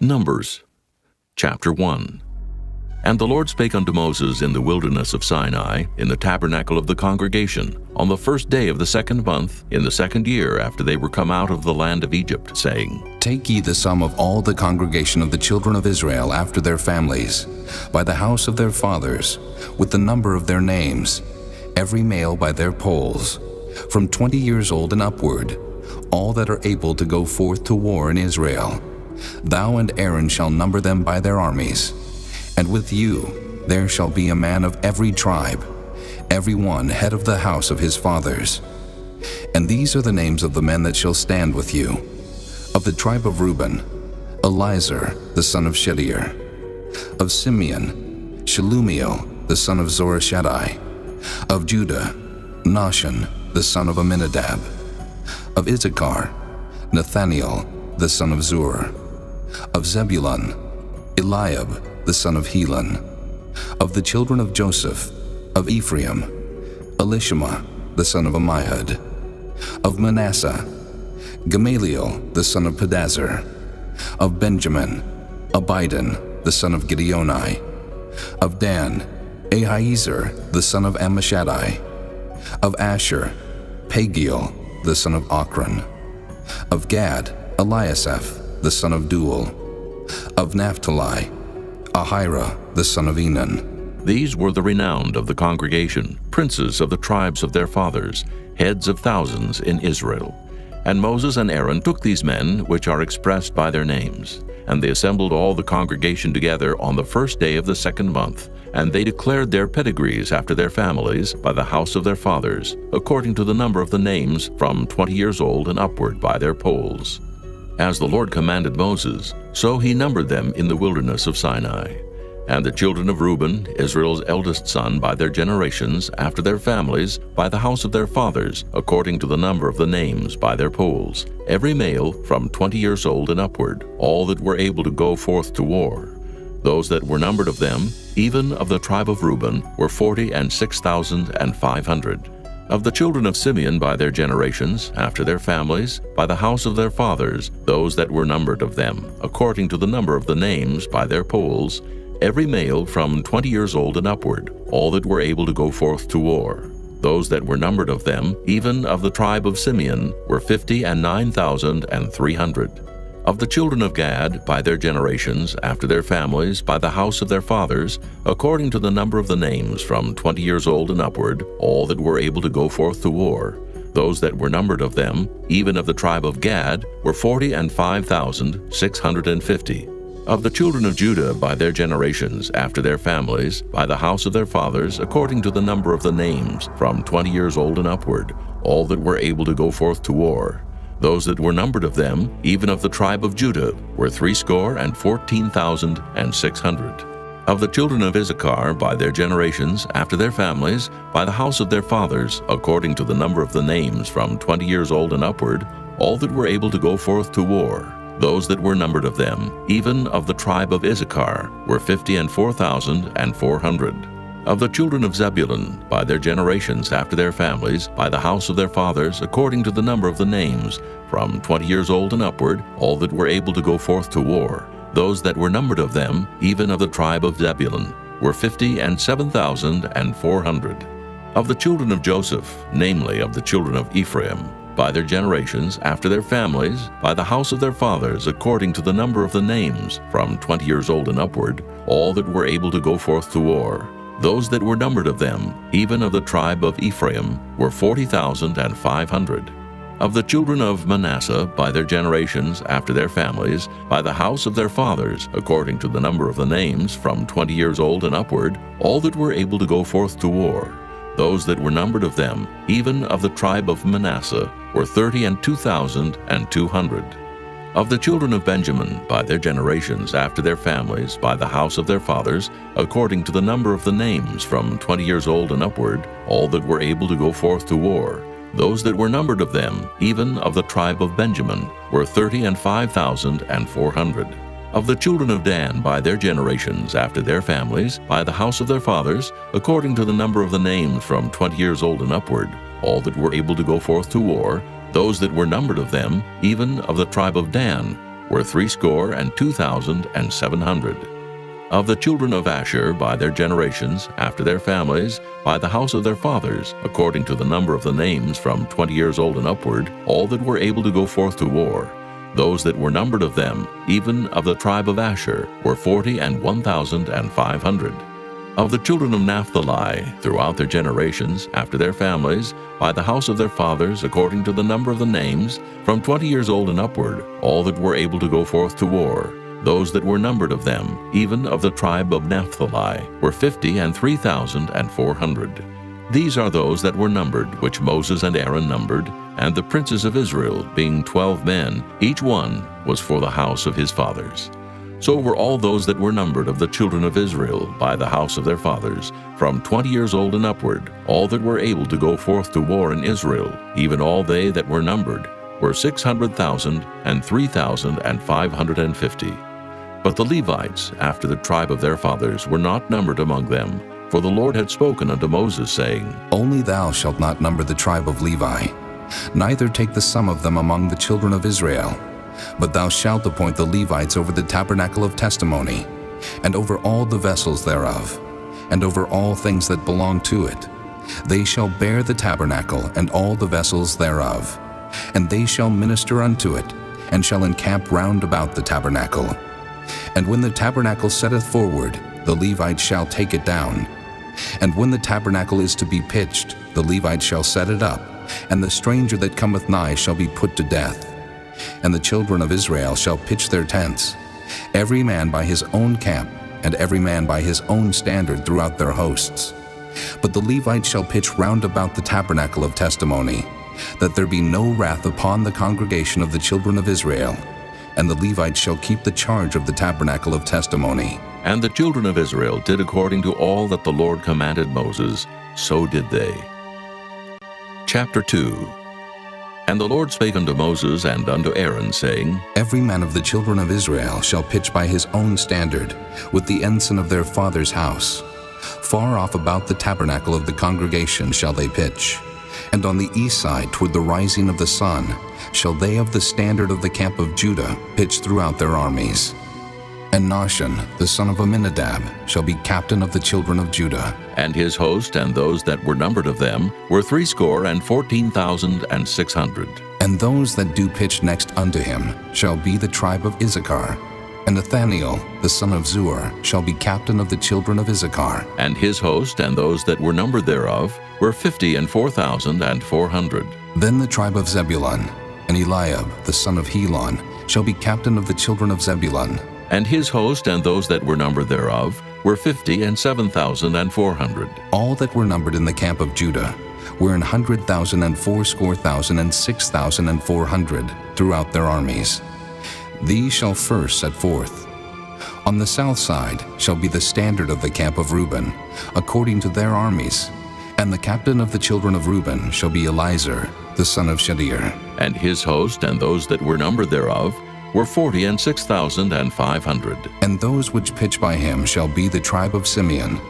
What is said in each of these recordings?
Numbers, chapter 1. And the Lord spake unto Moses in the wilderness of Sinai, in the tabernacle of the congregation, on the first day of the 2nd month, in the 2nd year after they were come out of the land of Egypt, saying, Take ye the sum of all the congregation of the children of Israel after their families, by the house of their fathers, with the number of their names, every male by their polls, from 20 years old and upward, all that are able to go forth to war in Israel. Thou and Aaron shall number them by their armies. And with you there shall be a man of every tribe, every one head of the house of his fathers. And these are the names of the men that shall stand with you. Of the tribe of Reuben, Elizur the son of Shedeur. Of Simeon, Shelumiel the son of Zorashadai. Of Judah, Nahshon the son of Amminadab. Of Issachar, Nathaniel the son of Zur. Of Zebulun, Eliab the son of Helon. Of the children of Joseph, of Ephraim, Elishama the son of Ammihud. Of Manasseh, Gamaliel the son of Pedazur. Of Benjamin, Abidan the son of Gideoni. Of Dan, Ahiezer the son of Ammishaddai. Of Asher, Pagiel the son of Ochran. Of Gad, Eliasaph the son of Duel. Of Naphtali, Ahira the son of Enan. These were the renowned of the congregation, princes of the tribes of their fathers, heads of thousands in Israel. And Moses and Aaron took these men, which are expressed by their names, and they assembled all the congregation together on the first day of the 2nd month, and they declared their pedigrees after their families by the house of their fathers, according to the number of the names from 20 years old and upward by their polls. As the Lord commanded Moses, so he numbered them in the wilderness of Sinai. And the children of Reuben, Israel's eldest son, by their generations, after their families, by the house of their fathers, according to the number of the names by their polls, every male from 20 years old and upward, all that were able to go forth to war. Those that were numbered of them, even of the tribe of Reuben, were 46,500. Of the children of Simeon by their generations, after their families, by the house of their fathers, those that were numbered of them, according to the number of the names by their polls, every male from 20 years old and upward, all that were able to go forth to war. Those that were numbered of them, even of the tribe of Simeon, were 59,300. Of the children of Gad, by their generations, after their families, by the house of their fathers, according to the number of the names from 20 years old and upward, all that were able to go forth to war. Those that were numbered of them, even of the tribe of Gad, were 45,650. Of the children of Judah, by their generations, after their families, by the house of their fathers, according to the number of the names from 20 years old and upward, all that were able to go forth to war. Those that were numbered of them, even of the tribe of Judah, were 314,600. Of the children of Issachar, by their generations, after their families, by the house of their fathers, according to the number of the names from 20 years old and upward, all that were able to go forth to war. Those that were numbered of them, even of the tribe of Issachar, were 54,400. Of the children of Zebulun, by their generations, after their families, by the house of their fathers, according to the number of the names, from 20 years old and upward, all that were able to go forth to war. Those that were numbered of them, even of the tribe of Zebulun, were 57,400. Of the children of Joseph, namely of the children of Ephraim, by their generations, after their families, by the house of their fathers, according to the number of the names, from 20 years old and upward, all that were able to go forth to war. Those that were numbered of them, even of the tribe of Ephraim, were 40,500. Of the children of Manasseh, by their generations, after their families, by the house of their fathers, according to the number of the names, from 20 years old and upward, all that were able to go forth to war. Those that were numbered of them, even of the tribe of Manasseh, were 32,200. Of the children of Benjamin, by their generations, after their families, by the house of their fathers, according to the number of the names, from 20 years old and upward, all that were able to go forth to war. Those that were numbered of them, even of the tribe of Benjamin, were 35,400. Of the children of Dan, by their generations, after their families, by the house of their fathers, according to the number of the names, from 20 years old and upward, all that were able to go forth to war, those that were numbered of them, even of the tribe of Dan, were 62,700. Of the children of Asher by their generations, after their families, by the house of their fathers, according to the number of the names from 20 years old and upward, all that were able to go forth to war, those that were numbered of them, even of the tribe of Asher, were 41,500. Of the children of Naphtali, throughout their generations, after their families, by the house of their fathers, according to the number of the names, from 20 years old and upward, all that were able to go forth to war, those that were numbered of them, even of the tribe of Naphtali, were 53,400. These are those that were numbered, which Moses and Aaron numbered, and the princes of Israel, being 12 men, each one was for the house of his fathers. So were all those that were numbered of the children of Israel by the house of their fathers, from 20 years old and upward, all that were able to go forth to war in Israel, even all they that were numbered, were 600,003,550. But the Levites, after the tribe of their fathers, were not numbered among them, for the Lord had spoken unto Moses, saying, Only thou shalt not number the tribe of Levi, neither take the sum of them among the children of Israel. But thou shalt appoint the Levites over the tabernacle of testimony, and over all the vessels thereof, and over all things that belong to it. They shall bear the tabernacle and all the vessels thereof, and they shall minister unto it, and shall encamp round about the tabernacle. And when the tabernacle setteth forward, the Levites shall take it down. And when the tabernacle is to be pitched, the Levites shall set it up, and the stranger that cometh nigh shall be put to death. And the children of Israel shall pitch their tents, every man by his own camp, and every man by his own standard throughout their hosts. But the Levites shall pitch round about the tabernacle of testimony, that there be no wrath upon the congregation of the children of Israel. And the Levites shall keep the charge of the tabernacle of testimony. And the children of Israel did according to all that the Lord commanded Moses, so did they. Chapter 2. And the Lord spake unto Moses and unto Aaron, saying, Every man of the children of Israel shall pitch by his own standard, with the ensign of their father's house. Far off about the tabernacle of the congregation shall they pitch. And on the east side toward the rising of the sun shall they of the standard of the camp of Judah pitch throughout their armies. And Nahshon, the son of Amminadab, shall be captain of the children of Judah. And his host and those that were numbered of them were 614,600. And those that do pitch next unto him shall be the tribe of Issachar. And Nathaniel, the son of Zuar, shall be captain of the children of Issachar. And his host and those that were numbered thereof were 54,400. Then the tribe of Zebulun, and Eliab, the son of Helon, shall be captain of the children of Zebulun. And his host and those that were numbered thereof were 57,400. All that were numbered in the camp of Judah were 100,000 and 6,000 and 6,400 throughout their armies. These shall first set forth. On the south side shall be the standard of the camp of Reuben, according to their armies. And the captain of the children of Reuben shall be Elizur, the son of Shadir. And his host and those that were numbered thereof were 46,500. And those which pitch by him shall be the tribe of Simeon.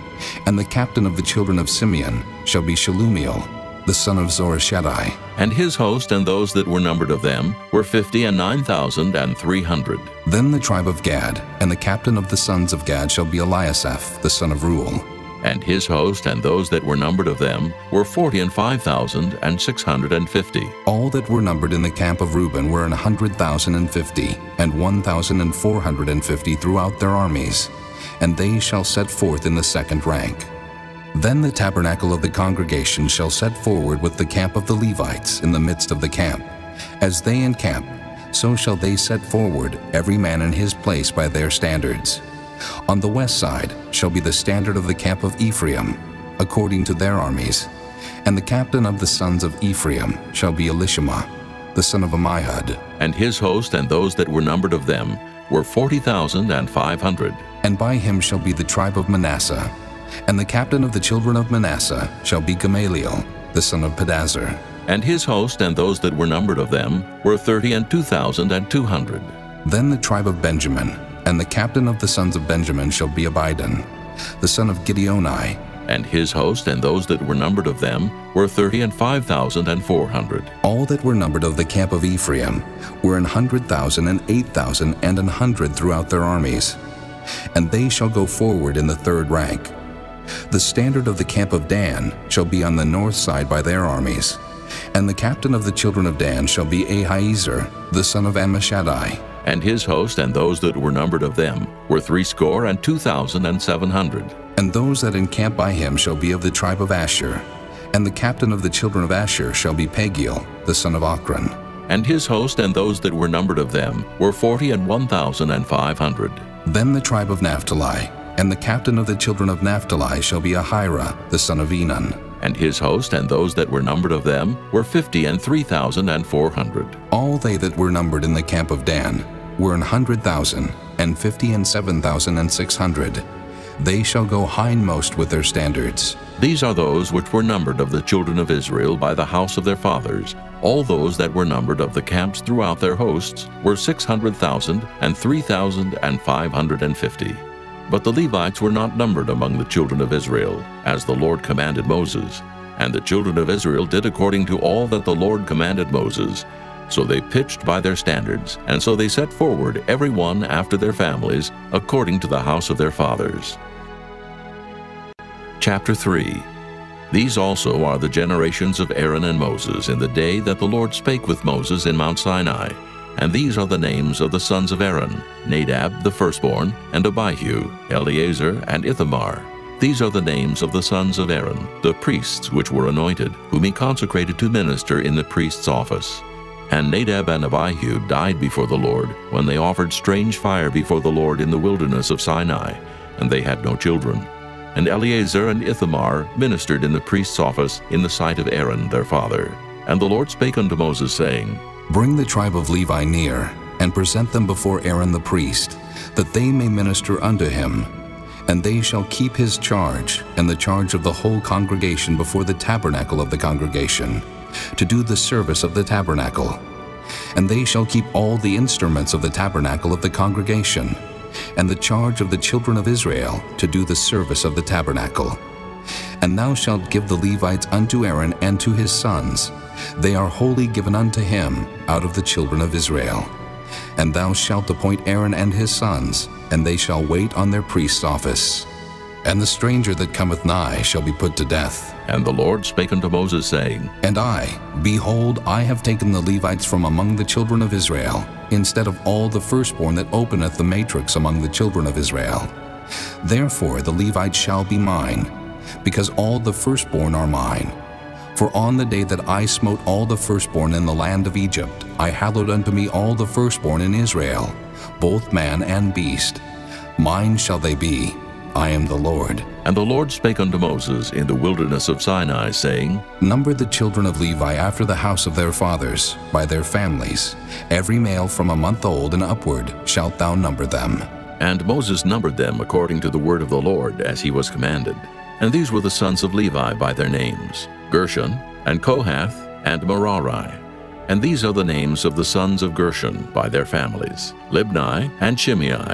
And the captain of the children of Simeon shall be Shelumiel, the son of Zorishaddai. And his host and those that were numbered of them were 59,300. Then the tribe of Gad, and the captain of the sons of Gad shall be Eliasaph, the son of Reuel. And his host and those that were numbered of them were 45,650. All that were numbered in the camp of Reuben were 100,050, and 1,450 throughout their armies. And they shall set forth in the second rank. Then the tabernacle of the congregation shall set forward with the camp of the Levites in the midst of the camp. As they encamp, so shall they set forward, every man in his place by their standards. On the west side shall be the standard of the camp of Ephraim, according to their armies. And the captain of the sons of Ephraim shall be Elishama, the son of Ammihud. And his host and those that were numbered of them were 40,500. And by him shall be the tribe of Manasseh. And the captain of the children of Manasseh shall be Gamaliel, the son of Pedazur. And his host and those that were numbered of them were 32,200. Then the tribe of Benjamin, and the captain of the sons of Benjamin shall be Abidan, the son of Gideoni. And his host and those that were numbered of them were 35,400. All that were numbered of the camp of Ephraim were 100,000 and 8,000 and 100 throughout their armies. And they shall go forward in the third rank. The standard of the camp of Dan shall be on the north side by their armies. And the captain of the children of Dan shall be Ahiezer, the son of Ammishaddai. And his host and those that were numbered of them were 62,700. And those that encamp by him shall be of the tribe of Asher. And the captain of the children of Asher shall be Pagiel, the son of Ochran. And his host and those that were numbered of them were 41,500. Then the tribe of Naphtali, and the captain of the children of Naphtali shall be Ahira, the son of Enan. And his host and those that were numbered of them were 53,400. All they that were numbered in the camp of Dan were 100,000, and 57,600. They shall go hindmost with their standards. These are those which were numbered of the children of Israel by the house of their fathers. All those that were numbered of the camps throughout their hosts were 600,000 and 3,550. But the Levites were not numbered among the children of Israel, as the Lord commanded Moses. And the children of Israel did according to all that the Lord commanded Moses. So they pitched by their standards, and so they set forward every one after their families, according to the house of their fathers. Chapter 3. These also are the generations of Aaron and Moses in the day that the Lord spake with Moses in Mount Sinai. And these are the names of the sons of Aaron, Nadab the firstborn, and Abihu, Eleazar, and Ithamar. These are the names of the sons of Aaron, the priests which were anointed, whom he consecrated to minister in the priest's office. And Nadab and Abihu died before the Lord, when they offered strange fire before the Lord in the wilderness of Sinai, and they had no children. And Eleazar and Ithamar ministered in the priest's office in the sight of Aaron their father. And the Lord spake unto Moses, saying, Bring the tribe of Levi near, and present them before Aaron the priest, that they may minister unto him. And they shall keep his charge, and the charge of the whole congregation before the tabernacle of the congregation, to do the service of the tabernacle. And they shall keep all the instruments of the tabernacle of the congregation, and the charge of the children of Israel to do the service of the tabernacle. And thou shalt give the Levites unto Aaron and to his sons. They are wholly given unto him out of the children of Israel. And thou shalt appoint Aaron and his sons, and they shall wait on their priest's office. And the stranger that cometh nigh shall be put to death. And the Lord spake unto Moses, saying, And I, behold, I have taken the Levites from among the children of Israel, instead of all the firstborn that openeth the matrix among the children of Israel. Therefore the Levites shall be mine, because all the firstborn are mine. For on the day that I smote all the firstborn in the land of Egypt, I hallowed unto me all the firstborn in Israel, both man and beast. Mine shall they be. I am the Lord. And the Lord spake unto Moses in the wilderness of Sinai, saying, Number the children of Levi after the house of their fathers, by their families. Every male from a month old and upward shalt thou number them. And Moses numbered them according to the word of the Lord, as he was commanded. And these were the sons of Levi by their names, Gershon, and Kohath, and Merari. And these are the names of the sons of Gershon by their families, Libni and Shimei.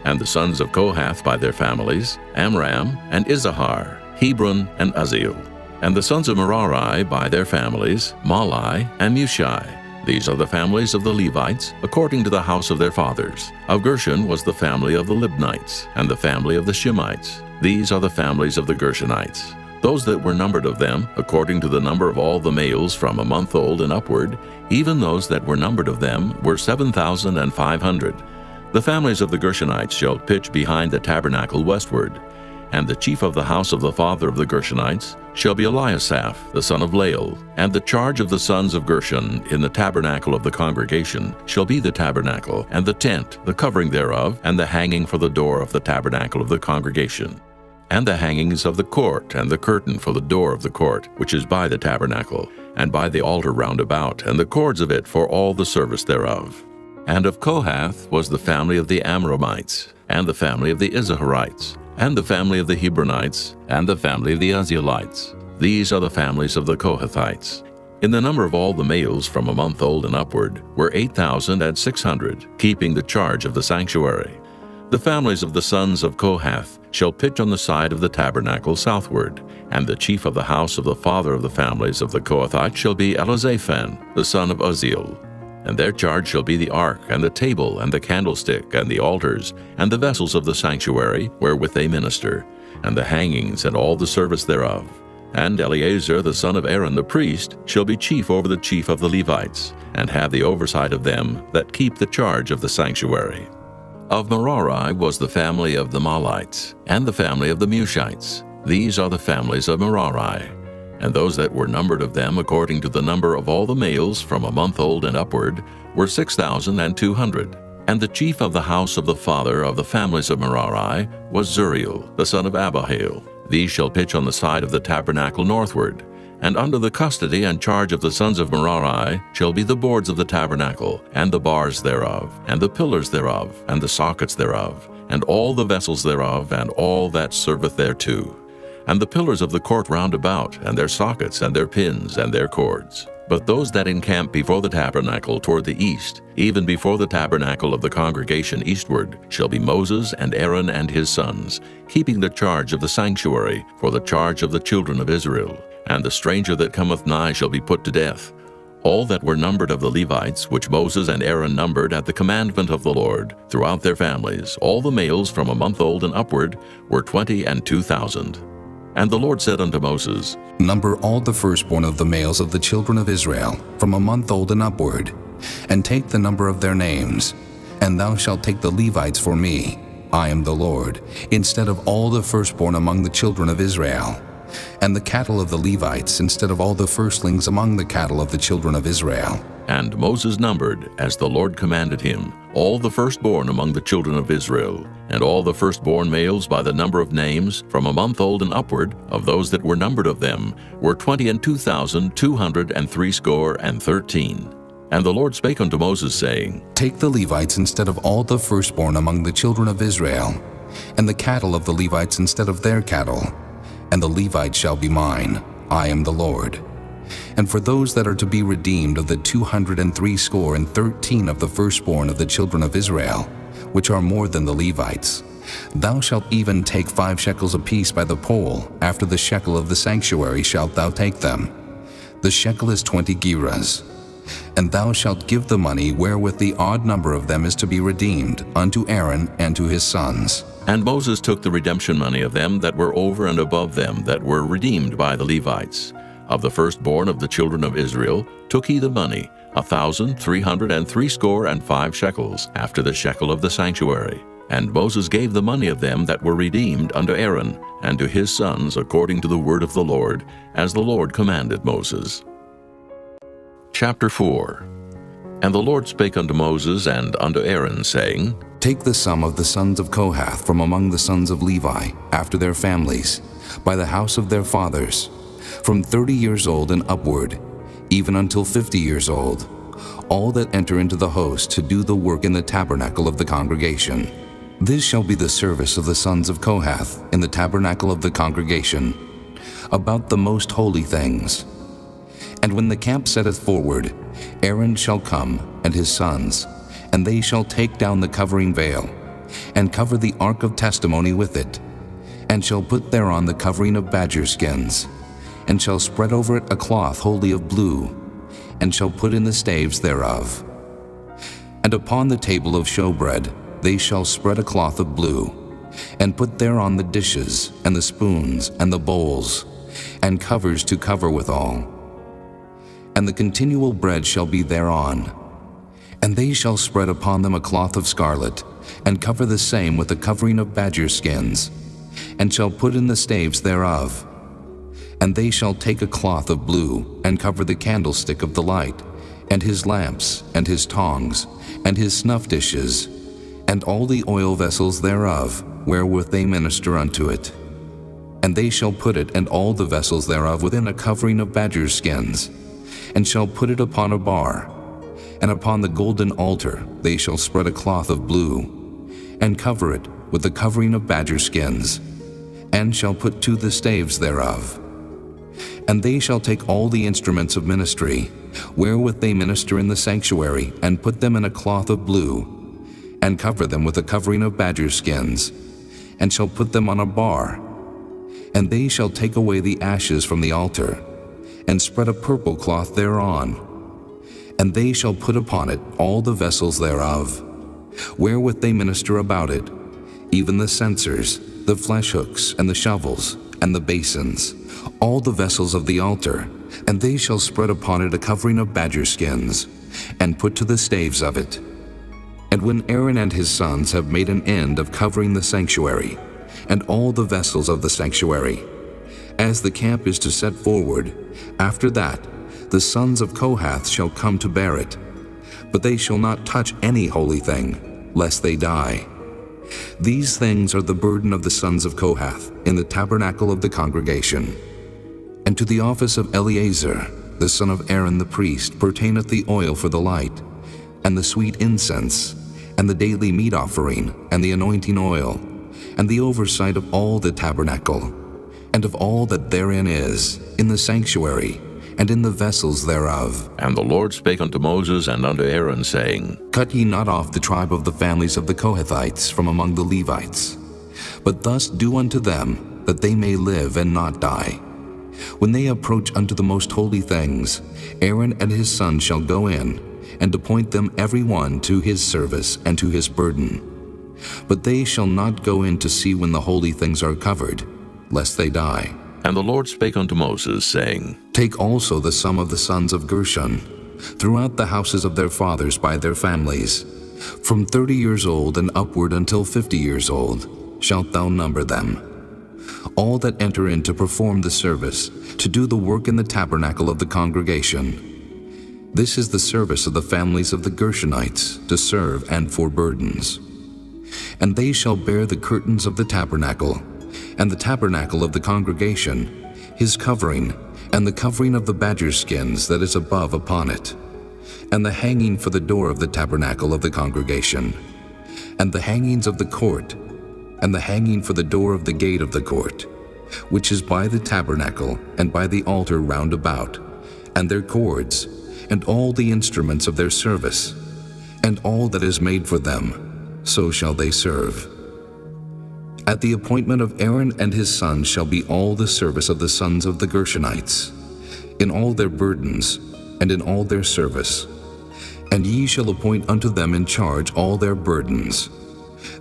And the sons of Kohath by their families, Amram and Izahar, Hebron and Uzziel. And the sons of Merari by their families, Mahli and Mushi. These are the families of the Levites, according to the house of their fathers. Of Gershon was the family of the Libnites, and the family of the Shimites. These are the families of the Gershonites. Those that were numbered of them, according to the number of all the males from a month old and upward, even those that were numbered of them were 7,500. The families of the Gershonites shall pitch behind the tabernacle westward. And the chief of the house of the father of the Gershonites shall be Eliasaph, the son of Lael. And the charge of the sons of Gershon in the tabernacle of the congregation shall be the tabernacle, and the tent, the covering thereof, and the hanging for the door of the tabernacle of the congregation, and the hangings of the court, and the curtain for the door of the court, which is by the tabernacle, and by the altar round about, and the cords of it for all the service thereof. And of Kohath was the family of the Amramites, and the family of the Izaharites, and the family of the Hebronites, and the family of the Uzzielites. These are the families of the Kohathites. In the number of all the males from a month old and upward were 8,600, keeping the charge of the sanctuary. The families of the sons of Kohath shall pitch on the side of the tabernacle southward, and the chief of the house of the father of the families of the Kohathites shall be Elizaphan, the son of Uzziel. And their charge shall be the ark, and the table, and the candlestick, and the altars, and the vessels of the sanctuary, wherewith they minister, and the hangings, and all the service thereof. And Eleazar the son of Aaron the priest shall be chief over the chief of the Levites, and have the oversight of them that keep the charge of the sanctuary. Of Merari was the family of the Mahlites, and the family of the Mushites. These are the families of Merari. And those that were numbered of them according to the number of all the males from a month old and upward were 6,200. And the chief of the house of the father of the families of Merari was Zuriel, the son of Abihail. These shall pitch on the side of the tabernacle northward. And under the custody and charge of the sons of Merari shall be the boards of the tabernacle, and the bars thereof, and the pillars thereof, and the sockets thereof, and all the vessels thereof, and all that serveth thereto. And the pillars of the court round about, and their sockets, and their pins, and their cords. But those that encamp before the tabernacle toward the east, even before the tabernacle of the congregation eastward, shall be Moses and Aaron and his sons, keeping the charge of the sanctuary for the charge of the children of Israel. And the stranger that cometh nigh shall be put to death. All that were numbered of the Levites, which Moses and Aaron numbered at the commandment of the Lord, throughout their families, all the males from a month old and upward, were 22,000. And the Lord said unto Moses, Number all the firstborn of the males of the children of Israel, from a month old and upward, and take the number of their names. And thou shalt take the Levites for me, I am the Lord, instead of all the firstborn among the children of Israel, and the cattle of the Levites instead of all the firstlings among the cattle of the children of Israel. And Moses numbered, as the Lord commanded him, all the firstborn among the children of Israel, and all the firstborn males by the number of names, from a month old and upward, of those that were numbered of them, were 22,213. And the Lord spake unto Moses, saying, Take the Levites instead of all the firstborn among the children of Israel, and the cattle of the Levites instead of their cattle, and the Levites shall be mine, I am the Lord. And for those that are to be redeemed of the 213 of the firstborn of the children of Israel, which are more than the Levites, thou shalt even take 5 shekels apiece by the poll, after the shekel of the sanctuary shalt thou take them. The shekel is 20 gerahs. And thou shalt give the money wherewith the odd number of them is to be redeemed unto Aaron and to his sons. And Moses took the redemption money of them that were over and above them that were redeemed by the Levites. Of the firstborn of the children of Israel took he the money, 1,365 shekels, after the shekel of the sanctuary. And Moses gave the money of them that were redeemed unto Aaron and to his sons according to the word of the Lord, as the Lord commanded Moses. Chapter 4. And the Lord spake unto Moses and unto Aaron, saying, Take the sum of the sons of Kohath from among the sons of Levi, after their families, by the house of their fathers, from 30 years old and upward, even until 50 years old, all that enter into the host to do the work in the tabernacle of the congregation. This shall be the service of the sons of Kohath in the tabernacle of the congregation, about the most holy things. And when the camp setteth forward, Aaron shall come, and his sons, and they shall take down the covering veil, and cover the ark of testimony with it, and shall put thereon the covering of badger skins, and shall spread over it a cloth wholly of blue, and shall put in the staves thereof. And upon the table of showbread they shall spread a cloth of blue, and put thereon the dishes, and the spoons, and the bowls, and covers to cover withal. And the continual bread shall be thereon. And they shall spread upon them a cloth of scarlet, and cover the same with a covering of badger skins, and shall put in the staves thereof. And they shall take a cloth of blue, and cover the candlestick of the light, and his lamps, and his tongs, and his snuff dishes, and all the oil vessels thereof, wherewith they minister unto it. And they shall put it and all the vessels thereof within a covering of badger skins, and shall put it upon a bar. And upon the golden altar they shall spread a cloth of blue, and cover it with the covering of badger skins, and shall put to the staves thereof. And they shall take all the instruments of ministry, wherewith they minister in the sanctuary, and put them in a cloth of blue, and cover them with a covering of badger skins, and shall put them on a bar. And they shall take away the ashes from the altar, and spread a purple cloth thereon. And they shall put upon it all the vessels thereof, wherewith they minister about it, even the censers, the flesh hooks, and the shovels, and the basins, all the vessels of the altar. And they shall spread upon it a covering of badger skins, and put to the staves of it. And when Aaron and his sons have made an end of covering the sanctuary, and all the vessels of the sanctuary, as the camp is to set forward, after that the sons of Kohath shall come to bear it. But they shall not touch any holy thing, lest they die. These things are the burden of the sons of Kohath in the tabernacle of the congregation. And to the office of Eleazar, the son of Aaron the priest, pertaineth the oil for the light, and the sweet incense, and the daily meat offering, and the anointing oil, and the oversight of all the tabernacle, and of all that therein is, in the sanctuary, and in the vessels thereof. And the Lord spake unto Moses and unto Aaron, saying, Cut ye not off the tribe of the families of the Kohathites from among the Levites, but thus do unto them, that they may live and not die. When they approach unto the most holy things, Aaron and his sons shall go in, and appoint them every one to his service and to his burden. But they shall not go in to see when the holy things are covered, lest they die. And the Lord spake unto Moses, saying, Take also the sum of the sons of Gershon, throughout the houses of their fathers by their families, from 30 years old and upward until 50 years old, shalt thou number them. All that enter in to perform the service, to do the work in the tabernacle of the congregation. This is the service of the families of the Gershonites, to serve and for burdens. And they shall bear the curtains of the tabernacle, and the tabernacle of the congregation, his covering, and the covering of the badger skins that is above upon it, and the hanging for the door of the tabernacle of the congregation, and the hangings of the court, and the hanging for the door of the gate of the court, which is by the tabernacle and by the altar round about, and their cords, and all the instruments of their service, and all that is made for them, so shall they serve. At the appointment of Aaron and his sons shall be all the service of the sons of the Gershonites, in all their burdens, and in all their service. And ye shall appoint unto them in charge all their burdens.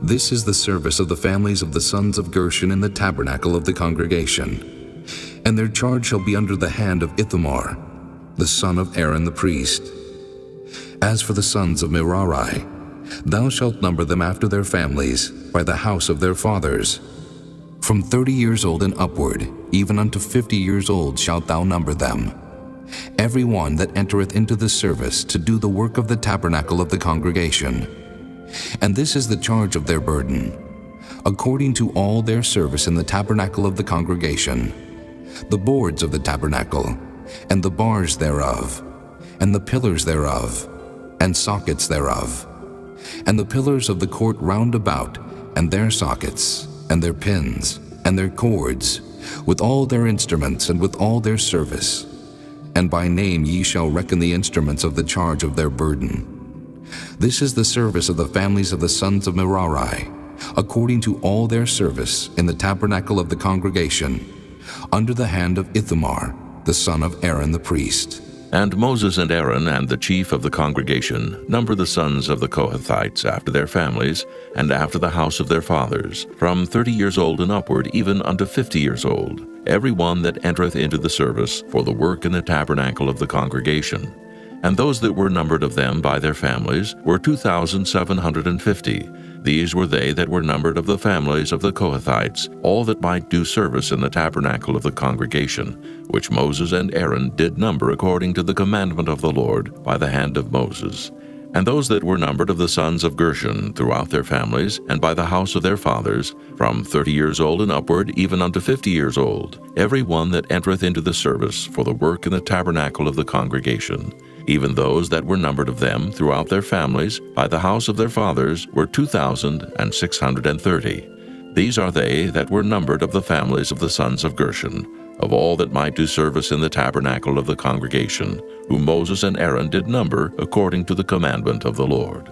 This is the service of the families of the sons of Gershon in the tabernacle of the congregation. And their charge shall be under the hand of Ithamar, the son of Aaron the priest. As for the sons of Merari, thou shalt number them after their families, by the house of their fathers. From 30 years old and upward, even unto 50 years old shalt thou number them. Every one that entereth into the service to do the work of the tabernacle of the congregation. And this is the charge of their burden, according to all their service in the tabernacle of the congregation, the boards of the tabernacle, and the bars thereof, and the pillars thereof, and sockets thereof, and the pillars of the court round about, and their sockets, and their pins, and their cords, with all their instruments, and with all their service. And by name ye shall reckon the instruments of the charge of their burden. This is the service of the families of the sons of Merari, according to all their service in the tabernacle of the congregation, under the hand of Ithamar, the son of Aaron the priest. And Moses and Aaron and the chief of the congregation number the sons of the Kohathites after their families, and after the house of their fathers, from 30 years old and upward, even unto 50 years old, every one that entereth into the service for the work in the tabernacle of the congregation. And those that were numbered of them by their families were 2,750. These were they that were numbered of the families of the Kohathites, all that might do service in the tabernacle of the congregation, which Moses and Aaron did number according to the commandment of the Lord by the hand of Moses. And those that were numbered of the sons of Gershon throughout their families, and by the house of their fathers, from 30 years old and upward, even unto 50 years old, every one that entereth into the service for the work in the tabernacle of the congregation. Even those that were numbered of them throughout their families, by the house of their fathers, were 2,630. These are they that were numbered of the families of the sons of Gershon, of all that might do service in the tabernacle of the congregation, whom Moses and Aaron did number according to the commandment of the Lord.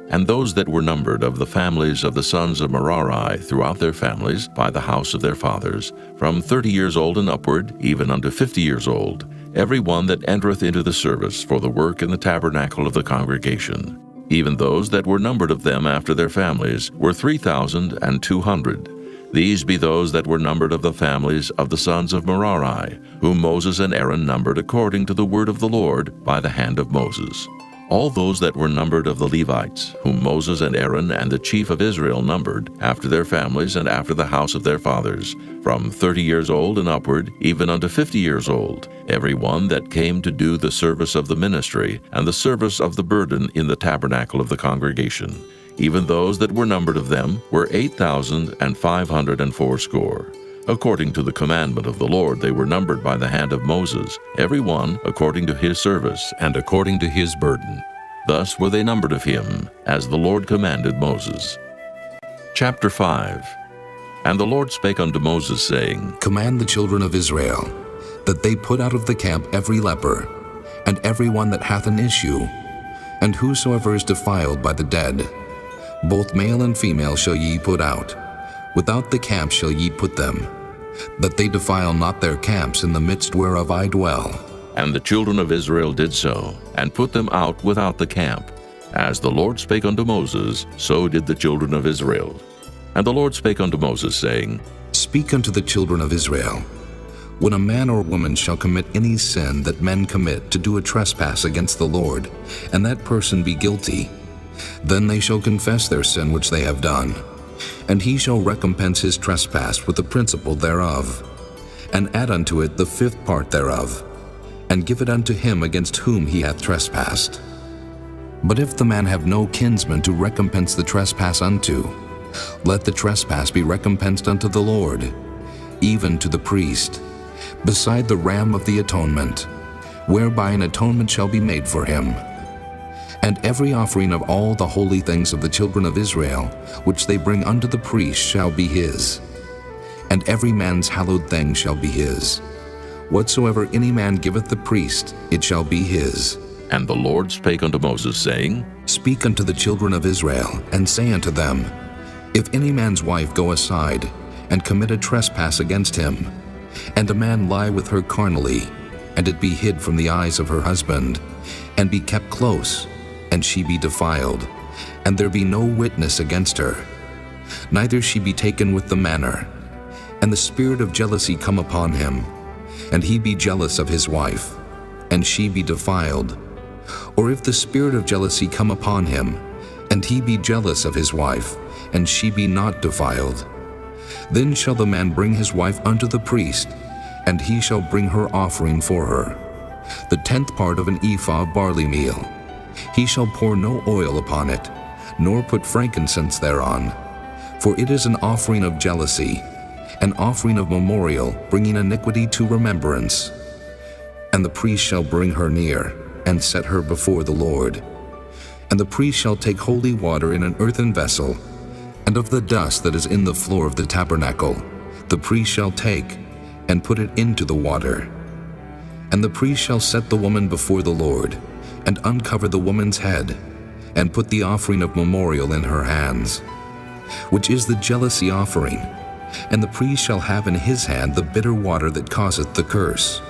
And those that were numbered of the families of the sons of Merari throughout their families, by the house of their fathers, from 30 years old and upward, even unto 50 years old, every one that entereth into the service for the work in the tabernacle of the congregation. Even those that were numbered of them after their families were 3,200. These be those that were numbered of the families of the sons of Merari, whom Moses and Aaron numbered according to the word of the Lord by the hand of Moses. All those that were numbered of the Levites, whom Moses and Aaron and the chief of Israel numbered, after their families and after the house of their fathers, from 30 years old and upward, even unto 50 years old, every one that came to do the service of the ministry and the service of the burden in the tabernacle of the congregation. Even those that were numbered of them were 8,580. According to the commandment of the Lord, they were numbered by the hand of Moses, every one according to his service and according to his burden. Thus were they numbered of him, as the Lord commanded Moses. Chapter 5. And the Lord spake unto Moses, saying, Command the children of Israel, that they put out of the camp every leper, and every one that hath an issue, and whosoever is defiled by the dead. Both male and female shall ye put out. Without the camp shall ye put them, that they defile not their camps in the midst whereof I dwell. And the children of Israel did so, and put them out without the camp. As the Lord spake unto Moses, so did the children of Israel. And the Lord spake unto Moses, saying, Speak unto the children of Israel, when a man or woman shall commit any sin that men commit to do a trespass against the Lord, and that person be guilty, then they shall confess their sin which they have done, and he shall recompense his trespass with the principal thereof, and add unto it the 5th part thereof, and give it unto him against whom he hath trespassed. But if the man have no kinsman to recompense the trespass unto, let the trespass be recompensed unto the Lord, even to the priest, beside the ram of the atonement, whereby an atonement shall be made for him. And every offering of all the holy things of the children of Israel, which they bring unto the priest, shall be his. And every man's hallowed thing shall be his. Whatsoever any man giveth the priest, it shall be his. And the Lord spake unto Moses, saying, Speak unto the children of Israel, and say unto them, If any man's wife go aside, and commit a trespass against him, and a man lie with her carnally, and it be hid from the eyes of her husband, and be kept close, and she be defiled, and there be no witness against her, neither she be taken with the manner, and the spirit of jealousy come upon him, and he be jealous of his wife, and she be defiled, or if the spirit of jealousy come upon him, and he be jealous of his wife, and she be not defiled, then shall the man bring his wife unto the priest, and he shall bring her offering for her, the 10th part of an ephah of barley meal. He shall pour no oil upon it, nor put frankincense thereon, for it is an offering of jealousy, an offering of memorial, bringing iniquity to remembrance. And the priest shall bring her near, and set her before the Lord. And the priest shall take holy water in an earthen vessel, and of the dust that is in the floor of the tabernacle, the priest shall take, and put it into the water. And the priest shall set the woman before the Lord, and uncover the woman's head, and put the offering of memorial in her hands, which is the jealousy offering. And the priest shall have in his hand the bitter water that causeth the curse.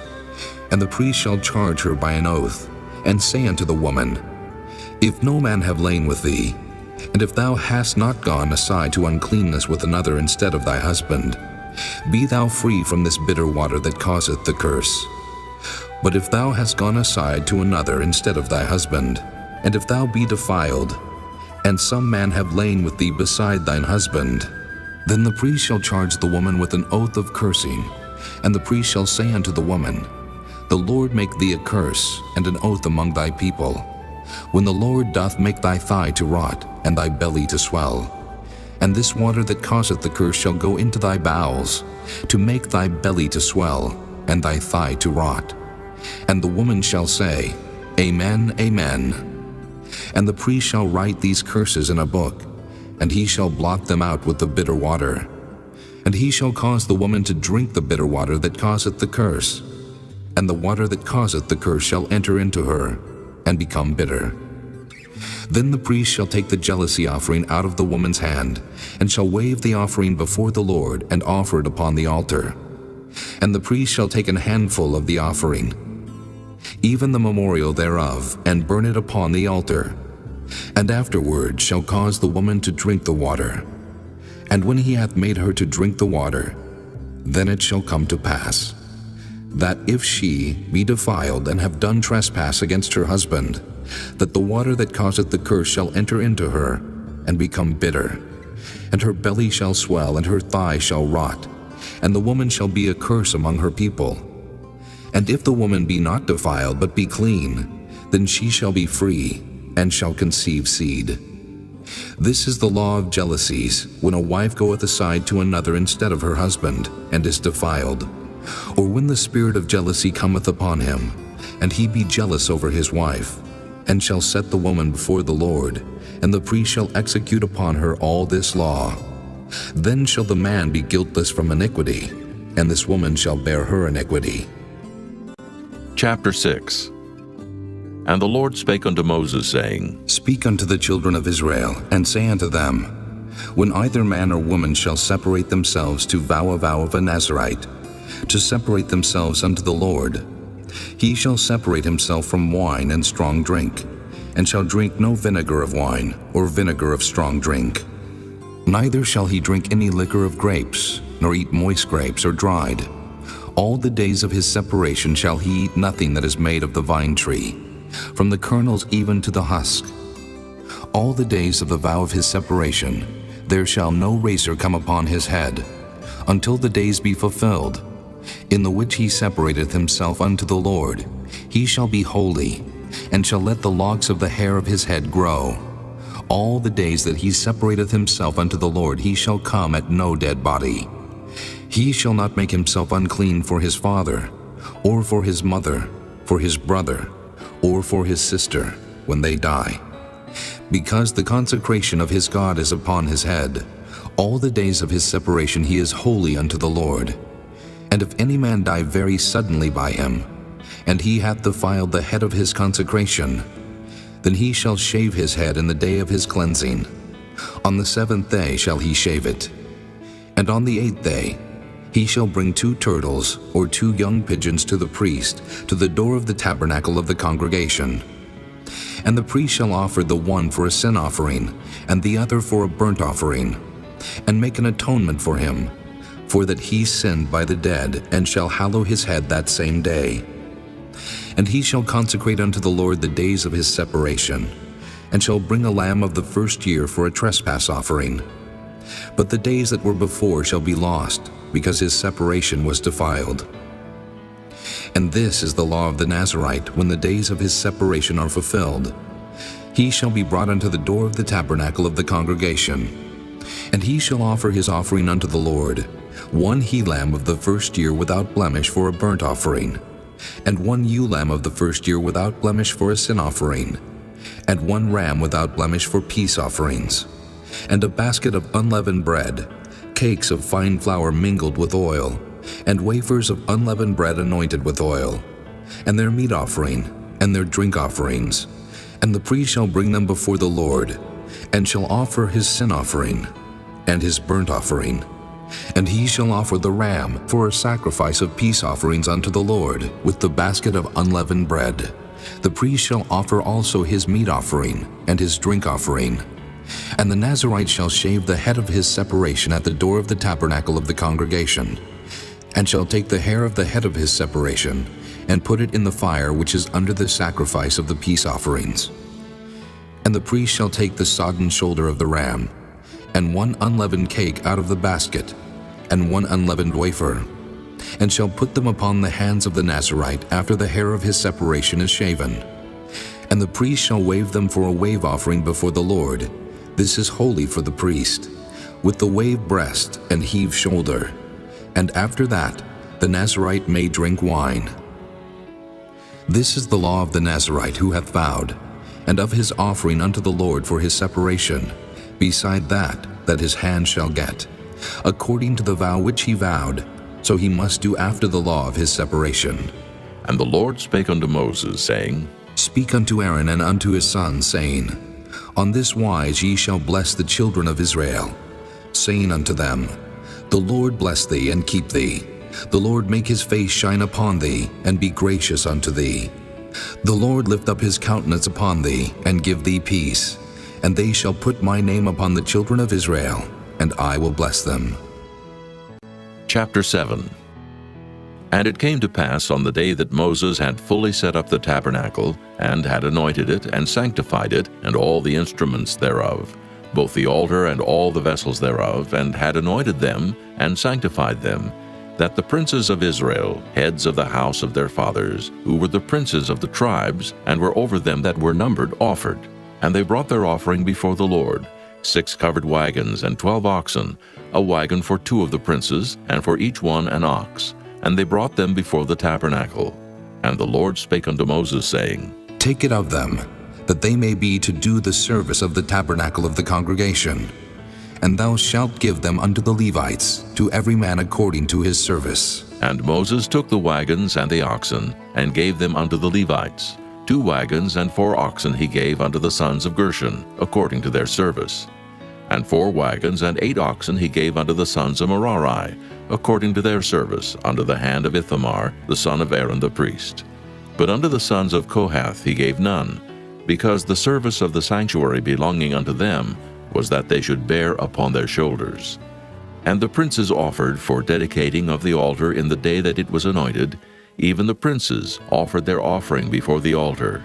And the priest shall charge her by an oath, and say unto the woman, If no man have lain with thee, and if thou hast not gone aside to uncleanness with another instead of thy husband, be thou free from this bitter water that causeth the curse. But if thou hast gone aside to another instead of thy husband, and if thou be defiled, and some man have lain with thee beside thine husband, then the priest shall charge the woman with an oath of cursing, and the priest shall say unto the woman, The Lord make thee a curse and an oath among thy people, when the Lord doth make thy thigh to rot, and thy belly to swell. And this water that causeth the curse shall go into thy bowels, to make thy belly to swell, and thy thigh to rot. And the woman shall say, Amen, Amen. And the priest shall write these curses in a book, and he shall blot them out with the bitter water. And he shall cause the woman to drink the bitter water that causeth the curse, and the water that causeth the curse shall enter into her, and become bitter. Then the priest shall take the jealousy offering out of the woman's hand, and shall wave the offering before the Lord, and offer it upon the altar. And the priest shall take an handful of the offering, even the memorial thereof, and burn it upon the altar. And afterward shall cause the woman to drink the water. And when he hath made her to drink the water, then it shall come to pass, that if she be defiled and have done trespass against her husband, that the water that causeth the curse shall enter into her, and become bitter. And her belly shall swell, and her thigh shall rot, and the woman shall be a curse among her people. And if the woman be not defiled, but be clean, then she shall be free, and shall conceive seed. This is the law of jealousies, when a wife goeth aside to another instead of her husband, and is defiled, or when the spirit of jealousy cometh upon him, and he be jealous over his wife, and shall set the woman before the Lord, and the priest shall execute upon her all this law. Then shall the man be guiltless from iniquity, and this woman shall bear her iniquity. Chapter 6. And the Lord spake unto Moses, saying, Speak unto the children of Israel, and say unto them, When either man or woman shall separate themselves to vow a vow of a Nazarite, to separate themselves unto the Lord, he shall separate himself from wine and strong drink, and shall drink no vinegar of wine, or vinegar of strong drink. Neither shall he drink any liquor of grapes, nor eat moist grapes or dried. All the days of his separation shall he eat nothing that is made of the vine tree, from the kernels even to the husk. All the days of the vow of his separation there shall no razor come upon his head, until the days be fulfilled, in the which he separateth himself unto the Lord. He shall be holy, and shall let the locks of the hair of his head grow. All the days that he separateth himself unto the Lord he shall come at no dead body. He shall not make himself unclean for his father, or for his mother, for his brother, or for his sister, when they die. Because the consecration of his God is upon his head, all the days of his separation he is holy unto the Lord. And if any man die very suddenly by him, and he hath defiled the head of his consecration, then he shall shave his head in the day of his cleansing. On the 7th day shall he shave it. And on the 8th day he shall bring 2 turtles or 2 young pigeons to the priest, to the door of the tabernacle of the congregation. And the priest shall offer the one for a sin offering, and the other for a burnt offering, and make an atonement for him, for that he sinned by the dead, and shall hallow his head that same day. And he shall consecrate unto the Lord the days of his separation, and shall bring a lamb of the first year for a trespass offering. But the days that were before shall be lost, because his separation was defiled. And this is the law of the Nazarite when the days of his separation are fulfilled. He shall be brought unto the door of the tabernacle of the congregation, and he shall offer his offering unto the Lord, 1 he-lamb of the first year without blemish for a burnt offering, and 1 ewe-lamb of the first year without blemish for a sin offering, and 1 ram without blemish for peace offerings, and a basket of unleavened bread, cakes of fine flour mingled with oil, and wafers of unleavened bread anointed with oil, and their meat offering, and their drink offerings. And the priest shall bring them before the Lord, and shall offer his sin offering, and his burnt offering. And he shall offer the ram for a sacrifice of peace offerings unto the Lord, with the basket of unleavened bread. The priest shall offer also his meat offering, and his drink offering. And the Nazarite shall shave the head of his separation at the door of the tabernacle of the congregation, and shall take the hair of the head of his separation, and put it in the fire which is under the sacrifice of the peace offerings. And the priest shall take the sodden shoulder of the ram, and 1 unleavened cake out of the basket, and 1 unleavened wafer, and shall put them upon the hands of the Nazarite after the hair of his separation is shaven. And the priest shall wave them for a wave offering before the Lord. This is holy for the priest, with the wave breast and heave shoulder. And after that, the Nazarite may drink wine. This is the law of the Nazarite who hath vowed, and of his offering unto the Lord for his separation, beside that his hand shall get, according to the vow which he vowed, so he must do after the law of his separation. And the Lord spake unto Moses, saying, Speak unto Aaron and unto his sons, saying, On this wise ye shall bless the children of Israel, saying unto them, The Lord bless thee and keep thee. The Lord make his face shine upon thee, and be gracious unto thee. The Lord lift up his countenance upon thee, and give thee peace. And they shall put my name upon the children of Israel, and I will bless them. Chapter 7. And it came to pass on the day that Moses had fully set up the tabernacle, and had anointed it, and sanctified it, and all the instruments thereof, both the altar and all the vessels thereof, and had anointed them, and sanctified them, that the princes of Israel, heads of the house of their fathers, who were the princes of the tribes, and were over them that were numbered, offered. And they brought their offering before the Lord, 6 covered wagons, and 12 oxen, a wagon for 2 of the princes, and for each one an ox. And they brought them before the tabernacle. And the Lord spake unto Moses, saying, Take it of them, that they may be to do the service of the tabernacle of the congregation. And thou shalt give them unto the Levites, to every man according to his service. And Moses took the wagons and the oxen, and gave them unto the Levites. 2 wagons and 4 oxen he gave unto the sons of Gershon, according to their service. And 4 wagons and 8 oxen he gave unto the sons of Merari, according to their service, under the hand of Ithamar, the son of Aaron the priest. But unto the sons of Kohath he gave none, because the service of the sanctuary belonging unto them was that they should bear upon their shoulders. And the princes offered for dedicating of the altar in the day that it was anointed, even the princes offered their offering before the altar.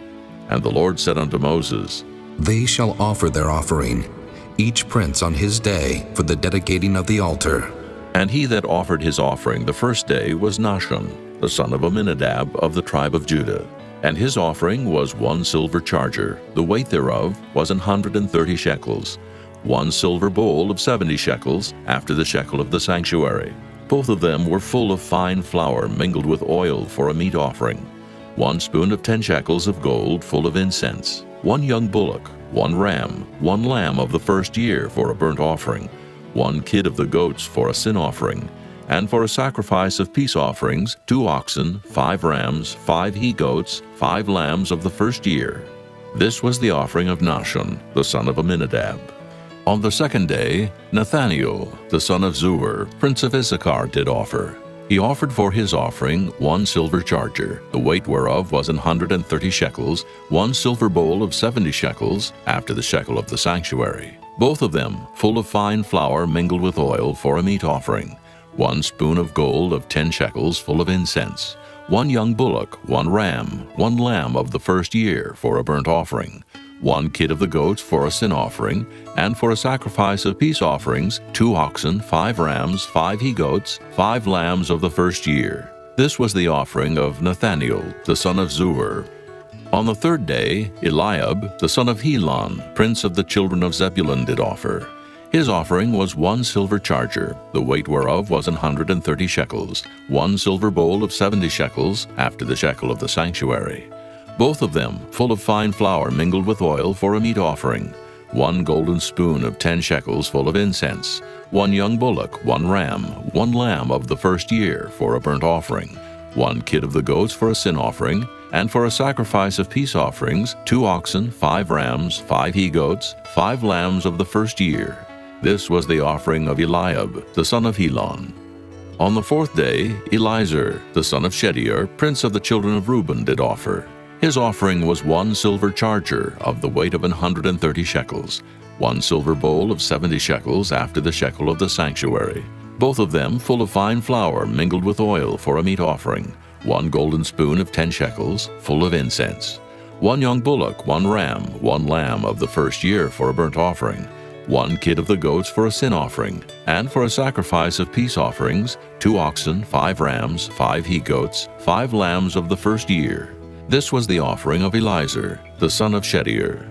And the Lord said unto Moses, They shall offer their offering, each prince on his day, for the dedicating of the altar. And he that offered his offering the first day was Nahshon, the son of Amminadab of the tribe of Judah. And his offering was 1 silver charger, the weight thereof was 130 shekels, 1 silver bowl of 70 shekels, after the shekel of the sanctuary. Both of them were full of fine flour mingled with oil for a meat offering. 1 spoon of 10 shekels of gold full of incense. 1 young bullock, 1 ram, 1 lamb of the first year for a burnt offering. 1 kid of the goats for a sin offering. And for a sacrifice of peace offerings, 2 oxen, 5 rams, 5 he-goats, 5 lambs of the first year. This was the offering of Nahshon, the son of Amminadab. On the second day, Nathaniel, the son of Zuar, prince of Issachar, did offer. He offered for his offering 1 silver charger, the weight whereof was 130 shekels, 1 silver bowl of 70 shekels, after the shekel of the sanctuary. Both of them full of fine flour mingled with oil for a meat offering. 1 spoon of gold of 10 shekels full of incense. 1 young bullock, 1 ram, 1 lamb of the first year for a burnt offering. 1 kid of the goats for a sin offering, and for a sacrifice of peace offerings, 2 oxen, 5 rams, 5 he-goats, 5 lambs of the first year. This was the offering of Nathaniel, the son of Zuar. On the third day, Eliab, the son of Helon, prince of the children of Zebulun, did offer. His offering was 1 silver charger, the weight whereof was 130 shekels, 1 silver bowl of 70 shekels, after the shekel of the sanctuary. Both of them full of fine flour mingled with oil for a meat offering. 1 golden spoon of 10 shekels full of incense. 1 young bullock, 1 ram, 1 lamb of the first year for a burnt offering. 1 kid of the goats for a sin offering. And for a sacrifice of peace offerings, 2 oxen, 5 rams, 5 he-goats, 5 lambs of the first year. This was the offering of Eliab, the son of Helon. On the fourth day, Elizur, the son of Shedeur, prince of the children of Reuben, did offer. His offering was 1 silver charger of the weight of 130 shekels, 1 silver bowl of 70 shekels after the shekel of the sanctuary. Both of them full of fine flour mingled with oil for a meat offering. 1 golden spoon of 10 shekels, full of incense. 1 young bullock, 1 ram, 1 lamb of the first year for a burnt offering. 1 kid of the goats for a sin offering, and for a sacrifice of peace offerings, 2 oxen, 5 rams, 5 he-goats, 5 lambs of the first year. This was the offering of Elizur, the son of Shedeur.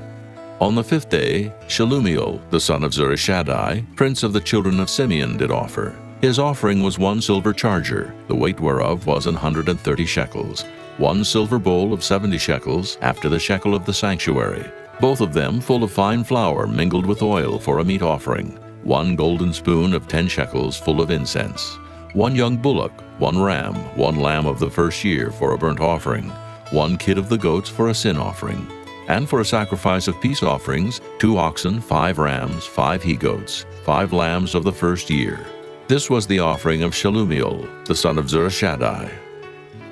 On the fifth day, Shelumiel, the son of Zurishaddai, prince of the children of Simeon, did offer. His offering was 1 silver charger, the weight whereof was 130 shekels, 1 silver bowl of 70 shekels, after the shekel of the sanctuary. Both of them full of fine flour mingled with oil for a meat offering. 1 golden spoon of 10 shekels full of incense. 1 young bullock, 1 ram, 1 lamb of the first year for a burnt offering. 1 kid of the goats for a sin offering. And for a sacrifice of peace offerings, 2 oxen, 5 rams, 5 he-goats, 5 lambs of the first year. This was the offering of Shelumiel, the son of Zurishaddai.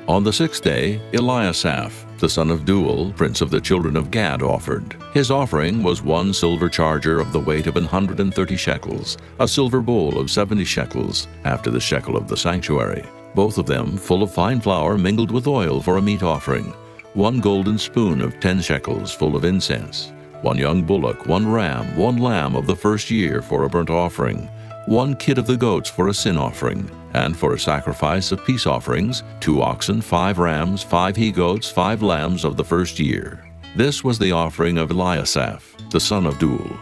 On the 6th day, Eliasaph, the son of Deuel, prince of the children of Gad, offered. His offering was 1 silver charger of the weight of 130 shekels, a silver bowl of 70 shekels, after the shekel of the sanctuary, both of them full of fine flour mingled with oil for a meat offering, 1 golden spoon of 10 shekels full of incense, 1 young bullock, 1 ram, 1 lamb of the first year for a burnt offering, 1 kid of the goats for a sin offering, and for a sacrifice of peace offerings, 2 oxen, 5 rams, 5 he-goats, 5 lambs of the first year. This was the offering of Eliasaph, the son of Deuel.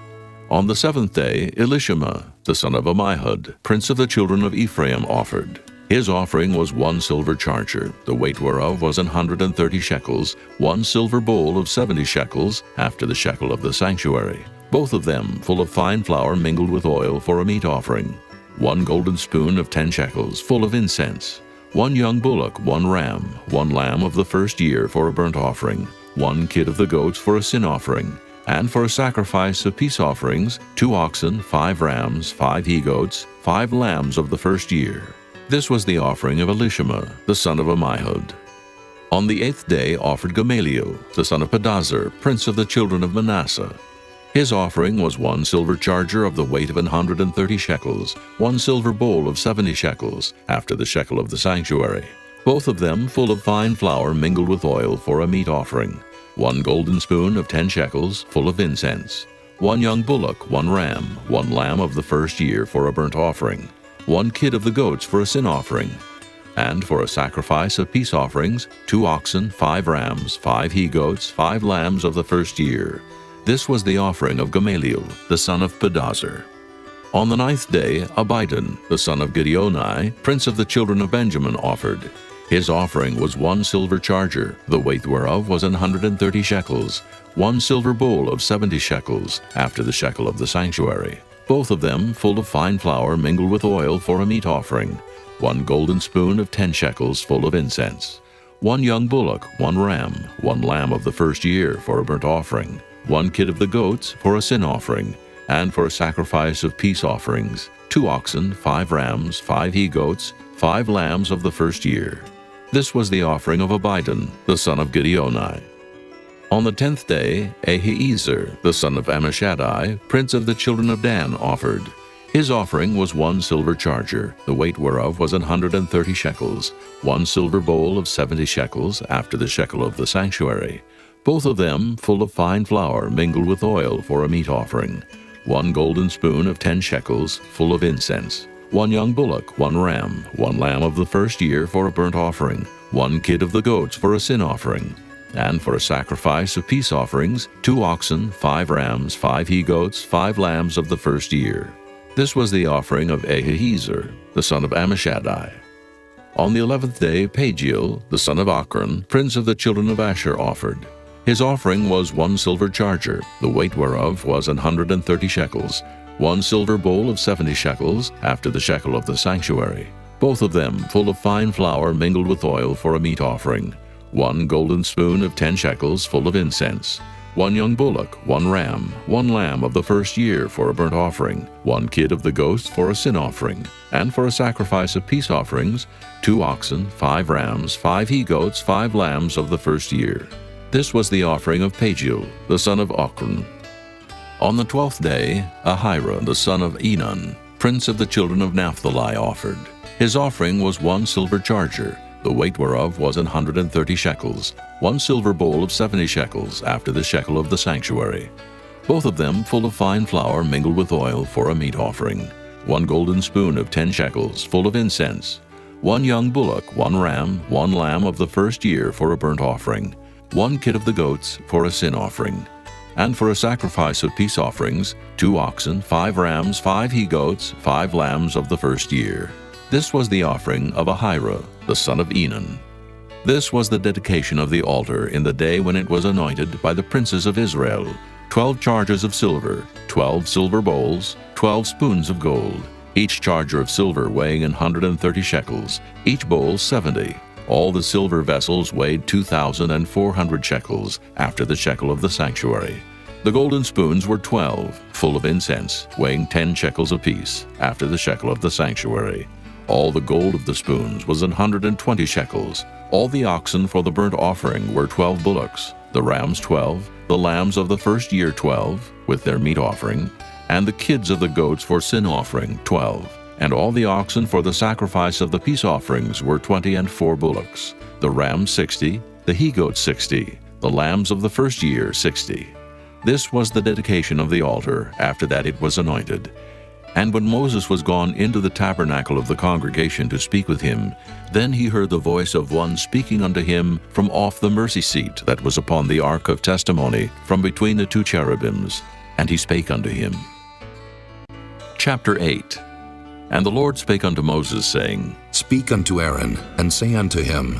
On the 7th day, Elishama, the son of Ammihud, prince of the children of Ephraim, offered. His offering was 1 silver charger, the weight whereof was 130 shekels, 1 silver bowl of 70 shekels, after the shekel of the sanctuary, both of them full of fine flour mingled with oil for a meat offering, 1 golden spoon of 10 shekels full of incense, 1 young bullock, 1 ram, 1 lamb of the first year for a burnt offering, 1 kid of the goats for a sin offering, and for a sacrifice of peace offerings, 2 oxen, 5 rams, 5 he-goats, 5 lambs of the first year. This was the offering of Elishama, the son of Ammihud. On the 8th day offered Gamaliel, the son of Pedazur, prince of the children of Manasseh. His offering was 1 silver charger of the weight of 130 shekels, 1 silver bowl of 70 shekels, after the shekel of the sanctuary, both of them full of fine flour mingled with oil for a meat offering, 1 golden spoon of 10 shekels full of incense, 1 young bullock, 1 ram, 1 lamb of the first year for a burnt offering, 1 kid of the goats for a sin offering, and for a sacrifice of peace offerings, 2 oxen, 5 rams, 5 he-goats, 5 lambs of the first year. This was the offering of Gamaliel, the son of Pedazur. On the 9th day, Abidan, the son of Gideoni, prince of the children of Benjamin, offered. His offering was 1 silver charger, the weight whereof was 130 shekels, 1 silver bowl of 70 shekels, after the shekel of the sanctuary, both of them full of fine flour mingled with oil for a meat offering, 1 golden spoon of 10 shekels full of incense, 1 young bullock, 1 ram, 1 lamb of the first year for a burnt offering, 1 kid of the goats for a sin offering, and for a sacrifice of peace offerings, 2 oxen, 5 rams, 5 he-goats, 5 lambs of the first year. This was the offering of Abidan, the son of Gideoni. On the 10th day, Ahiezer, the son of Ammishaddai, prince of the children of Dan, offered. His offering was 1 silver charger, the weight whereof was 130 shekels, 1 silver bowl of 70 shekels, after the shekel of the sanctuary, both of them full of fine flour mingled with oil for a meat offering, 1 golden spoon of 10 shekels full of incense, 1 young bullock, 1 ram, 1 lamb of the first year for a burnt offering, 1 kid of the goats for a sin offering, and for a sacrifice of peace offerings, 2 oxen, 5 rams, 5 he-goats, 5 lambs of the first year. This was the offering of Ahiezer, the son of Ammishaddai. On the 11th day, Pagiel, the son of Ochran, prince of the children of Asher, offered. His offering was 1 silver charger, the weight whereof was 130 shekels, 1 silver bowl of 70 shekels, after the shekel of the sanctuary, both of them full of fine flour mingled with oil for a meat offering, 1 golden spoon of 10 shekels full of incense, 1 young bullock, 1 ram, 1 lamb of the first year for a burnt offering, 1 kid of the goats for a sin offering, and for a sacrifice of peace offerings, 2 oxen, 5 rams, 5 he-goats, 5 lambs of the first year. This was the offering of Pagiel, the son of Ochran. On the 12th day, Ahira, the son of Enan, prince of the children of Naphtali, offered. His offering was 1 silver charger, the weight whereof was 130 shekels, 1 silver bowl of 70 shekels, after the shekel of the sanctuary, both of them full of fine flour mingled with oil for a meat offering, 1 golden spoon of 10 shekels full of incense, 1 young bullock, 1 ram, 1 lamb of the first year for a burnt offering, 1 kid of the goats for a sin offering, and for a sacrifice of peace offerings, 2 oxen, 5 rams, 5 he-goats, 5 lambs of the first year. This was the offering of Ahira, the son of Enan. This was the dedication of the altar in the day when it was anointed by the princes of Israel, 12 chargers of silver, 12 silver bowls, 12 spoons of gold, each charger of silver weighing 130 shekels, each bowl 70, All the silver vessels weighed 2,400 shekels, after the shekel of the sanctuary. The golden spoons were 12, full of incense, weighing 10 shekels apiece, after the shekel of the sanctuary. All the gold of the spoons was 120 shekels. All the oxen for the burnt offering were 12 bullocks, the rams 12, the lambs of the first year 12, with their meat offering, and the kids of the goats for sin offering 12. And all the oxen for the sacrifice of the peace offerings were 20 and 4 bullocks, the rams 60, the he-goats 60, the lambs of the first year 60. This was the dedication of the altar. After that it was anointed. And when Moses was gone into the tabernacle of the congregation to speak with him, then he heard the voice of one speaking unto him from off the mercy seat that was upon the ark of testimony, from between the 2 cherubims. And he spake unto him. Chapter 8. And the Lord spake unto Moses, saying, Speak unto Aaron, and say unto him,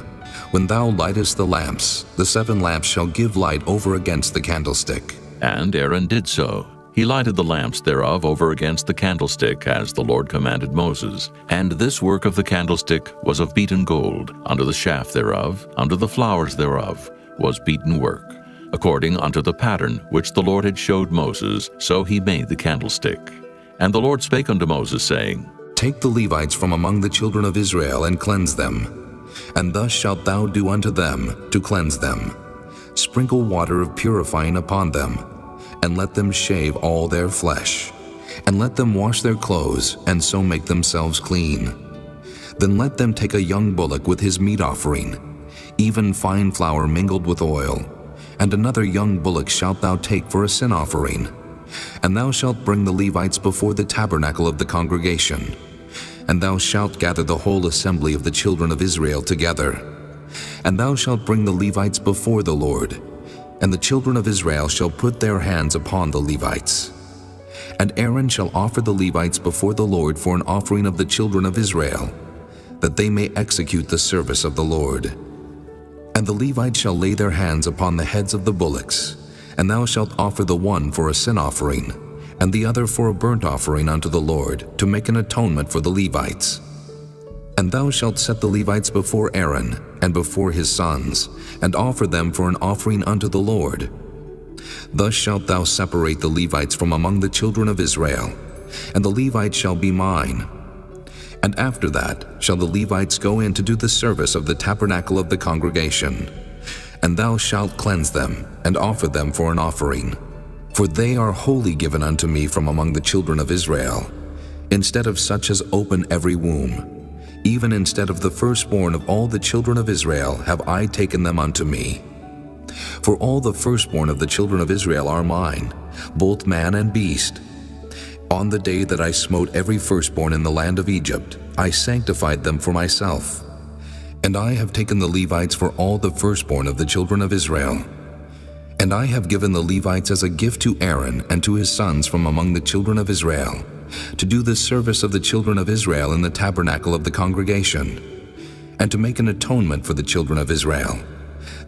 When thou lightest the lamps, the 7 lamps shall give light over against the candlestick. And Aaron did so. He lighted the lamps thereof over against the candlestick, as the Lord commanded Moses. And this work of the candlestick was of beaten gold. Under the shaft thereof, under the flowers thereof, was beaten work. According unto the pattern which the Lord had showed Moses, so he made the candlestick. And the Lord spake unto Moses, saying, Take the Levites from among the children of Israel, and cleanse them. And thus shalt thou do unto them, to cleanse them. Sprinkle water of purifying upon them, and let them shave all their flesh, and let them wash their clothes, and so make themselves clean. Then let them take a young bullock with his meat offering, even fine flour mingled with oil, and another young bullock shalt thou take for a sin offering. And thou shalt bring the Levites before the tabernacle of the congregation, and thou shalt gather the whole assembly of the children of Israel together. And thou shalt bring the Levites before the Lord, and the children of Israel shall put their hands upon the Levites. And Aaron shall offer the Levites before the Lord for an offering of the children of Israel, that they may execute the service of the Lord. And the Levites shall lay their hands upon the heads of the bullocks, and thou shalt offer the one for a sin offering, and the other for a burnt offering unto the Lord, to make an atonement for the Levites. And thou shalt set the Levites before Aaron, and before his sons, and offer them for an offering unto the Lord. Thus shalt thou separate the Levites from among the children of Israel, and the Levites shall be mine. And after that shall the Levites go in to do the service of the tabernacle of the congregation. And thou shalt cleanse them, and offer them for an offering. For they are wholly given unto me from among the children of Israel, instead of such as open every womb. Even instead of the firstborn of all the children of Israel have I taken them unto me. For all the firstborn of the children of Israel are mine, both man and beast. On the day that I smote every firstborn in the land of Egypt, I sanctified them for myself. And I have taken the Levites for all the firstborn of the children of Israel. And I have given the Levites as a gift to Aaron and to his sons from among the children of Israel, to do the service of the children of Israel in the tabernacle of the congregation, and to make an atonement for the children of Israel,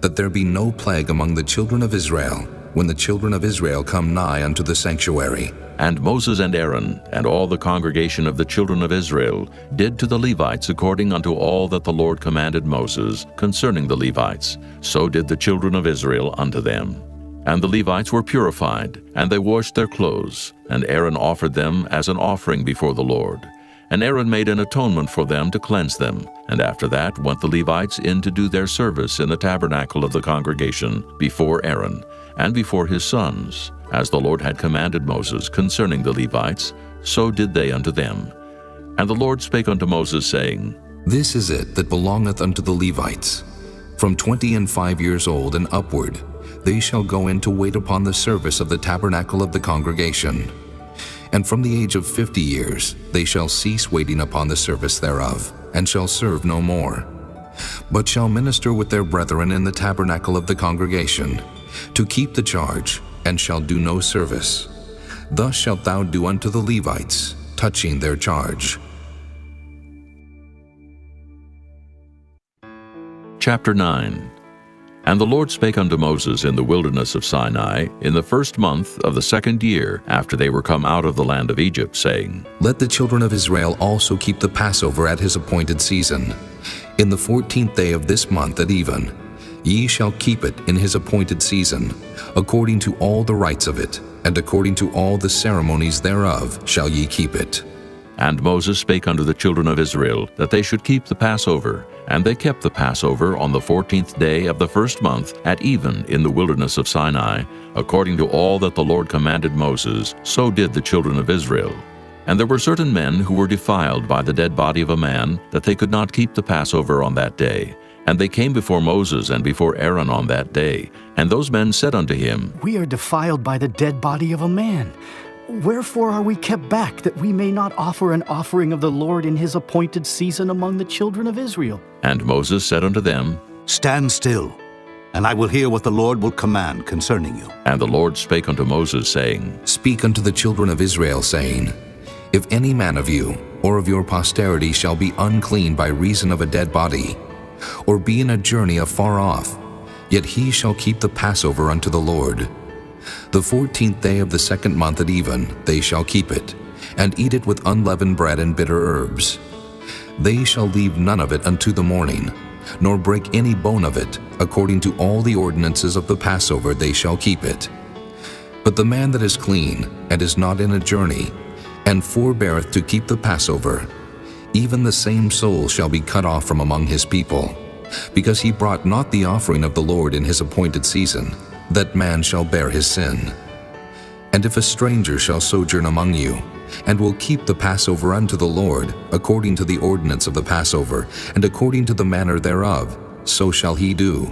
that there be no plague among the children of Israel, when the children of Israel come nigh unto the sanctuary. And Moses and Aaron, and all the congregation of the children of Israel, did to the Levites according unto all that the Lord commanded Moses concerning the Levites. So did the children of Israel unto them. And the Levites were purified, and they washed their clothes, and Aaron offered them as an offering before the Lord. And Aaron made an atonement for them to cleanse them. And after that went the Levites in to do their service in the tabernacle of the congregation before Aaron, and before his sons. As the Lord had commanded Moses concerning the Levites, so did they unto them. And the Lord spake unto Moses, saying, This is it that belongeth unto the Levites. From 25 years old and upward, they shall go in to wait upon the service of the tabernacle of the congregation. And from the age of 50 years they shall cease waiting upon the service thereof, and shall serve no more, but shall minister with their brethren in the tabernacle of the congregation, to keep the charge, and shall do no service. Thus shalt thou do unto the Levites, touching their charge. Chapter 9. And the Lord spake unto Moses in the wilderness of Sinai in the 1st month of the 2nd year after they were come out of the land of Egypt, saying, Let the children of Israel also keep the Passover at his appointed season. In the 14th day of this month at even, ye shall keep it in his appointed season, according to all the rites of it, and according to all the ceremonies thereof shall ye keep it. And Moses spake unto the children of Israel that they should keep the Passover. And they kept the Passover on the 14th day of the 1st month at even in the wilderness of Sinai, according to all that the Lord commanded Moses, so did the children of Israel. And there were certain men who were defiled by the dead body of a man, that they could not keep the Passover on that day. And they came before Moses and before Aaron on that day. And those men said unto him, We are defiled by the dead body of a man. Wherefore are we kept back, that we may not offer an offering of the Lord in his appointed season among the children of Israel? And Moses said unto them, Stand still, and I will hear what the Lord will command concerning you. And the Lord spake unto Moses, saying, Speak unto the children of Israel, saying, If any man of you or of your posterity shall be unclean by reason of a dead body, or be in a journey afar off, yet he shall keep the Passover unto the Lord. The 14th day of the 2nd month at even they shall keep it, and eat it with unleavened bread and bitter herbs. They shall leave none of it unto the morning, nor break any bone of it. According to all the ordinances of the Passover they shall keep it. But the man that is clean, and is not in a journey, and forbeareth to keep the Passover, even the same soul shall be cut off from among his people, because he brought not the offering of the Lord in his appointed season. That man shall bear his sin. And if a stranger shall sojourn among you, and will keep the Passover unto the Lord, according to the ordinance of the Passover, and according to the manner thereof, so shall he do.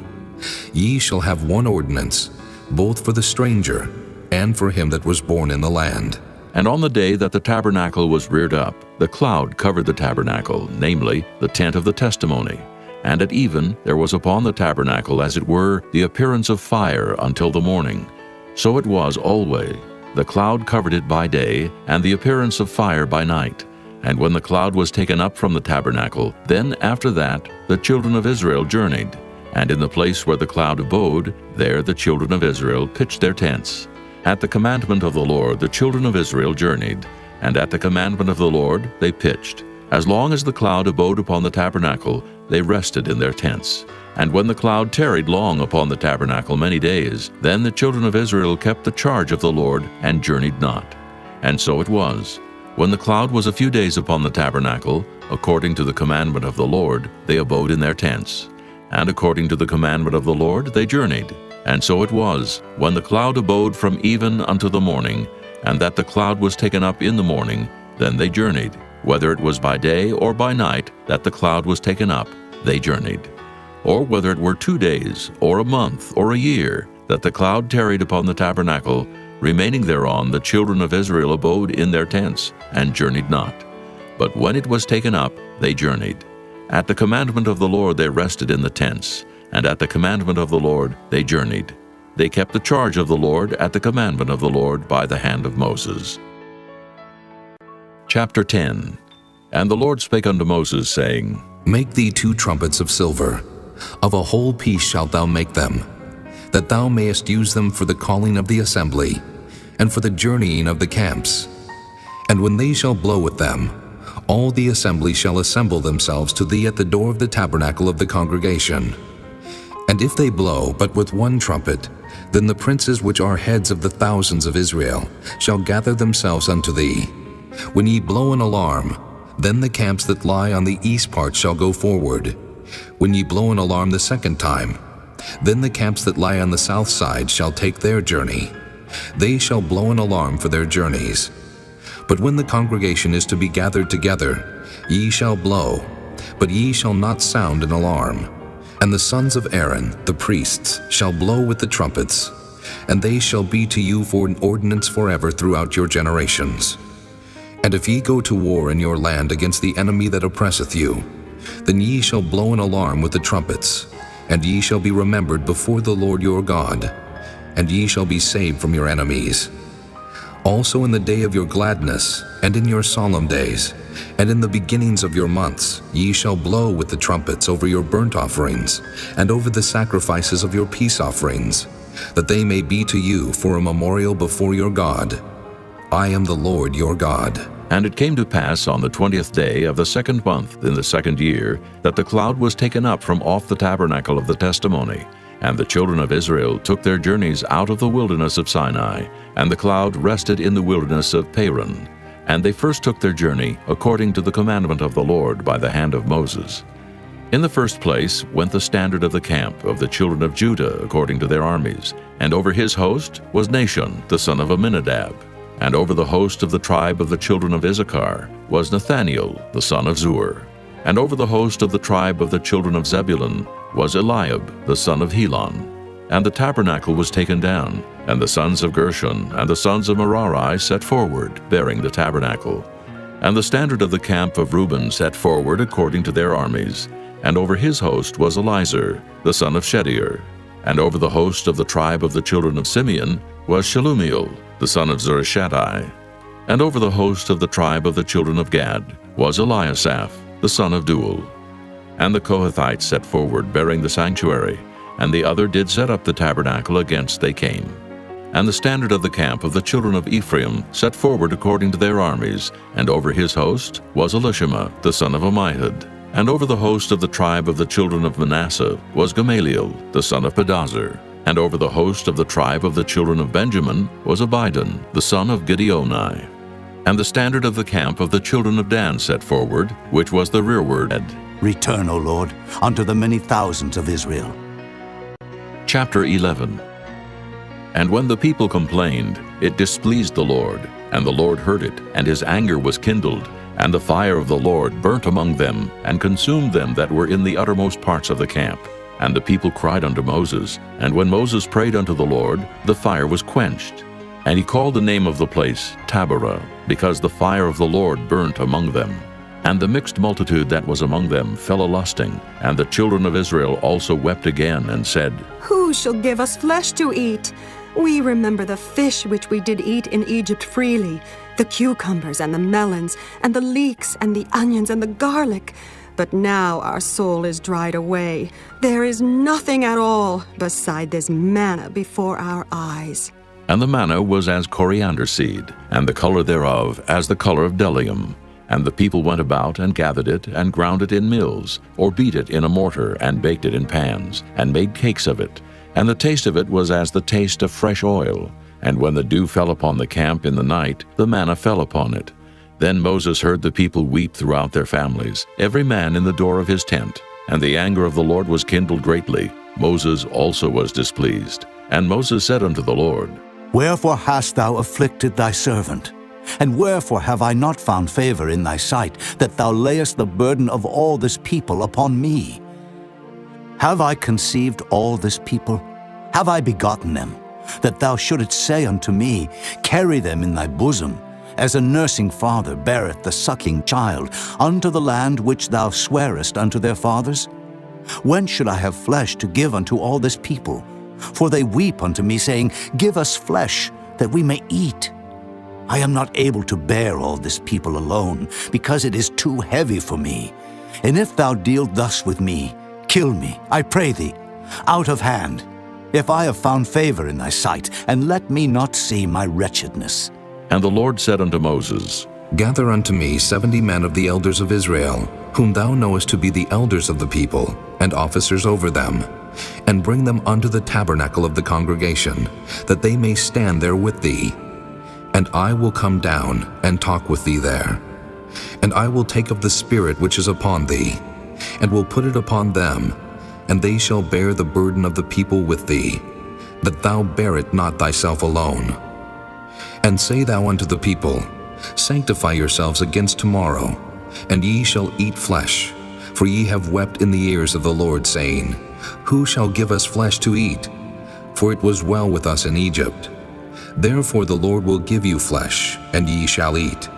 Ye shall have one ordinance, both for the stranger, and for him that was born in the land. And on the day that the tabernacle was reared up, the cloud covered the tabernacle, namely, the tent of the testimony. And at even there was upon the tabernacle, as it were, the appearance of fire until the morning. So it was always. The cloud covered it by day, and the appearance of fire by night. And when the cloud was taken up from the tabernacle, then after that the children of Israel journeyed. And in the place where the cloud abode, there the children of Israel pitched their tents. At the commandment of the Lord the children of Israel journeyed, and at the commandment of the Lord they pitched. As long as the cloud abode upon the tabernacle, they rested in their tents. And when the cloud tarried long upon the tabernacle many days, then the children of Israel kept the charge of the Lord, and journeyed not. And so it was. When the cloud was a few days upon the tabernacle, according to the commandment of the Lord, they abode in their tents. And according to the commandment of the Lord they journeyed. And so it was, when the cloud abode from even unto the morning, and that the cloud was taken up in the morning, then they journeyed. Whether it was by day or by night that the cloud was taken up, they journeyed. Or whether it were 2 days, or a month, or a year, that the cloud tarried upon the tabernacle, remaining thereon the children of Israel abode in their tents, and journeyed not. But when it was taken up, they journeyed. At the commandment of the Lord they rested in the tents, and at the commandment of the Lord they journeyed. They kept the charge of the Lord at the commandment of the Lord by the hand of Moses. Chapter 10. And the Lord spake unto Moses, saying, Make thee 2 trumpets of silver. Of a whole piece shalt thou make them, that thou mayest use them for the calling of the assembly, and for the journeying of the camps. And when they shall blow with them, all the assembly shall assemble themselves to thee at the door of the tabernacle of the congregation. And if they blow but with 1 trumpet, then the princes which are heads of the thousands of Israel shall gather themselves unto thee. When ye blow an alarm, then the camps that lie on the east part shall go forward. When ye blow an alarm the 2nd time, then the camps that lie on the south side shall take their journey. They shall blow an alarm for their journeys. But when the congregation is to be gathered together, ye shall blow, but ye shall not sound an alarm. And the sons of Aaron, the priests, shall blow with the trumpets, and they shall be to you for an ordinance forever throughout your generations. And if ye go to war in your land against the enemy that oppresseth you, then ye shall blow an alarm with the trumpets, and ye shall be remembered before the Lord your God, and ye shall be saved from your enemies. Also in the day of your gladness, and in your solemn days, And in the beginnings of your months ye shall blow with the trumpets over your burnt offerings, and over the sacrifices of your peace offerings, that they may be to you for a memorial before your God. I am the Lord your God. And it came to pass on the 20th day of the 2nd month in the 2nd year, that the cloud was taken up from off the tabernacle of the testimony. And the children of Israel took their journeys out of the wilderness of Sinai, and the cloud rested in the wilderness of Paran. And they first took their journey according to the commandment of the Lord by the hand of Moses. In the first place went the standard of the camp of the children of Judah according to their armies, and over his host was Nahshon the son of Amminadab. And over the host of the tribe of the children of Issachar was Nathaniel the son of Zuar. And over the host of the tribe of the children of Zebulun was Eliab the son of Helon. And the tabernacle was taken down, and the sons of Gershon and the sons of Merari set forward, bearing the tabernacle. And the standard of the camp of Reuben set forward according to their armies, and over his host was Elizur the son of Shedeur. And over the host of the tribe of the children of Simeon was Shelumiel the son of Zurishaddai. And over the host of the tribe of the children of Gad was Eliasaph the son of Deuel. And the Kohathites set forward, bearing the sanctuary, and the other did set up the tabernacle against they came. And the standard of the camp of the children of Ephraim set forward according to their armies, and over his host was Elishama the son of Ammihud. And over the host of the tribe of the children of Manasseh was Gamaliel the son of Pedazur. And over the host of the tribe of the children of Benjamin was Abidan the son of Gideoni. And the standard of the camp of the children of Dan set forward, which was the rearward. Return, O Lord, unto the many thousands of Israel. Chapter 11. And when the people complained, it displeased the Lord, and the Lord heard it, and his anger was kindled, and the fire of the Lord burnt among them, and consumed them that were in the uttermost parts of the camp. And the people cried unto Moses, and when Moses prayed unto the Lord, the fire was quenched. And he called the name of the place Taberah, because the fire of the Lord burnt among them. And the mixed multitude that was among them fell a-lusting, and the children of Israel also wept again, and said, Who shall give us flesh to eat? We remember the fish which we did eat in Egypt freely, the cucumbers and the melons, and the leeks and the onions and the garlic. But now our soul is dried away. There is nothing at all beside this manna before our eyes. And the manna was as coriander seed, and the color thereof as the color of bdellium. And the people went about and gathered it, and ground it in mills, or beat it in a mortar, and baked it in pans, and made cakes of it. And the taste of it was as the taste of fresh oil. And when the dew fell upon the camp in the night, the manna fell upon it. Then Moses heard the people weep throughout their families, every man in the door of his tent. And the anger of the Lord was kindled greatly. Moses also was displeased. And Moses said unto the Lord, Wherefore hast thou afflicted thy servant? And wherefore have I not found favor in thy sight, that thou layest the burden of all this people upon me? Have I conceived all this people? Have I begotten them? That thou shouldest say unto me, Carry them in thy bosom, as a nursing father beareth the sucking child, unto the land which thou swarest unto their fathers? When should I have flesh to give unto all this people? For they weep unto me, saying, Give us flesh, that we may eat. I am not able to bear all this people alone, because it is too heavy for me. And if thou deal thus with me, kill me, I pray thee, out of hand, if I have found favor in thy sight, and let me not see my wretchedness. And the Lord said unto Moses, Gather unto me 70 men of the elders of Israel, whom thou knowest to be the elders of the people, and officers over them, and bring them unto the tabernacle of the congregation, that they may stand there with thee. And I will come down and talk with thee there. And I will take of the Spirit which is upon thee, and will put it upon them, and they shall bear the burden of the people with thee, that thou bear it not thyself alone. And say thou unto the people, Sanctify yourselves against tomorrow, and ye shall eat flesh, for ye have wept in the ears of the Lord, saying, Who shall give us flesh to eat? For it was well with us in Egypt. Therefore the Lord will give you flesh, and ye shall eat.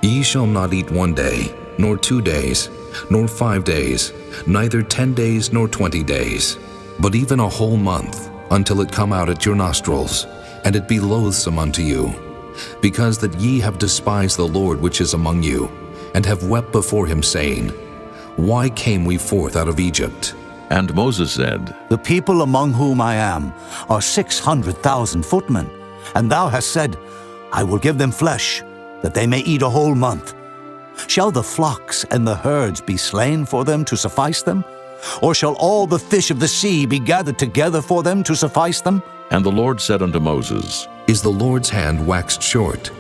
Ye shall not eat 1 day, nor 2 days, nor 5 days, neither 10 days nor 20 days, but even a whole month, until it come out at your nostrils, and it be loathsome unto you, because that ye have despised the Lord which is among you, and have wept before him, saying, Why came we forth out of Egypt? And Moses said, The people among whom I am are 600,000 footmen, and thou hast said, I will give them flesh, that they may eat a whole month. Shall the flocks and the herds be slain for them to suffice them? Or shall all the fish of the sea be gathered together for them to suffice them? And the Lord said unto Moses, Is the Lord's hand waxed short?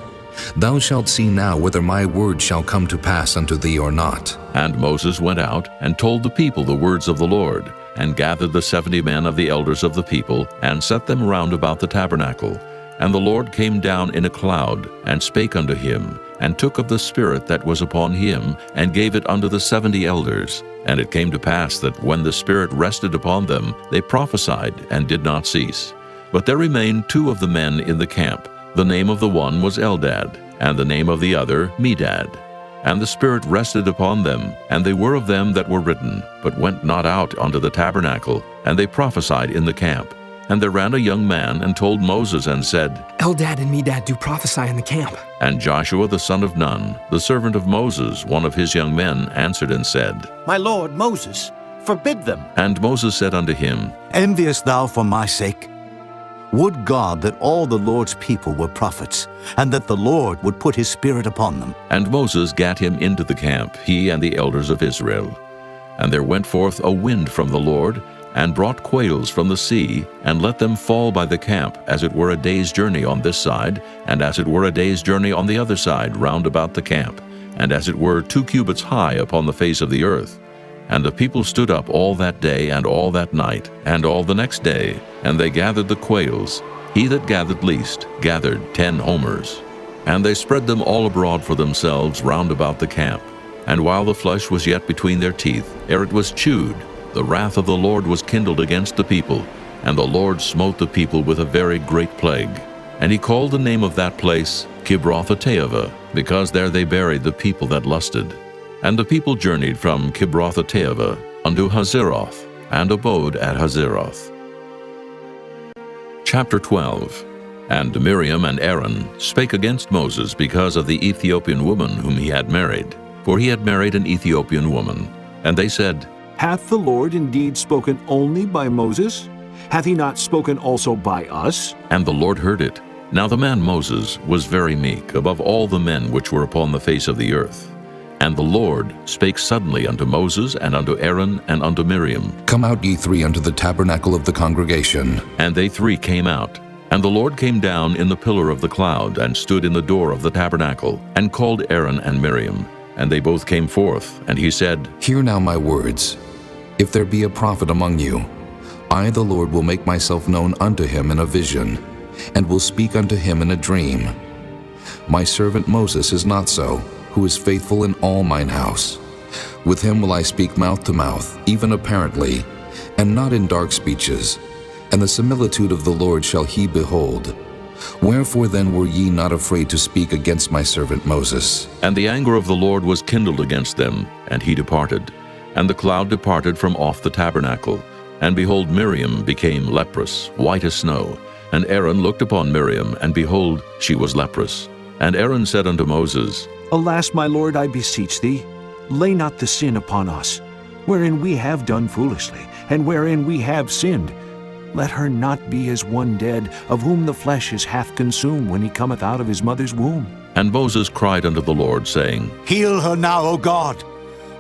Thou shalt see now whether my word shall come to pass unto thee or not. And Moses went out and told the people the words of the Lord, and gathered the 70 men of the elders of the people, and set them round about the tabernacle. And the Lord came down in a cloud, and spake unto him, and took of the Spirit that was upon him, and gave it unto the 70 elders. And it came to pass that when the Spirit rested upon them, they prophesied, and did not cease. But there remained 2 of the men in the camp. The name of the one was Eldad, and the name of the other Medad. And the Spirit rested upon them, and they were of them that were written, but went not out unto the tabernacle, and they prophesied in the camp. And there ran a young man, and told Moses, and said, Eldad and Medad do prophesy in the camp. And Joshua the son of Nun, the servant of Moses, one of his young men, answered and said, My lord Moses, forbid them. And Moses said unto him, Enviest thou for my sake? Would God that all the Lord's people were prophets, and that the Lord would put his Spirit upon them. And Moses gat him into the camp, he and the elders of Israel. And there went forth a wind from the Lord, and brought quails from the sea, and let them fall by the camp, as it were a day's journey on this side, and as it were a day's journey on the other side round about the camp, and as it were 2 cubits high upon the face of the earth. And the people stood up all that day and all that night, and all the next day, and they gathered the quails. He that gathered least gathered 10 homers. And they spread them all abroad for themselves round about the camp. And while the flesh was yet between their teeth, ere it was chewed, the wrath of the Lord was kindled against the people, and the Lord smote the people with a very great plague. And he called the name of that place Kibroth-Hattaavah, because there they buried the people that lusted. And the people journeyed from Kibroth-Hattaavah unto Hazeroth, and abode at Hazeroth. Chapter 12. And Miriam and Aaron spake against Moses because of the Ethiopian woman whom he had married, for he had married an Ethiopian woman. And they said, Hath the Lord indeed spoken only by Moses? Hath he not spoken also by us? And the Lord heard it. Now the man Moses was very meek above all the men which were upon the face of the earth. And the Lord spake suddenly unto Moses, and unto Aaron, and unto Miriam. Come out, ye 3, unto the tabernacle of the congregation. And they 3 came out. And the Lord came down in the pillar of the cloud, and stood in the door of the tabernacle, and called Aaron and Miriam. And they both came forth, and he said, Hear now my words. If there be a prophet among you, I the Lord will make myself known unto him in a vision, and will speak unto him in a dream. My servant Moses is not so, who is faithful in all mine house. With him will I speak mouth to mouth, even apparently, and not in dark speeches. And the similitude of the Lord shall he behold. Wherefore then were ye not afraid to speak against my servant Moses? And the anger of the Lord was kindled against them, and he departed. And the cloud departed from off the tabernacle. And behold, Miriam became leprous, white as snow. And Aaron looked upon Miriam, and behold, she was leprous. And Aaron said unto Moses, Alas, my Lord, I beseech thee, lay not the sin upon us, wherein we have done foolishly, and wherein we have sinned. Let her not be as one dead, of whom the flesh is half consumed when he cometh out of his mother's womb. And Moses cried unto the Lord, saying, Heal her now, O God,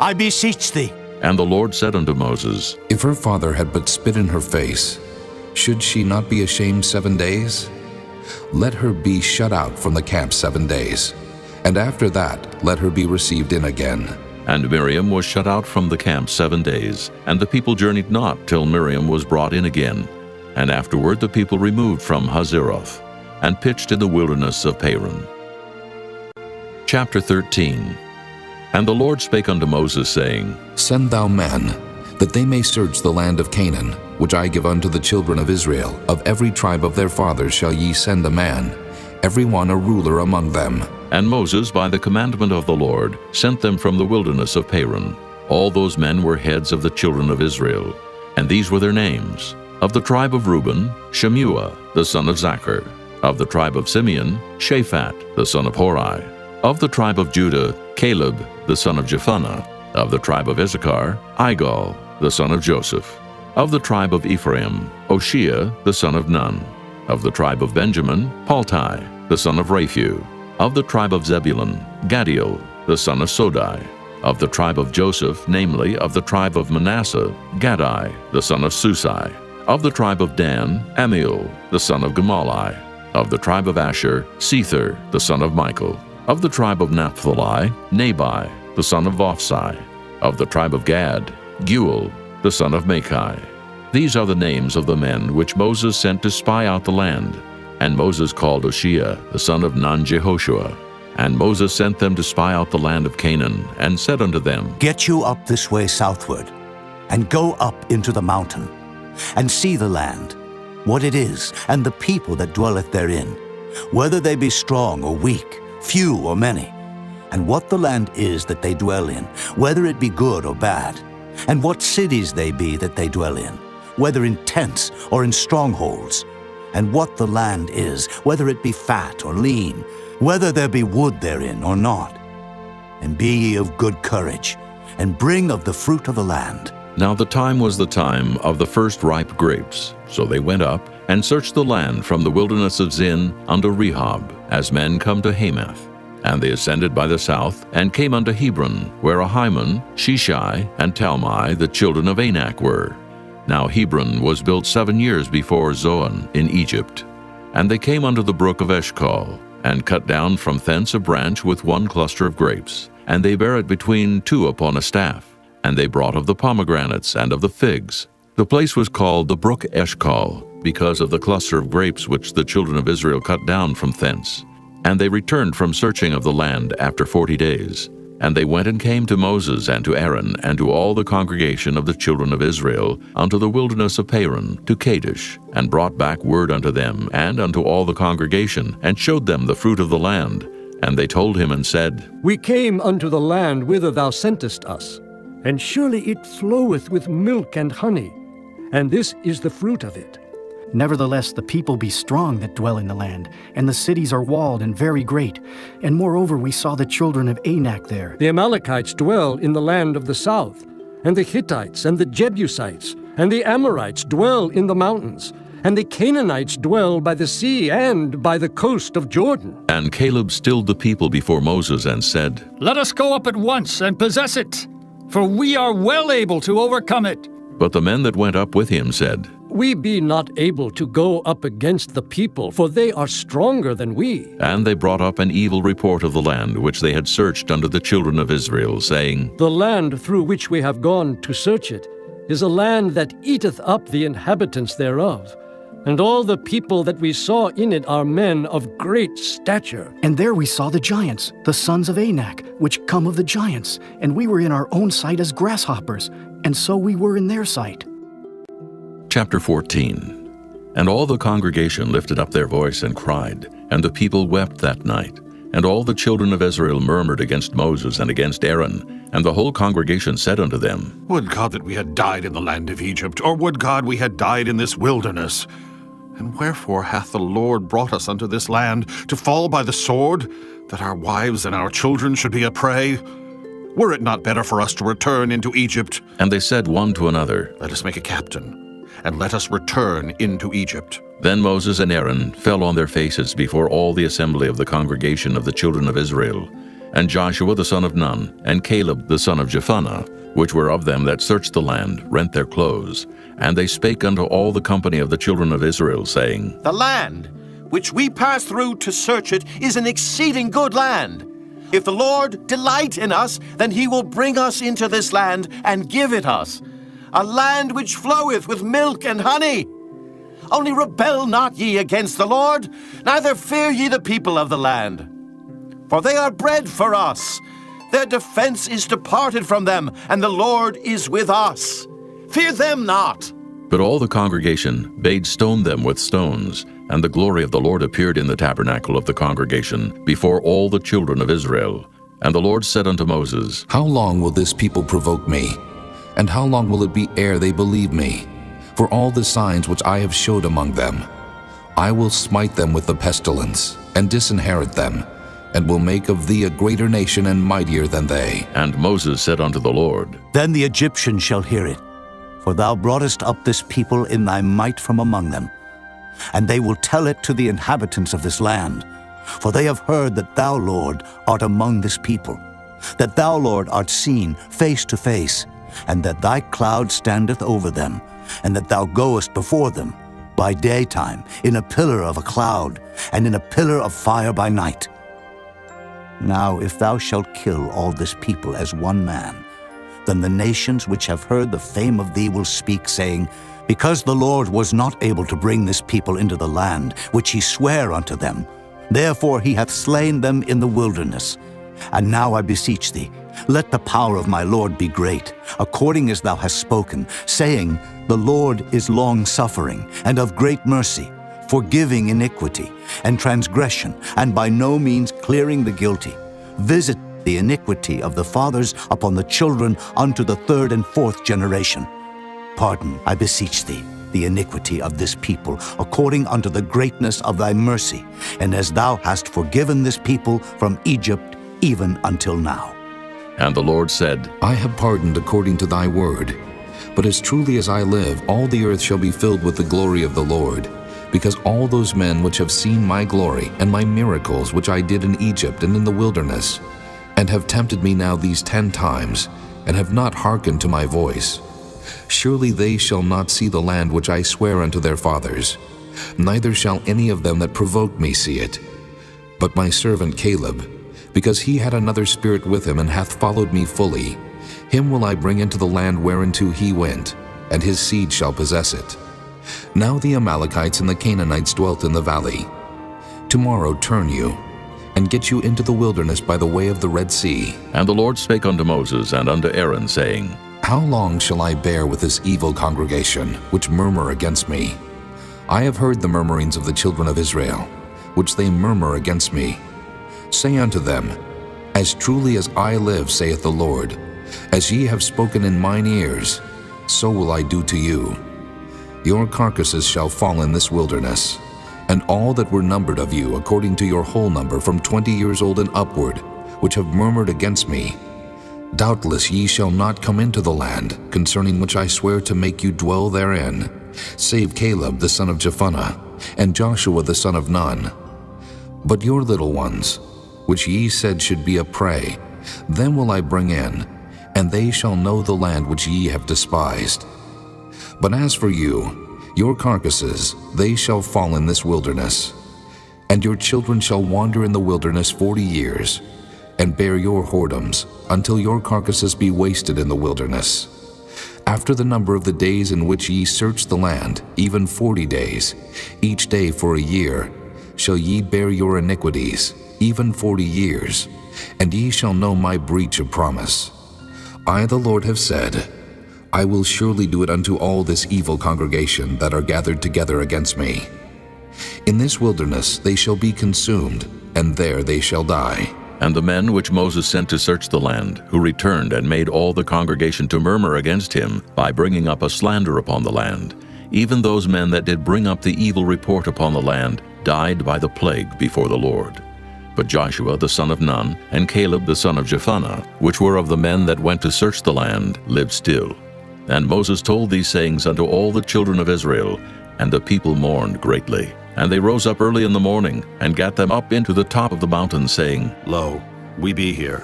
I beseech thee. And the Lord said unto Moses, If her father had but spit in her face, should she not be ashamed 7 days? Let her be shut out from the camp 7 days, and after that let her be received in again. And Miriam was shut out from the camp 7 days, and the people journeyed not till Miriam was brought in again. And afterward the people removed from Hazeroth, and pitched in the wilderness of Paran. Chapter 13. And the Lord spake unto Moses, saying, Send thou men, that they may search the land of Canaan, which I give unto the children of Israel. Of every tribe of their fathers shall ye send a man, every one a ruler among them. And Moses, by the commandment of the Lord, sent them from the wilderness of Paran. All those men were heads of the children of Israel. And these were their names: of the tribe of Reuben, Shemuah, the son of Zachar; of the tribe of Simeon, Shaphat, the son of Hori; Of the tribe of Judah, Caleb, the son of Jephunneh. Of the tribe of Issachar, Igal, the son of Joseph. Of the tribe of Ephraim, Oshea, the son of Nun. Of the tribe of Benjamin, Paltai, the son of Raphu. Of the tribe of Zebulun, Gadiel, the son of Sodai. Of the tribe of Joseph, namely, of the tribe of Manasseh, Gadai, the son of Susai. Of the tribe of Dan, Amiel, the son of Gemalli. Of the tribe of Asher, Sether, the son of Michael. Of the tribe of Naphtali, Nabai, the son of Vophsi. Of the tribe of Gad, Guel, the son of Machi. These are the names of the men which Moses sent to spy out the land. And Moses called Oshea, the son of Nun-Jehoshua. And Moses sent them to spy out the land of Canaan, and said unto them, Get you up this way southward, and go up into the mountain, and see the land, what it is, and the people that dwelleth therein, whether they be strong or weak, few or many, and what the land is that they dwell in, whether it be good or bad, and what cities they be that they dwell in, whether in tents or in strongholds, and what the land is, whether it be fat or lean, whether there be wood therein or not. And be ye of good courage, and bring of the fruit of the land. Now the time was the time of the first ripe grapes. So they went up, and searched the land from the wilderness of Zin unto Rehob, as men come to Hamath. And they ascended by the south, and came unto Hebron, where Ahiman, Sheshai, and Talmai, the children of Anak, were. Now Hebron was built 7 years before Zoan in Egypt. And they came unto the brook of Eshcol, and cut down from thence a branch with one cluster of grapes, and they bare it between two upon a staff. And they brought of the pomegranates and of the figs. The place was called the brook Eshcol, because of the cluster of grapes which the children of Israel cut down from thence. And they returned from searching of the land after 40 days. And they went and came to Moses and to Aaron and to all the congregation of the children of Israel unto the wilderness of Paran, to Kadesh, and brought back word unto them and unto all the congregation, and showed them the fruit of the land. And they told him and said, We came unto the land whither thou sentest us, and surely it floweth with milk and honey, and this is the fruit of it. Nevertheless, the people be strong that dwell in the land, and the cities are walled and very great. And moreover, we saw the children of Anak there. The Amalekites dwell in the land of the south, and the Hittites and the Jebusites and the Amorites dwell in the mountains, and the Canaanites dwell by the sea and by the coast of Jordan. And Caleb stilled the people before Moses and said, Let us go up at once and possess it, for we are well able to overcome it. But the men that went up with him said, We be not able to go up against the people, for they are stronger than we. And they brought up an evil report of the land which they had searched unto the children of Israel, saying, The land through which we have gone to search it is a land that eateth up the inhabitants thereof. And all the people that we saw in it are men of great stature. And there we saw the giants, the sons of Anak, which come of the giants. And we were in our own sight as grasshoppers, and so we were in their sight. Chapter 14. And all the congregation lifted up their voice and cried, and the people wept that night. And all the children of Israel murmured against Moses and against Aaron. And the whole congregation said unto them, Would God that we had died in the land of Egypt, or would God we had died in this wilderness? And wherefore hath the Lord brought us unto this land, to fall by the sword, that our wives and our children should be a prey? Were it not better for us to return into Egypt? And they said one to another, Let us make a captain, and let us return into Egypt. Then Moses and Aaron fell on their faces before all the assembly of the congregation of the children of Israel. And Joshua the son of Nun, and Caleb the son of Jephunneh, which were of them that searched the land, rent their clothes. And they spake unto all the company of the children of Israel, saying, The land which we passed through to search it is an exceeding good land. If the Lord delight in us, then he will bring us into this land and give it us, a land which floweth with milk and honey. Only rebel not ye against the Lord, neither fear ye the people of the land. For they are bread for us. Their defense is departed from them, and the Lord is with us. Fear them not. But all the congregation bade stone them with stones, and the glory of the Lord appeared in the tabernacle of the congregation before all the children of Israel. And the Lord said unto Moses, How long will this people provoke me? And how long will it be ere they believe me? For all the signs which I have showed among them, I will smite them with the pestilence, and disinherit them, and will make of thee a greater nation and mightier than they. And Moses said unto the Lord, Then the Egyptians shall hear it, for thou broughtest up this people in thy might from among them. And they will tell it to the inhabitants of this land, for they have heard that thou, Lord, art among this people, that thou, Lord, art seen face to face, and that thy cloud standeth over them, and that thou goest before them by daytime in a pillar of a cloud, and in a pillar of fire by night. Now if thou shalt kill all this people as one man, then the nations which have heard the fame of thee will speak, saying, Because the Lord was not able to bring this people into the land which he sware unto them, therefore he hath slain them in the wilderness. And now I beseech thee, let the power of my Lord be great, according as thou hast spoken, saying, The Lord is long-suffering, and of great mercy, forgiving iniquity and transgression, and by no means clearing the guilty. Visit the iniquity of the fathers upon the children unto the third and fourth generation. Pardon, I beseech thee, the iniquity of this people, according unto the greatness of thy mercy, and as thou hast forgiven this people from Egypt even until now. And the Lord said, I have pardoned according to thy word. But as truly as I live, all the earth shall be filled with the glory of the Lord, because all those men which have seen my glory and my miracles which I did in Egypt and in the wilderness, and have tempted me now these 10 times, and have not hearkened to my voice, surely they shall not see the land which I swear unto their fathers, neither shall any of them that provoked me see it. But my servant Caleb, because he had another spirit with him, and hath followed me fully, him will I bring into the land whereinto he went, and his seed shall possess it. Now the Amalekites and the Canaanites dwelt in the valley. Tomorrow turn you, and get you into the wilderness by the way of the Red Sea. And the Lord spake unto Moses and unto Aaron, saying, How long shall I bear with this evil congregation, which murmur against me? I have heard the murmurings of the children of Israel, which they murmur against me. Say unto them, As truly as I live, saith the Lord, as ye have spoken in mine ears, so will I do to you. Your carcasses shall fall in this wilderness, and all that were numbered of you, according to your whole number, from 20 years old and upward, which have murmured against me. Doubtless ye shall not come into the land, concerning which I swear to make you dwell therein, save Caleb the son of Jephunneh, and Joshua the son of Nun. But your little ones, which ye said should be a prey, them will I bring in, and they shall know the land which ye have despised. But as for you, your carcasses, they shall fall in this wilderness. And your children shall wander in the wilderness 40 years, and bear your whoredoms, until your carcasses be wasted in the wilderness. After the number of the days in which ye search the land, even 40 days, each day for a year, shall ye bear your iniquities, even 40 years, and ye shall know my breach of promise. I, the Lord, have said, I will surely do it unto all this evil congregation that are gathered together against me. In this wilderness they shall be consumed, and there they shall die. And the men which Moses sent to search the land, who returned and made all the congregation to murmur against him, by bringing up a slander upon the land, even those men that did bring up the evil report upon the land, died by the plague before the Lord. But Joshua the son of Nun, and Caleb the son of Jephunneh, which were of the men that went to search the land, lived still. And Moses told these sayings unto all the children of Israel, and the people mourned greatly. And they rose up early in the morning, and gat them up into the top of the mountain, saying, Lo, we be here,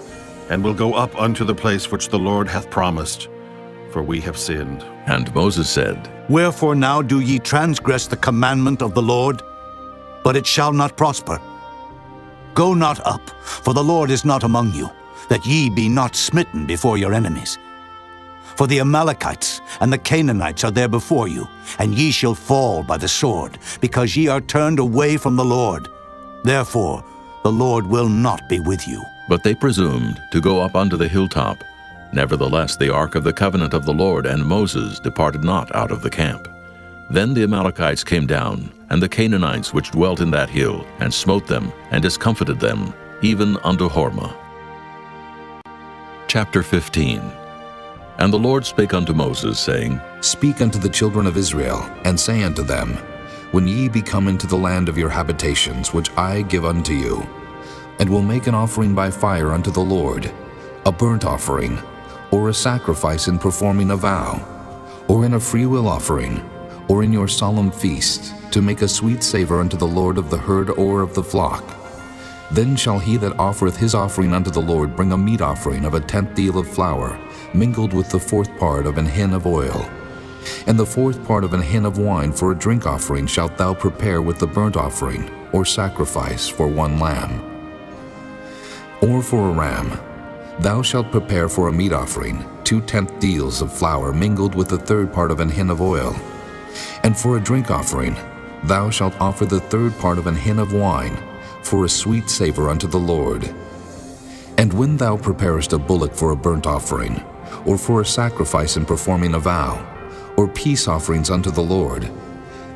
and will go up unto the place which the Lord hath promised, for we have sinned. And Moses said, Wherefore now do ye transgress the commandment of the Lord? But it shall not prosper. Go not up, for the Lord is not among you, that ye be not smitten before your enemies. For the Amalekites and the Canaanites are there before you, and ye shall fall by the sword, because ye are turned away from the Lord. Therefore the Lord will not be with you. But they presumed to go up unto the hilltop. Nevertheless the ark of the covenant of the Lord and Moses departed not out of the camp. Then the Amalekites came down, and the Canaanites which dwelt in that hill, and smote them, and discomfited them, even unto Hormah. Chapter 15. And the Lord spake unto Moses, saying, Speak unto the children of Israel, and say unto them, When ye be come into the land of your habitations, which I give unto you, and will make an offering by fire unto the Lord, a burnt offering, or a sacrifice in performing a vow, or in a freewill offering, or in your solemn feast, to make a sweet savor unto the Lord of the herd or of the flock, then shall he that offereth his offering unto the Lord bring a meat offering of a 10th deal of flour, mingled with the 4th part of an hin of oil. And the 4th part of an hin of wine for a drink offering shalt thou prepare with the burnt offering, or sacrifice for 1 lamb. Or for a ram, thou shalt prepare for a meat offering 2 10th deals of flour mingled with the 3rd part of an hin of oil. And for a drink offering, thou shalt offer the 3rd part of an hin of wine, for a sweet savor unto the Lord. And when thou preparest a bullock for a burnt offering, or for a sacrifice in performing a vow, or peace offerings unto the Lord,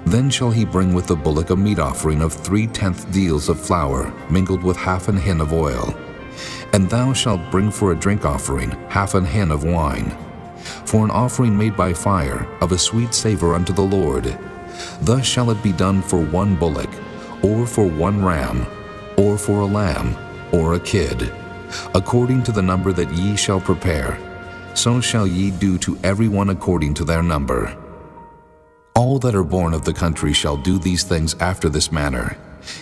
then shall he bring with the bullock a meat offering of 3 10th deals of flour mingled with half an hin of oil. And thou shalt bring for a drink offering half an hin of wine, for an offering made by fire of a sweet savor unto the Lord. Thus shall it be done for 1 bullock, or for 1 ram, or for a lamb, or a kid, according to the number that ye shall prepare. So shall ye do to every one according to their number. All that are born of the country shall do these things after this manner,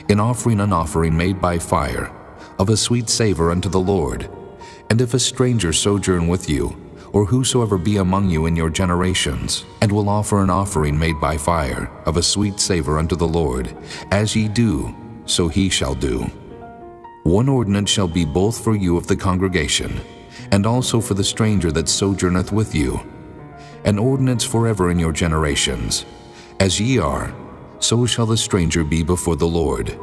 in offering an offering made by fire, of a sweet savor unto the Lord. And if a stranger sojourn with you, or whosoever be among you in your generations, and will offer an offering made by fire, of a sweet savor unto the Lord, as ye do, so he shall do. 1 ordinance shall be both for you of the congregation, and also for the stranger that sojourneth with you. An ordinance forever in your generations. As ye are, so shall the stranger be before the Lord.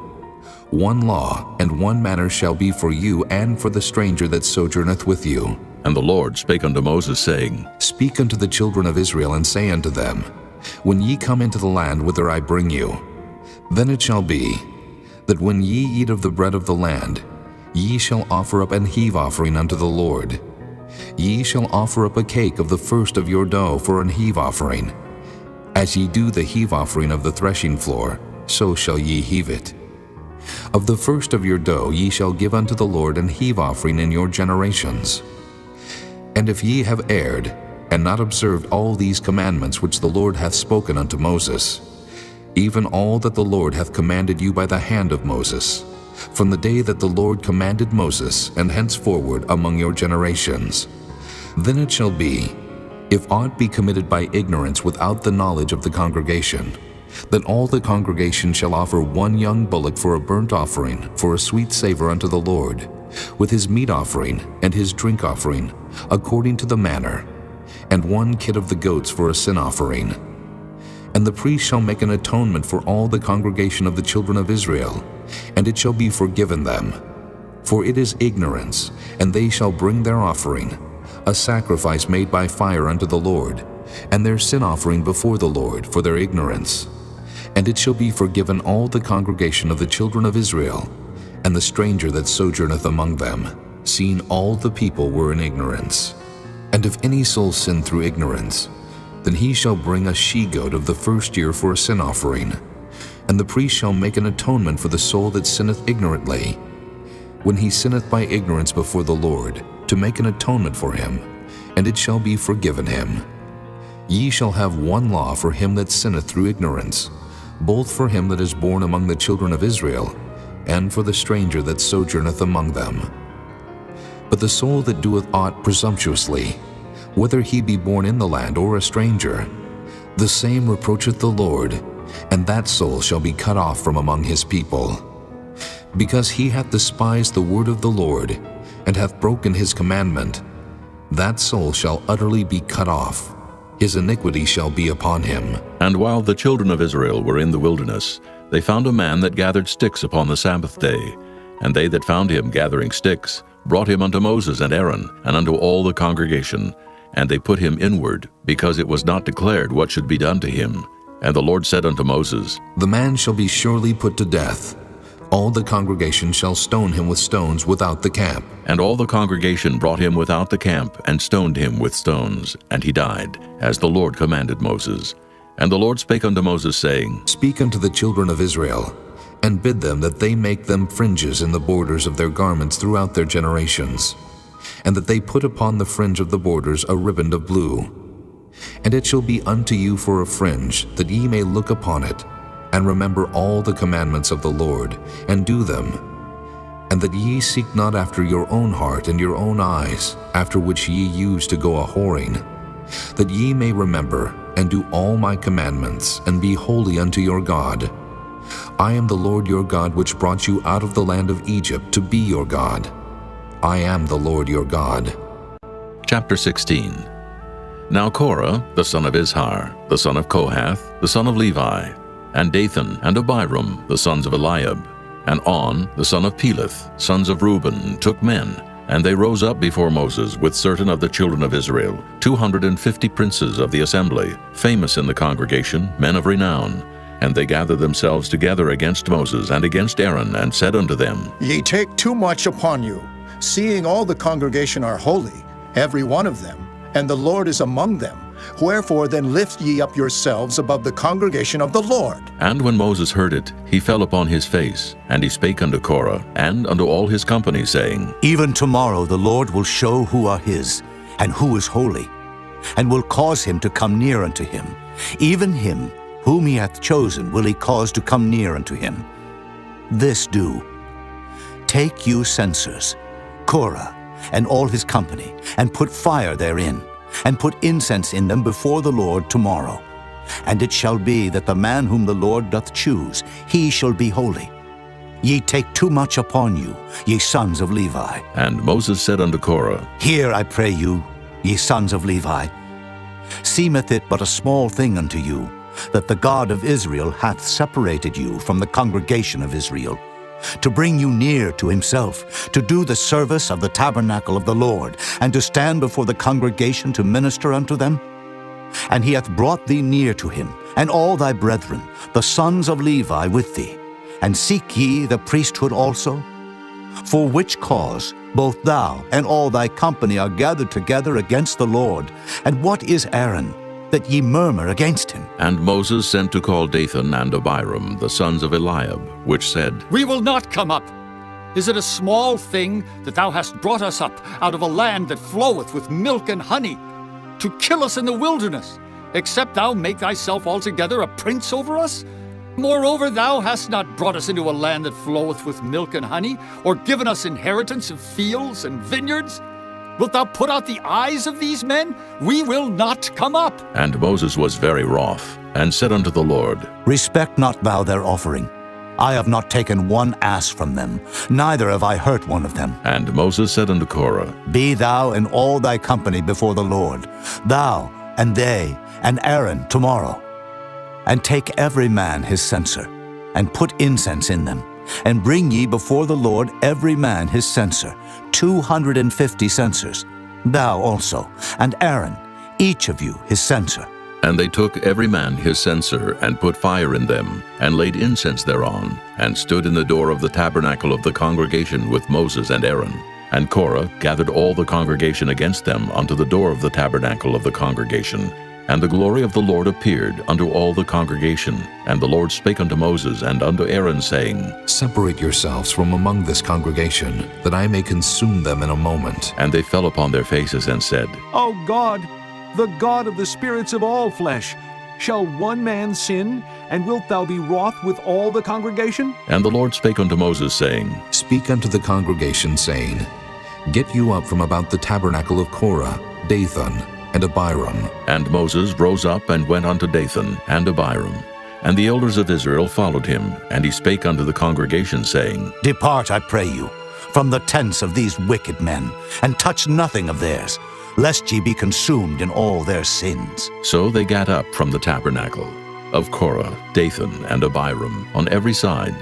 1 law and 1 manner shall be for you and for the stranger that sojourneth with you. And the Lord spake unto Moses, saying, Speak unto the children of Israel, and say unto them, When ye come into the land whither I bring you, then it shall be, that when ye eat of the bread of the land, ye shall offer up an heave offering unto the Lord. Ye shall offer up a cake of the first of your dough for an heave offering. As ye do the heave offering of the threshing floor, so shall ye heave it. Of the first of your dough ye shall give unto the Lord an heave offering in your generations. And if ye have erred, and not observed all these commandments which the Lord hath spoken unto Moses, even all that the Lord hath commanded you by the hand of Moses, from the day that the Lord commanded Moses, and henceforward among your generations, then it shall be, if aught be committed by ignorance without the knowledge of the congregation, then all the congregation shall offer 1 young bullock for a burnt offering, for a sweet savor unto the Lord, with his meat offering and his drink offering, according to the manner, and 1 kid of the goats for a sin offering. And the priest shall make an atonement for all the congregation of the children of Israel, and it shall be forgiven them. For it is ignorance, and they shall bring their offering, a sacrifice made by fire unto the Lord, and their sin offering before the Lord for their ignorance. And it shall be forgiven all the congregation of the children of Israel, and the stranger that sojourneth among them, seeing all the people were in ignorance. And if any soul sin through ignorance, then he shall bring a she-goat of the first year for a sin offering, and the priest shall make an atonement for the soul that sinneth ignorantly, when he sinneth by ignorance before the Lord, to make an atonement for him, and it shall be forgiven him. Ye shall have 1 law for him that sinneth through ignorance, both for him that is born among the children of Israel, and for the stranger that sojourneth among them. But the soul that doeth aught presumptuously, whether he be born in the land or a stranger, the same reproacheth the Lord, and that soul shall be cut off from among his people. Because he hath despised the word of the Lord, and hath broken his commandment, that soul shall utterly be cut off. His iniquity shall be upon him. And while the children of Israel were in the wilderness, they found a man that gathered sticks upon the Sabbath day. And they that found him gathering sticks brought him unto Moses and Aaron, and unto all the congregation. And they put him inward, because it was not declared what should be done to him. And the Lord said unto Moses, The man shall be surely put to death. All the congregation shall stone him with stones without the camp. And all the congregation brought him without the camp, and stoned him with stones. And he died, as the Lord commanded Moses. And the Lord spake unto Moses, saying, Speak unto the children of Israel, and bid them that they make them fringes in the borders of their garments throughout their generations, and that they put upon the fringe of the borders a riband of blue. And it shall be unto you for a fringe, that ye may look upon it, and remember all the commandments of the Lord, and do them, and that ye seek not after your own heart and your own eyes, after which ye used to go a-whoring, that ye may remember and do all my commandments, and be holy unto your God. I am the Lord your God, which brought you out of the land of Egypt to be your God. I am the Lord your God. Chapter 16. Now Korah, the son of Izhar, the son of Kohath, the son of Levi, and Dathan and Abiram, the sons of Eliab, and On, the son of Peleth, sons of Reuben, took men, and they rose up before Moses with certain of the children of Israel, 250 princes of the assembly, famous in the congregation, men of renown. And they gathered themselves together against Moses and against Aaron, and said unto them, Ye take too much upon you, seeing all the congregation are holy, every one of them, and the Lord is among them. Wherefore then lift ye up yourselves above the congregation of the Lord. And when Moses heard it, he fell upon his face, and he spake unto Korah, and unto all his company, saying, Even tomorrow the Lord will show who are his, and who is holy, and will cause him to come near unto him. Even him whom he hath chosen will he cause to come near unto him. This do. Take you censers, Korah, and all his company, and put fire therein, and put incense in them before the Lord tomorrow. And it shall be that the man whom the Lord doth choose, he shall be holy. Ye take too much upon you, ye sons of Levi. And Moses said unto Korah, Hear, I pray you, ye sons of Levi. Seemeth it but a small thing unto you, that the God of Israel hath separated you from the congregation of Israel, to bring you near to himself, to do the service of the tabernacle of the Lord, and to stand before the congregation to minister unto them? And he hath brought thee near to him, and all thy brethren, the sons of Levi, with thee. And seek ye the priesthood also? For which cause both thou and all thy company are gathered together against the Lord. And what is Aaron, that ye murmur against him? And Moses sent to call Dathan and Abiram, the sons of Eliab, which said, We will not come up. Is it a small thing that thou hast brought us up out of a land that floweth with milk and honey, to kill us in the wilderness, except thou make thyself altogether a prince over us? Moreover, thou hast not brought us into a land that floweth with milk and honey, or given us inheritance of fields and vineyards. Wilt thou put out the eyes of these men? We will not come up. And Moses was very wroth, and said unto the Lord, Respect not thou their offering. I have not taken one ass from them, neither have I hurt one of them. And Moses said unto Korah, Be thou and all thy company before the Lord, thou and they and Aaron tomorrow. And take every man his censer, and put incense in them, and bring ye before the Lord every man his censer, 250 censers, thou also, and Aaron, each of you his censer. And they took every man his censer, and put fire in them, and laid incense thereon, and stood in the door of the tabernacle of the congregation with Moses and Aaron. And Korah gathered all the congregation against them unto the door of the tabernacle of the congregation. And the glory of the Lord appeared unto all the congregation. And the Lord spake unto Moses and unto Aaron, saying, Separate yourselves from among this congregation, that I may consume them in a moment. And they fell upon their faces and said, O God, the God of the spirits of all flesh, shall one man sin, and wilt thou be wroth with all the congregation? And the Lord spake unto Moses, saying, Speak unto the congregation, saying, Get you up from about the tabernacle of Korah, Dathan, and Abiram. And Moses rose up and went unto Dathan and Abiram. And the elders of Israel followed him, and he spake unto the congregation, saying, Depart, I pray you, from the tents of these wicked men, and touch nothing of theirs, lest ye be consumed in all their sins. So they gat up from the tabernacle of Korah, Dathan, and Abiram on every side.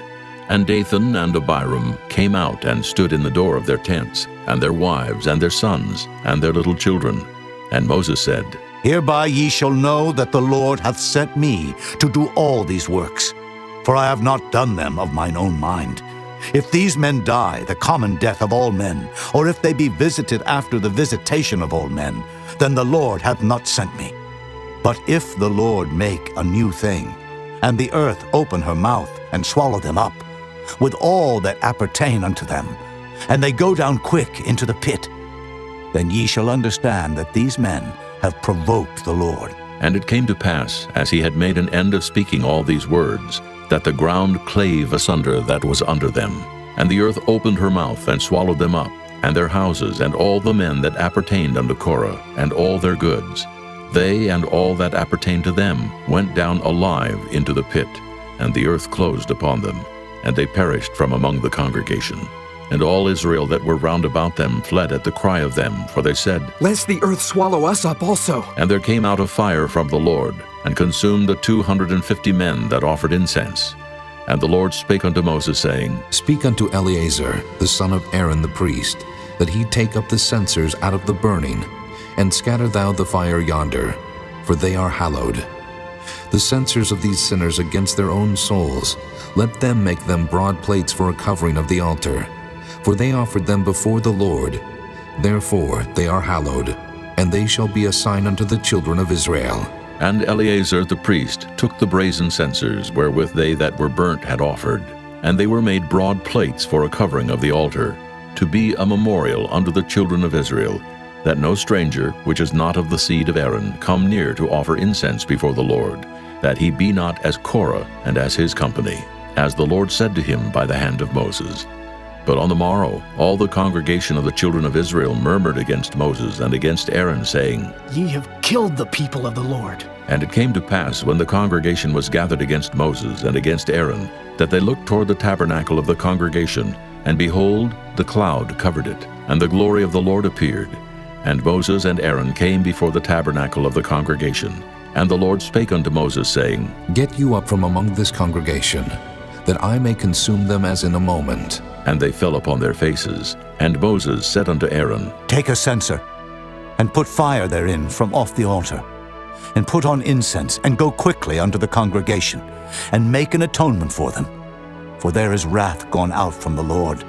And Dathan and Abiram came out and stood in the door of their tents, and their wives, and their sons, and their little children. And Moses said, Hereby ye shall know that the Lord hath sent me to do all these works, for I have not done them of mine own mind. If these men die the common death of all men, or if they be visited after the visitation of all men, then the Lord hath not sent me. But if the Lord make a new thing, and the earth open her mouth and swallow them up, with all that appertain unto them, and they go down quick into the pit, then ye shall understand that these men have provoked the Lord. And it came to pass, as he had made an end of speaking all these words, that the ground clave asunder that was under them. And the earth opened her mouth and swallowed them up, and their houses, and all the men that appertained unto Korah, and all their goods. They and all that appertained to them went down alive into the pit, and the earth closed upon them, and they perished from among the congregation. And all Israel that were round about them fled at the cry of them, for they said, Lest the earth swallow us up also. And there came out a fire from the Lord, and consumed the 250 men that offered incense. And the Lord spake unto Moses, saying, Speak unto Eleazar, the son of Aaron the priest, that he take up the censers out of the burning, and scatter thou the fire yonder, for they are hallowed. The censers of these sinners against their own souls, let them make them broad plates for a covering of the altar. For they offered them before the Lord. Therefore they are hallowed, and they shall be a sign unto the children of Israel. And Eleazar the priest took the brazen censers wherewith they that were burnt had offered, and they were made broad plates for a covering of the altar, to be a memorial unto the children of Israel, that no stranger, which is not of the seed of Aaron, come near to offer incense before the Lord, that he be not as Korah and as his company, as the Lord said to him by the hand of Moses. But on the morrow all the congregation of the children of Israel murmured against Moses and against Aaron, saying, Ye have killed the people of the Lord. And it came to pass, when the congregation was gathered against Moses and against Aaron, that they looked toward the tabernacle of the congregation, and behold, the cloud covered it, and the glory of the Lord appeared. And Moses and Aaron came before the tabernacle of the congregation. And the Lord spake unto Moses, saying, Get you up from among this congregation, that I may consume them as in a moment. And they fell upon their faces. And Moses said unto Aaron, Take a censer, and put fire therein from off the altar, and put on incense, and go quickly unto the congregation, and make an atonement for them. For there is wrath gone out from the Lord.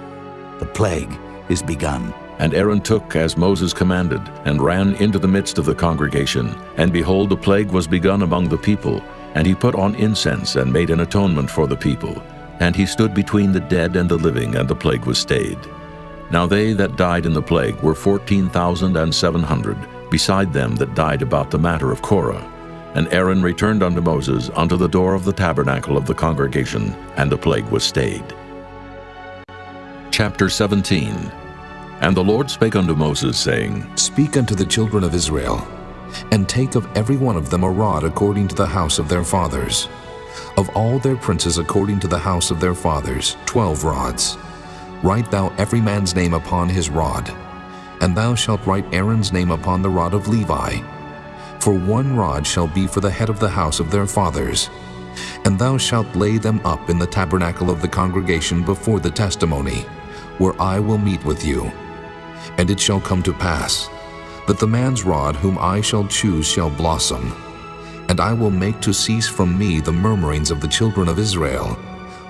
The plague is begun. And Aaron took as Moses commanded, and ran into the midst of the congregation. And behold, the plague was begun among the people. And he put on incense, and made an atonement for the people. And he stood between the dead and the living, and the plague was stayed. Now they that died in the plague were 14,700, beside them that died about the matter of Korah. And Aaron returned unto Moses unto the door of the tabernacle of the congregation, and the plague was stayed. Chapter 17. And the Lord spake unto Moses, saying, Speak unto the children of Israel, and take of every one of them a rod according to the house of their fathers. Of all their princes according to the house of their fathers, 12 rods. Write thou every man's name upon his rod, and thou shalt write Aaron's name upon the rod of Levi. For 1 rod shall be for the head of the house of their fathers. And thou shalt lay them up in the tabernacle of the congregation before the testimony, where I will meet with you. And it shall come to pass, that the man's rod whom I shall choose shall blossom, and I will make to cease from me the murmurings of the children of Israel,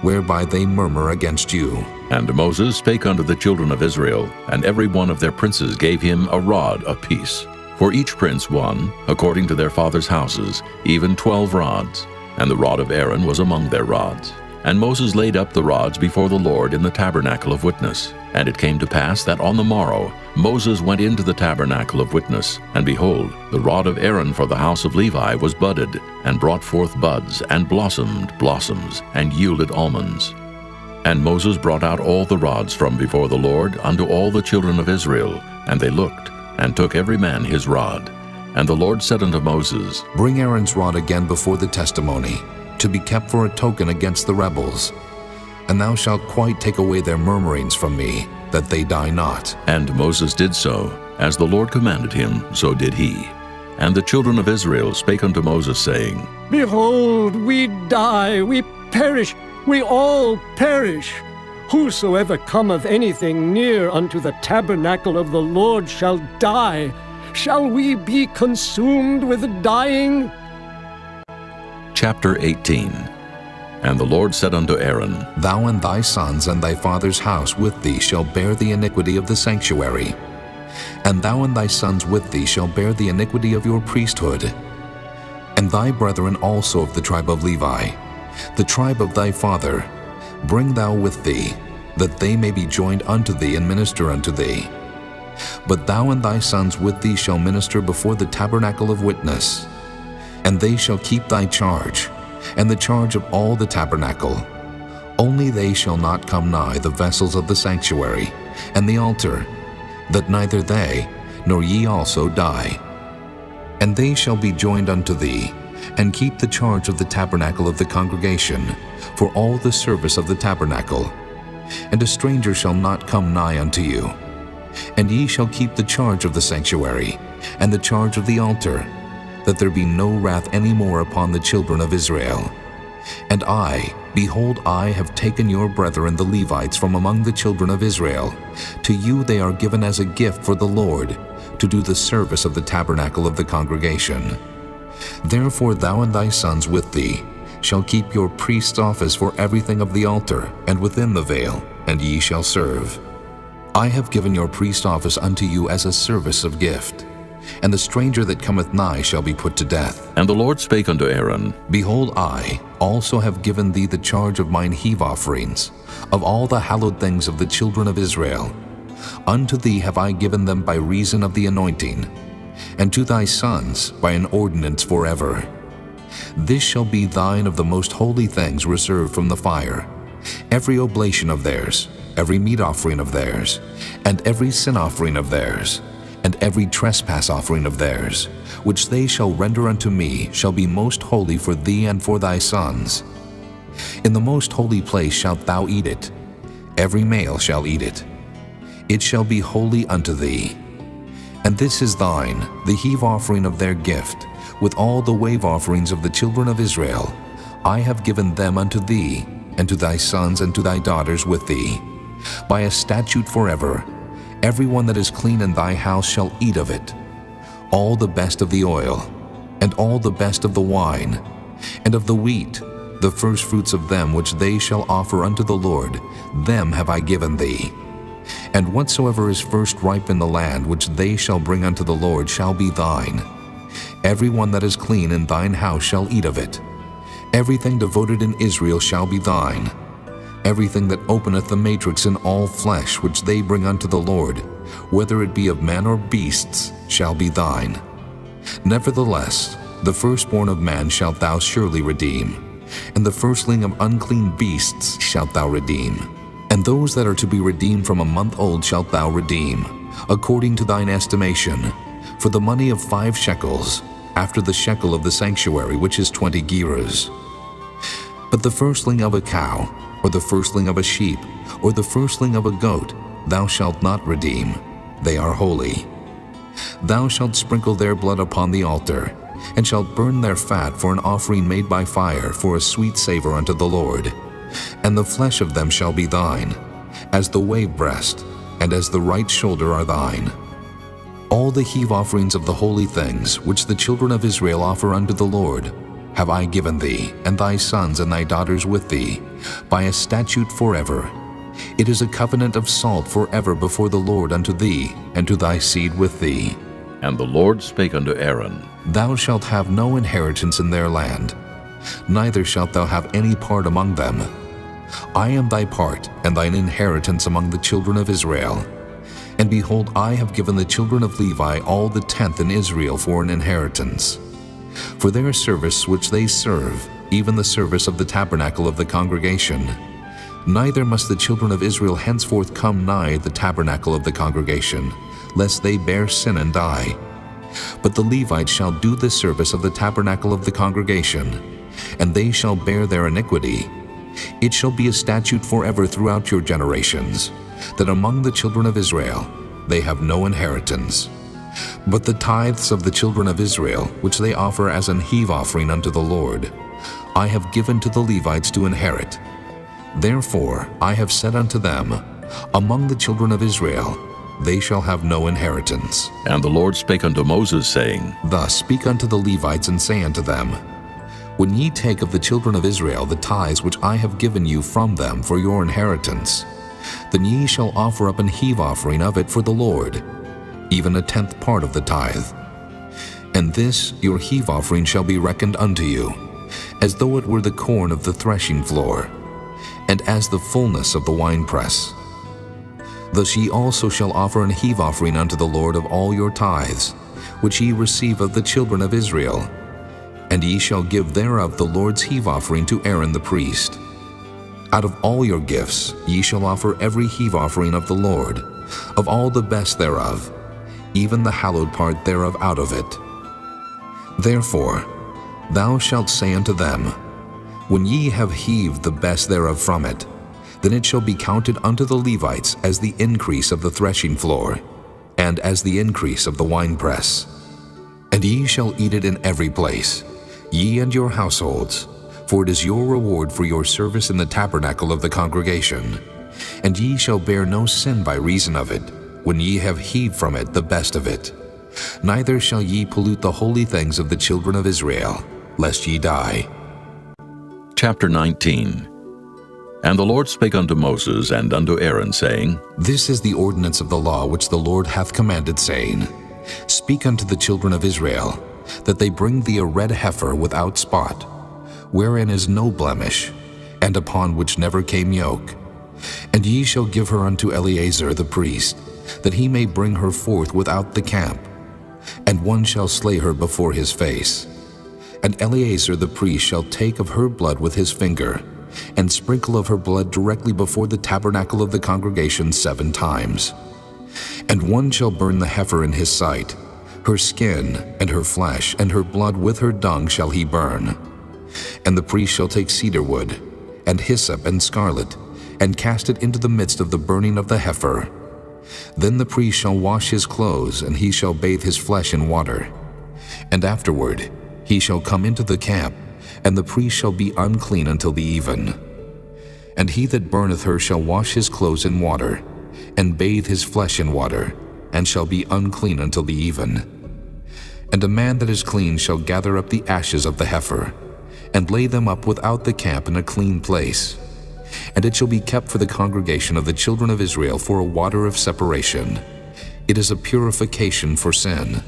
whereby they murmur against you. And Moses spake unto the children of Israel, and every one of their princes gave him a rod apiece. For each prince one, according to their fathers' houses, even 12 rods. And the rod of Aaron was among their rods. And Moses laid up the rods before the Lord in the tabernacle of witness. And it came to pass that on the morrow Moses went into the tabernacle of witness, and behold, the rod of Aaron for the house of Levi was budded, and brought forth buds, and blossomed blossoms, and yielded almonds. And Moses brought out all the rods from before the Lord unto all the children of Israel, and they looked, and took every man his rod. And the Lord said unto Moses, Bring Aaron's rod again before the testimony, to be kept for a token against the rebels. And thou shalt quite take away their murmurings from me, that they die not. And Moses did so. As the Lord commanded him, so did he. And the children of Israel spake unto Moses, saying, Behold, we die, we perish, we all perish. Whosoever cometh anything near unto the tabernacle of the Lord shall die. Shall we be consumed with dying? Chapter 18. And the Lord said unto Aaron, Thou and thy sons and thy father's house with thee shall bear the iniquity of the sanctuary. And thou and thy sons with thee shall bear the iniquity of your priesthood. And thy brethren also of the tribe of Levi, the tribe of thy father, bring thou with thee, that they may be joined unto thee and minister unto thee. But thou and thy sons with thee shall minister before the tabernacle of witness, and they shall keep thy charge, and the charge of all the tabernacle. Only they shall not come nigh the vessels of the sanctuary, and the altar, that neither they, nor ye also die. And they shall be joined unto thee, and keep the charge of the tabernacle of the congregation, for all the service of the tabernacle. And a stranger shall not come nigh unto you. And ye shall keep the charge of the sanctuary, and the charge of the altar, that there be no wrath any more upon the children of Israel. And I, behold, I have taken your brethren the Levites from among the children of Israel. To you they are given as a gift for the Lord, to do the service of the tabernacle of the congregation. Therefore thou and thy sons with thee shall keep your priest's office for everything of the altar, and within the veil, and ye shall serve. I have given your priest office unto you as a service of gift. And the stranger that cometh nigh shall be put to death. And the Lord spake unto Aaron, Behold, I also have given thee the charge of mine heave offerings, of all the hallowed things of the children of Israel. Unto thee have I given them by reason of the anointing, and to thy sons by an ordinance forever. This shall be thine of the most holy things reserved from the fire, every oblation of theirs, every meat offering of theirs, and every sin offering of theirs, and every trespass offering of theirs, which they shall render unto me, shall be most holy for thee and for thy sons. In the most holy place shalt thou eat it. Every male shall eat it. It shall be holy unto thee. And this is thine, the heave offering of their gift, with all the wave offerings of the children of Israel. I have given them unto thee, and to thy sons and to thy daughters with thee, by a statute forever. Every one that is clean in thy house shall eat of it. All the best of the oil, and all the best of the wine, and of the wheat, the first fruits of them which they shall offer unto the Lord, them have I given thee. And whatsoever is first ripe in the land which they shall bring unto the Lord shall be thine. Every one that is clean in thine house shall eat of it. Everything devoted in Israel shall be thine. Everything that openeth the matrix in all flesh which they bring unto the Lord, whether it be of man or beasts, shall be thine. Nevertheless, the firstborn of man shalt thou surely redeem, and the firstling of unclean beasts shalt thou redeem. And those that are to be redeemed from a month old shalt thou redeem, according to thine estimation, for the money of 5 shekels, after the shekel of the sanctuary, which is 20 gerahs. But the firstling of a cow, or the firstling of a sheep, or the firstling of a goat, thou shalt not redeem. They are holy. Thou shalt sprinkle their blood upon the altar, and shalt burn their fat for an offering made by fire, for a sweet savor unto the Lord. And the flesh of them shall be thine, as the wave breast, and as the right shoulder are thine. All the heave offerings of the holy things, which the children of Israel offer unto the Lord, have I given thee, and thy sons and thy daughters with thee, by a statute forever. It is a covenant of salt forever before the Lord unto thee, and to thy seed with thee. And the Lord spake unto Aaron, Thou shalt have no inheritance in their land, neither shalt thou have any part among them. I am thy part, and thine inheritance among the children of Israel. And behold, I have given the children of Levi all the 10th in Israel for an inheritance, for their service which they serve, even the service of the tabernacle of the congregation. Neither must the children of Israel henceforth come nigh the tabernacle of the congregation, lest they bear sin and die. But the Levites shall do the service of the tabernacle of the congregation, and they shall bear their iniquity. It shall be a statute forever throughout your generations, that among the children of Israel they have no inheritance. But the tithes of the children of Israel, which they offer as an heave offering unto the Lord, I have given to the Levites to inherit. Therefore I have said unto them, Among the children of Israel they shall have no inheritance. And the Lord spake unto Moses, saying, Thus speak unto the Levites, and say unto them, When ye take of the children of Israel the tithes which I have given you from them for your inheritance, then ye shall offer up an heave offering of it for the Lord, even a 10th part of the tithe. And this your heave offering shall be reckoned unto you, as though it were the corn of the threshing floor. and as the fullness of the winepress. Thus ye also shall offer an heave offering unto the Lord of all your tithes, which ye receive of the children of Israel. And ye shall give thereof the Lord's heave offering to Aaron the priest. Out of all your gifts ye shall offer every heave offering of the Lord, of all the best thereof, even the hallowed part thereof out of it. Therefore thou shalt say unto them, when ye have heaved the best thereof from it, then it shall be counted unto the Levites as the increase of the threshing floor, and as the increase of the winepress. And ye shall eat it in every place, ye and your households, for it is your reward for your service in the tabernacle of the congregation. And ye shall bear no sin by reason of it, when ye have heaved from it the best of it. Neither shall ye pollute the holy things of the children of Israel, lest ye die. Chapter 19. And the Lord spake unto Moses and unto Aaron, saying, This is the ordinance of the law which the Lord hath commanded, saying, Speak unto the children of Israel, that they bring thee a red heifer without spot, wherein is no blemish, and upon which never came yoke. And ye shall give her unto Eleazar the priest, that he may bring her forth without the camp. And one shall slay her before his face. And Eleazar the priest shall take of her blood with his finger, and sprinkle of her blood directly before the tabernacle of the congregation 7 times. And one shall burn the heifer in his sight, her skin and her flesh and her blood with her dung shall he burn. And the priest shall take cedar wood, and hyssop and scarlet, and cast it into the midst of the burning of the heifer. Then the priest shall wash his clothes, and he shall bathe his flesh in water. And afterward he shall come into the camp, and the priest shall be unclean until the even. And he that burneth her shall wash his clothes in water, and bathe his flesh in water, and shall be unclean until the even. And a man that is clean shall gather up the ashes of the heifer, and lay them up without the camp in a clean place. And it shall be kept for the congregation of the children of Israel for a water of separation. It is a purification for sin.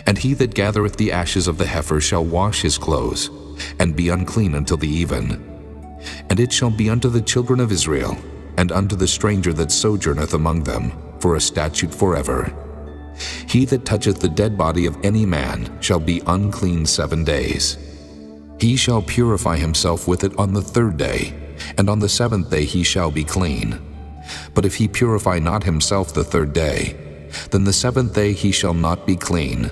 And he that gathereth the ashes of the heifer shall wash his clothes, and be unclean until the even. And it shall be unto the children of Israel, and unto the stranger that sojourneth among them, for a statute forever. He that toucheth the dead body of any man shall be unclean 7 days. He shall purify himself with it on the 3rd day, and on the 7th day he shall be clean. But if he purify not himself the 3rd day, then the 7th day he shall not be clean.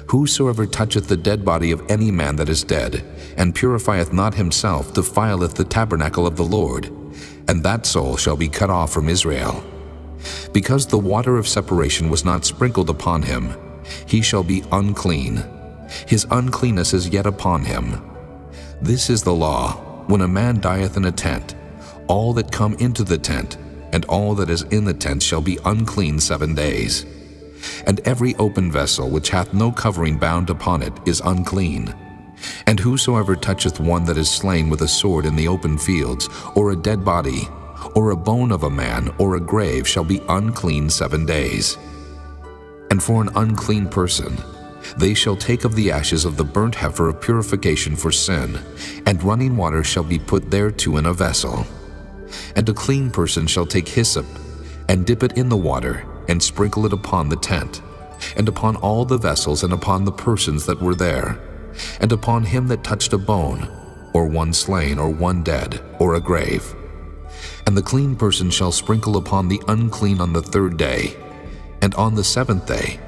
Whosoever toucheth the dead body of any man that is dead, and purifieth not himself, defileth the tabernacle of the Lord, and that soul shall be cut off from Israel. Because the water of separation was not sprinkled upon him, he shall be unclean. His uncleanness is yet upon him. This is the law, when a man dieth in a tent, all that come into the tent, and all that is in the tent shall be unclean 7 days. And every open vessel which hath no covering bound upon it is unclean. And whosoever toucheth one that is slain with a sword in the open fields, or a dead body, or a bone of a man, or a grave, shall be unclean 7 days. And for an unclean person, they shall take of the ashes of the burnt heifer of purification for sin, and running water shall be put thereto in a vessel. And a clean person shall take hyssop, and dip it in the water, and sprinkle it upon the tent, and upon all the vessels, and upon the persons that were there, and upon him that touched a bone, or one slain, or one dead, or a grave. And the clean person shall sprinkle upon the unclean on the 3rd day, and on the 7th day.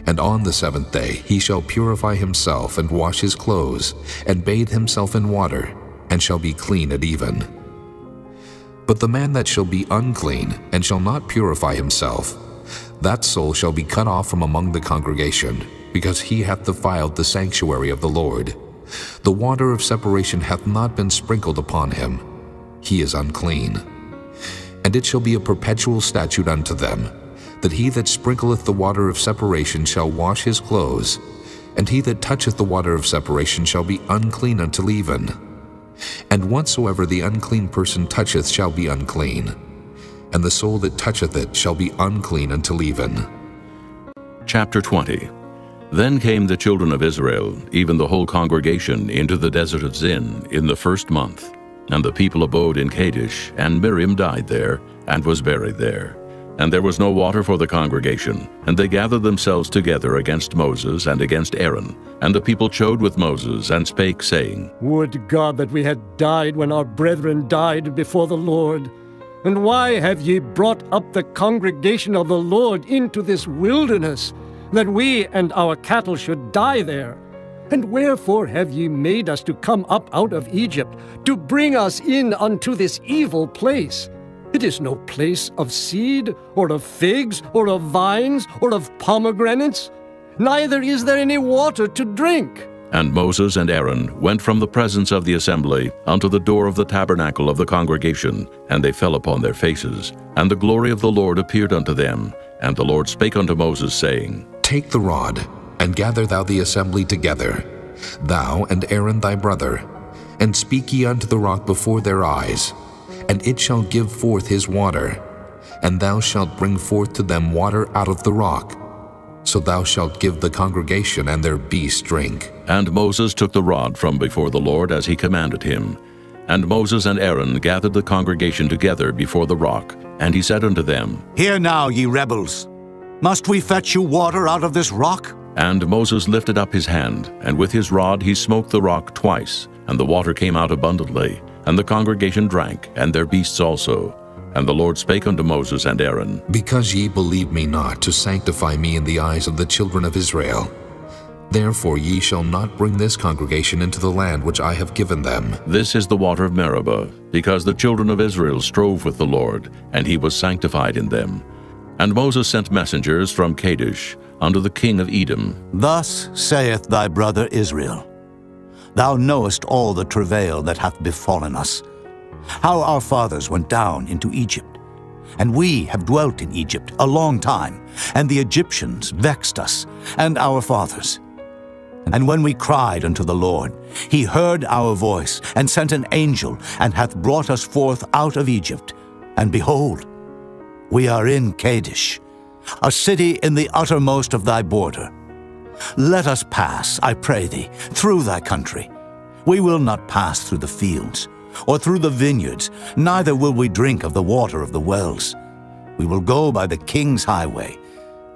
And on the 7th day he shall purify himself, and wash his clothes, and bathe himself in water, and shall be clean at even. But the man that shall be unclean, and shall not purify himself, that soul shall be cut off from among the congregation, because he hath defiled the sanctuary of the Lord. The water of separation hath not been sprinkled upon him. He is unclean. And it shall be a perpetual statute unto them, that he that sprinkleth the water of separation shall wash his clothes, and he that toucheth the water of separation shall be unclean until even. And whatsoever the unclean person toucheth shall be unclean, and the soul that toucheth it shall be unclean until even. Chapter 20. Then came the children of Israel, even the whole congregation, into the desert of Zin in the 1st month. And the people abode in Kadesh, and Miriam died there, and was buried there. And there was no water for the congregation, and they gathered themselves together against Moses and against Aaron. And the people chode with Moses, and spake, saying, Would God that we had died when our brethren died before the Lord! And why have ye brought up the congregation of the Lord into this wilderness, that we and our cattle should die there? And wherefore have ye made us to come up out of Egypt, to bring us in unto this evil place? It is no place of seed, or of figs, or of vines, or of pomegranates, neither is there any water to drink. And Moses and Aaron went from the presence of the assembly unto the door of the tabernacle of the congregation, and they fell upon their faces. And the glory of the Lord appeared unto them. And the Lord spake unto Moses, saying, Take the rod, and gather thou the assembly together, thou and Aaron thy brother, and speak ye unto the rock before their eyes, and it shall give forth his water, and thou shalt bring forth to them water out of the rock. So thou shalt give the congregation and their beasts drink. And Moses took the rod from before the Lord as he commanded him. And Moses and Aaron gathered the congregation together before the rock, and he said unto them, Hear now, ye rebels, must we fetch you water out of this rock? And Moses lifted up his hand, and with his rod he smote the rock twice, and the water came out abundantly, and the congregation drank, and their beasts also. And the Lord spake unto Moses and Aaron, Because ye believe me not to sanctify me in the eyes of the children of Israel, therefore ye shall not bring this congregation into the land which I have given them. This is the water of Meribah, because the children of Israel strove with the Lord, and he was sanctified in them. And Moses sent messengers from Kadesh unto the king of Edom. Thus saith thy brother Israel, Thou knowest all the travail that hath befallen us, how our fathers went down into Egypt. And we have dwelt in Egypt a long time, and the Egyptians vexed us, and our fathers. And when we cried unto the Lord, he heard our voice, and sent an angel, and hath brought us forth out of Egypt. And behold, we are in Kadesh, a city in the uttermost of thy border. Let us pass, I pray thee, through thy country. We will not pass through the fields, or through the vineyards, neither will we drink of the water of the wells. We will go by the king's highway.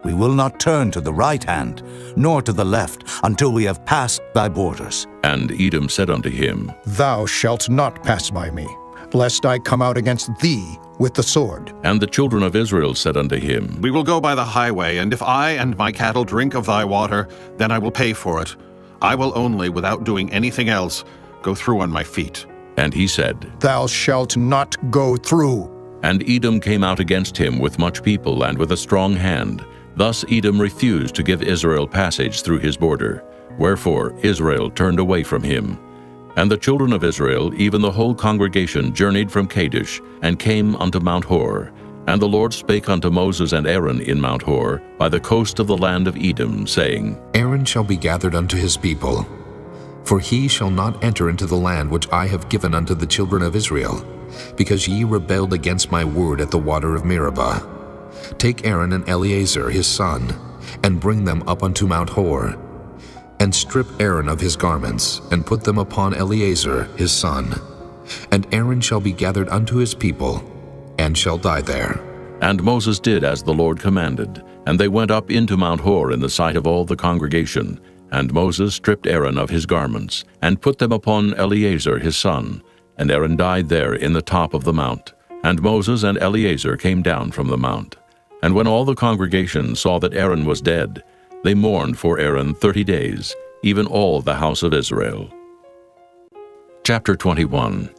We will not turn to the right hand, nor to the left, until we have passed thy borders. And Edom said unto him, Thou shalt not pass by me, lest I come out against thee with the sword. And the children of Israel said unto him, We will go by the highway, and if I and my cattle drink of thy water, then I will pay for it. I will only, without doing anything else, go through on my feet. And he said, Thou shalt not go through. And Edom came out against him with much people and with a strong hand. Thus Edom refused to give Israel passage through his border. Wherefore Israel turned away from him. And the children of Israel, even the whole congregation, journeyed from Kadesh, and came unto Mount Hor. And the Lord spake unto Moses and Aaron in Mount Hor, by the coast of the land of Edom, saying, Aaron shall be gathered unto his people, for he shall not enter into the land which I have given unto the children of Israel, because ye rebelled against my word at the water of Meribah. Take Aaron and Eleazar his son, and bring them up unto Mount Hor, and strip Aaron of his garments, and put them upon Eleazar his son. And Aaron shall be gathered unto his people, and shall die there. And Moses did as the Lord commanded, and they went up into Mount Hor in the sight of all the congregation. And Moses stripped Aaron of his garments, and put them upon Eleazar his son. And Aaron died there in the top of the mount. And Moses and Eleazar came down from the mount. And when all the congregation saw that Aaron was dead, they mourned for Aaron 30 days, even all the house of Israel. Chapter 21.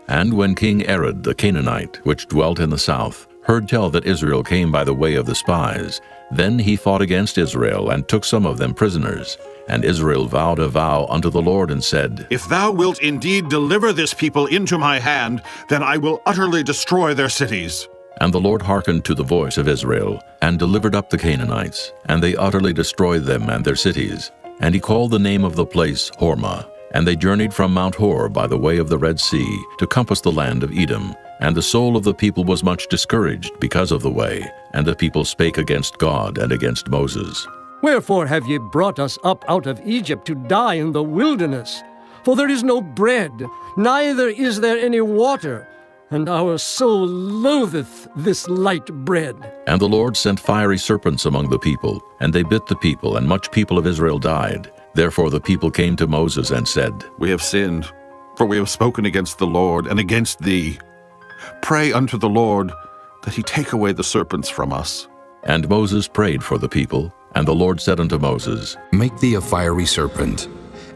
And when King Herod the Canaanite, which dwelt in the south, heard tell that Israel came by the way of the spies, then he fought against Israel, and took some of them prisoners. And Israel vowed a vow unto the Lord, and said, If thou wilt indeed deliver this people into my hand, then I will utterly destroy their cities. And the Lord hearkened to the voice of Israel, and delivered up the Canaanites, and they utterly destroyed them and their cities. And he called the name of the place Hormah. And they journeyed from Mount Hor by the way of the Red Sea, to compass the land of Edom. And the soul of the people was much discouraged because of the way, and the people spake against God and against Moses. Wherefore have ye brought us up out of Egypt to die in the wilderness? For there is no bread, neither is there any water, and our soul loatheth this light bread. And the Lord sent fiery serpents among the people, and they bit the people, and much people of Israel died. Therefore the people came to Moses and said, We have sinned, for we have spoken against the Lord and against thee. Pray unto the Lord that he take away the serpents from us. And Moses prayed for the people, and the Lord said unto Moses, Make thee a fiery serpent,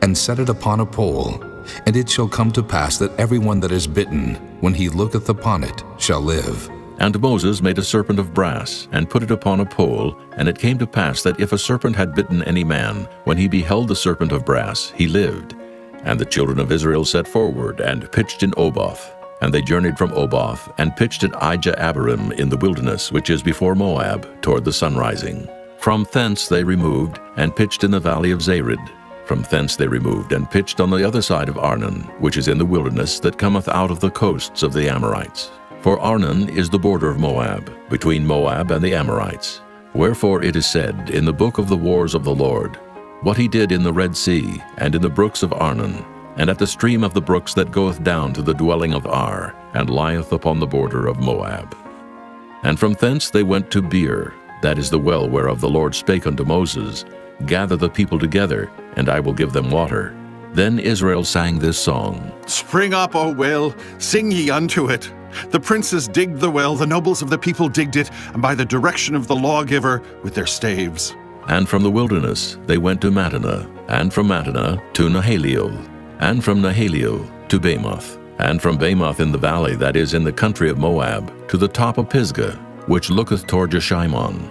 and set it upon a pole, and it shall come to pass that every one that is bitten, when he looketh upon it, shall live. And Moses made a serpent of brass, and put it upon a pole, and it came to pass that if a serpent had bitten any man, when he beheld the serpent of brass, he lived. And the children of Israel set forward, and pitched in Oboth. And they journeyed from Oboth, and pitched at Ijah-abarim in the wilderness, which is before Moab, toward the sunrising. From thence they removed, and pitched in the valley of Zared. From thence they removed, and pitched on the other side of Arnon, which is in the wilderness that cometh out of the coasts of the Amorites. For Arnon is the border of Moab, between Moab and the Amorites. Wherefore it is said in the book of the wars of the Lord, what he did in the Red Sea, and in the brooks of Arnon, and at the stream of the brooks that goeth down to the dwelling of Ar, and lieth upon the border of Moab. And from thence they went to Beer, that is the well whereof the Lord spake unto Moses, Gather the people together, and I will give them water. Then Israel sang this song, Spring up, O well, sing ye unto it. The princes digged the well, the nobles of the people digged it, and by the direction of the lawgiver with their staves. And from the wilderness they went to Mattanah, and from Mattanah to Nahaliel, and from Nahaliel to Bamoth, and from Bamoth in the valley that is in the country of Moab, to the top of Pisgah, which looketh toward Jeshimon.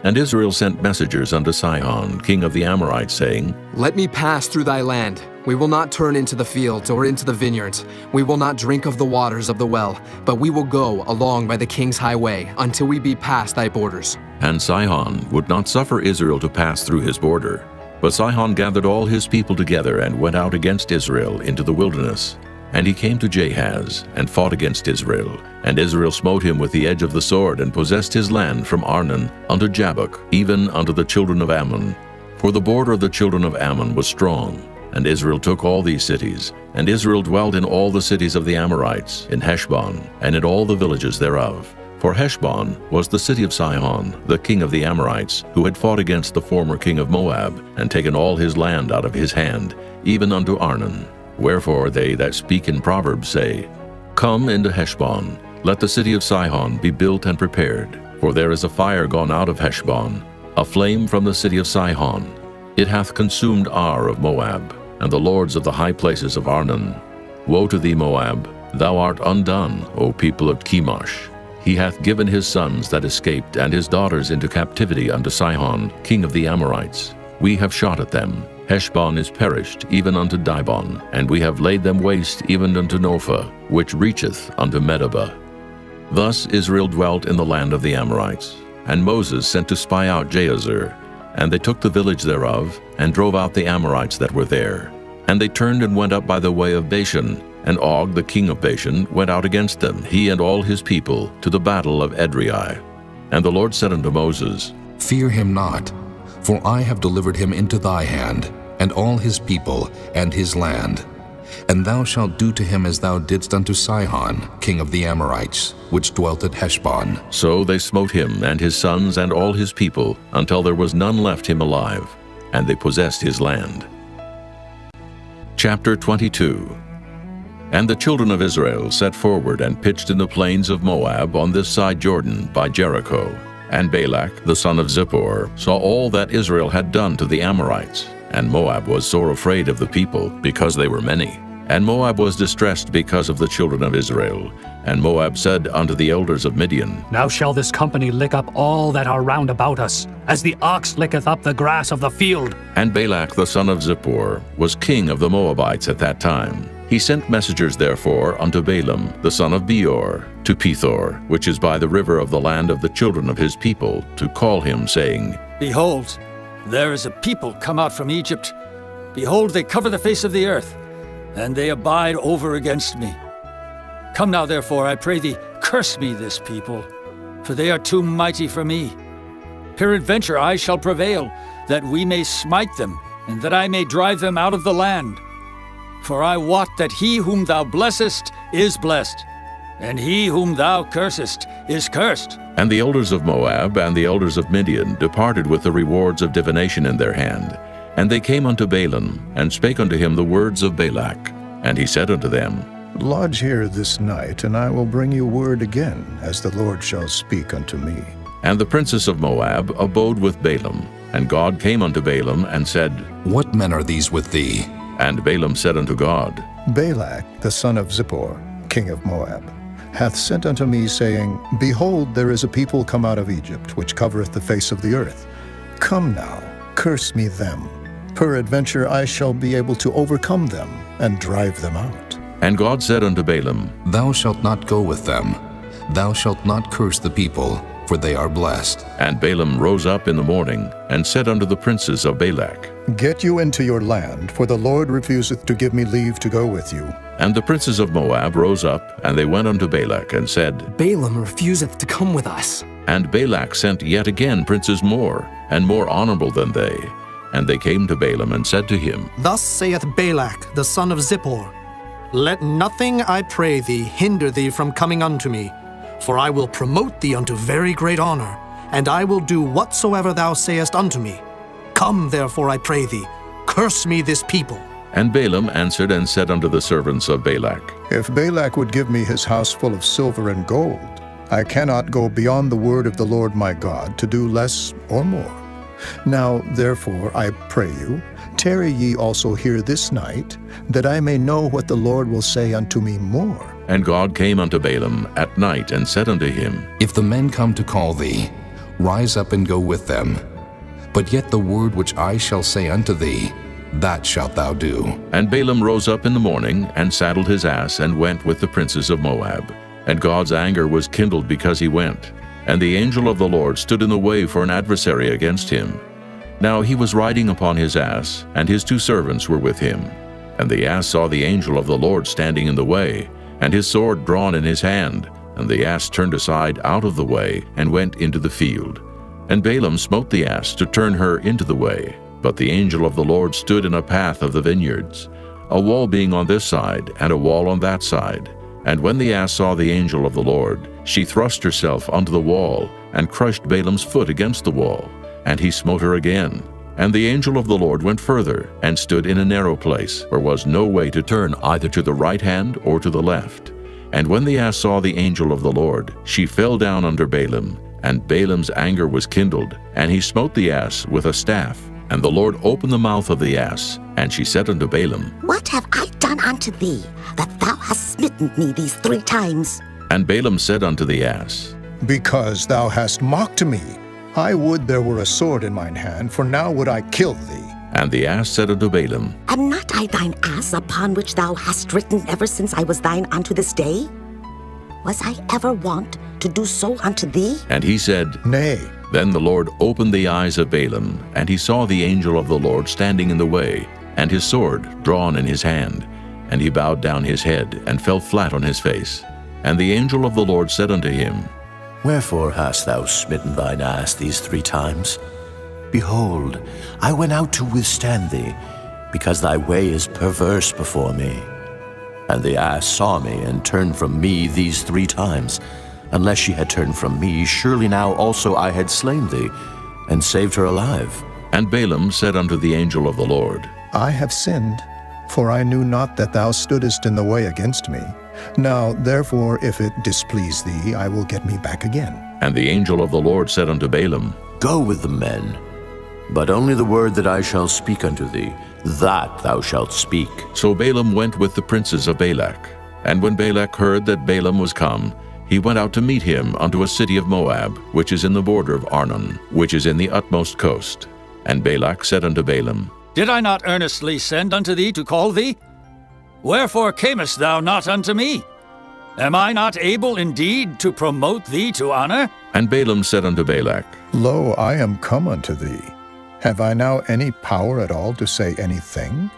And Israel sent messengers unto Sihon, king of the Amorites, saying, Let me pass through thy land. We will not turn into the fields or into the vineyards. We will not drink of the waters of the well, but we will go along by the king's highway until we be past thy borders. And Sihon would not suffer Israel to pass through his border. But Sihon gathered all his people together and went out against Israel into the wilderness. And he came to Jahaz, and fought against Israel. And Israel smote him with the edge of the sword, and possessed his land from Arnon unto Jabbok, even unto the children of Ammon. For the border of the children of Ammon was strong. And Israel took all these cities. And Israel dwelt in all the cities of the Amorites, in Heshbon, and in all the villages thereof. For Heshbon was the city of Sihon, the king of the Amorites, who had fought against the former king of Moab, and taken all his land out of his hand, even unto Arnon. Wherefore they that speak in Proverbs say, Come into Heshbon, let the city of Sihon be built and prepared. For there is a fire gone out of Heshbon, a flame from the city of Sihon. It hath consumed Ar of Moab, and the lords of the high places of Arnon. Woe to thee, Moab! Thou art undone, O people of Chemosh. He hath given his sons that escaped and his daughters into captivity unto Sihon, king of the Amorites. We have shot at them. Heshbon is perished, even unto Dibon, and we have laid them waste even unto Nophah, which reacheth unto Medeba. Thus Israel dwelt in the land of the Amorites. And Moses sent to spy out Jahazer, and they took the village thereof, and drove out the Amorites that were there. And they turned and went up by the way of Bashan, and Og the king of Bashan went out against them, he and all his people, to the battle of Edrei. And the Lord said unto Moses, Fear him not, for I have delivered him into thy hand, and all his people, and his land. And thou shalt do to him as thou didst unto Sihon, king of the Amorites, which dwelt at Heshbon. So they smote him and his sons and all his people, until there was none left him alive, and they possessed his land. Chapter 22. And the children of Israel set forward and pitched in the plains of Moab on this side Jordan by Jericho. And Balak the son of Zippor saw all that Israel had done to the Amorites. And Moab was sore afraid of the people, because they were many. And Moab was distressed because of the children of Israel. And Moab said unto the elders of Midian, Now shall this company lick up all that are round about us, as the ox licketh up the grass of the field. And Balak the son of Zippor was king of the Moabites at that time. He sent messengers therefore unto Balaam the son of Beor, to Pethor, which is by the river of the land of the children of his people, to call him, saying, Behold, there is a people come out from Egypt. Behold, they cover the face of the earth, and they abide over against me. Come now, therefore, I pray thee, curse me this people, for they are too mighty for me. Peradventure I shall prevail, that we may smite them, and that I may drive them out of the land. For I wot that he whom thou blessest is blessed, and he whom thou cursest is cursed. And the elders of Moab and the elders of Midian departed with the rewards of divination in their hand. And they came unto Balaam, and spake unto him the words of Balak. And he said unto them, Lodge here this night, and I will bring you word again, as the Lord shall speak unto me. And the princess of Moab abode with Balaam. And God came unto Balaam, and said, What men are these with thee? And Balaam said unto God, Balak, the son of Zippor, king of Moab, hath sent unto me, saying, Behold, there is a people come out of Egypt, which covereth the face of the earth. Come now, curse me them. Peradventure I shall be able to overcome them, and drive them out. And God said unto Balaam, Thou shalt not go with them. Thou shalt not curse the people, for they are blessed. And Balaam rose up in the morning, and said unto the princes of Balak, Get you into your land, for the Lord refuseth to give me leave to go with you. And the princes of Moab rose up, and they went unto Balak, and said, Balaam refuseth to come with us. And Balak sent yet again princes more, and more honorable than they. And they came to Balaam, and said to him, Thus saith Balak, the son of Zippor, Let nothing, I pray thee, hinder thee from coming unto me, for I will promote thee unto very great honor, and I will do whatsoever thou sayest unto me. Come, therefore, I pray thee, curse me this people. And Balaam answered and said unto the servants of Balak, If Balak would give me his house full of silver and gold, I cannot go beyond the word of the Lord my God to do less or more. Now, therefore, I pray you, tarry ye also here this night, that I may know what the Lord will say unto me more. And God came unto Balaam at night, and said unto him, If the men come to call thee, rise up and go with them. But yet the word which I shall say unto thee, that shalt thou do. And Balaam rose up in the morning, and saddled his ass, and went with the princes of Moab. And God's anger was kindled because he went. And the angel of the Lord stood in the way for an adversary against him. Now he was riding upon his ass, and his 2 servants were with him. And the ass saw the angel of the Lord standing in the way, and his sword drawn in his hand. And the ass turned aside out of the way, and went into the field. And Balaam smote the ass to turn her into the way. But the angel of the Lord stood in a path of the vineyards, a wall being on this side, and a wall on that side. And when the ass saw the angel of the Lord, she thrust herself unto the wall, and crushed Balaam's foot against the wall. And he smote her again. And the angel of the Lord went further, and stood in a narrow place, where was no way to turn either to the right hand or to the left. And when the ass saw the angel of the Lord, she fell down under Balaam. And Balaam's anger was kindled, and he smote the ass with a staff. And the Lord opened the mouth of the ass, and she said unto Balaam, What have I done unto thee, that thou hast smitten me these 3 times? And Balaam said unto the ass, Because thou hast mocked me. I would there were a sword in mine hand, for now would I kill thee. And the ass said unto Balaam, Am not I thine ass, upon which thou hast ridden ever since I was thine unto this day? Was I ever wont to do so unto thee? And he said, Nay. Then the Lord opened the eyes of Balaam, and he saw the angel of the Lord standing in the way, and his sword drawn in his hand. And he bowed down his head, and fell flat on his face. And the angel of the Lord said unto him, Wherefore hast thou smitten thine ass these 3 times? Behold, I went out to withstand thee, because thy way is perverse before me. And the ass saw me, and turned from me these 3 times. Unless she had turned from me, surely now also I had slain thee, and saved her alive. And Balaam said unto the angel of the Lord, I have sinned, for I knew not that thou stoodest in the way against me. Now, therefore, if it displease thee, I will get me back again. And the angel of the Lord said unto Balaam, Go with the men, but only the word that I shall speak unto thee, that thou shalt speak. So Balaam went with the princes of Balak. And when Balak heard that Balaam was come, he went out to meet him unto a city of Moab, which is in the border of Arnon, which is in the utmost coast. And Balak said unto Balaam, Did I not earnestly send unto thee to call thee? Wherefore camest thou not unto me? Am I not able indeed to promote thee to honor? And Balaam said unto Balak, Lo, I am come unto thee. Have I now any power at all to say anything?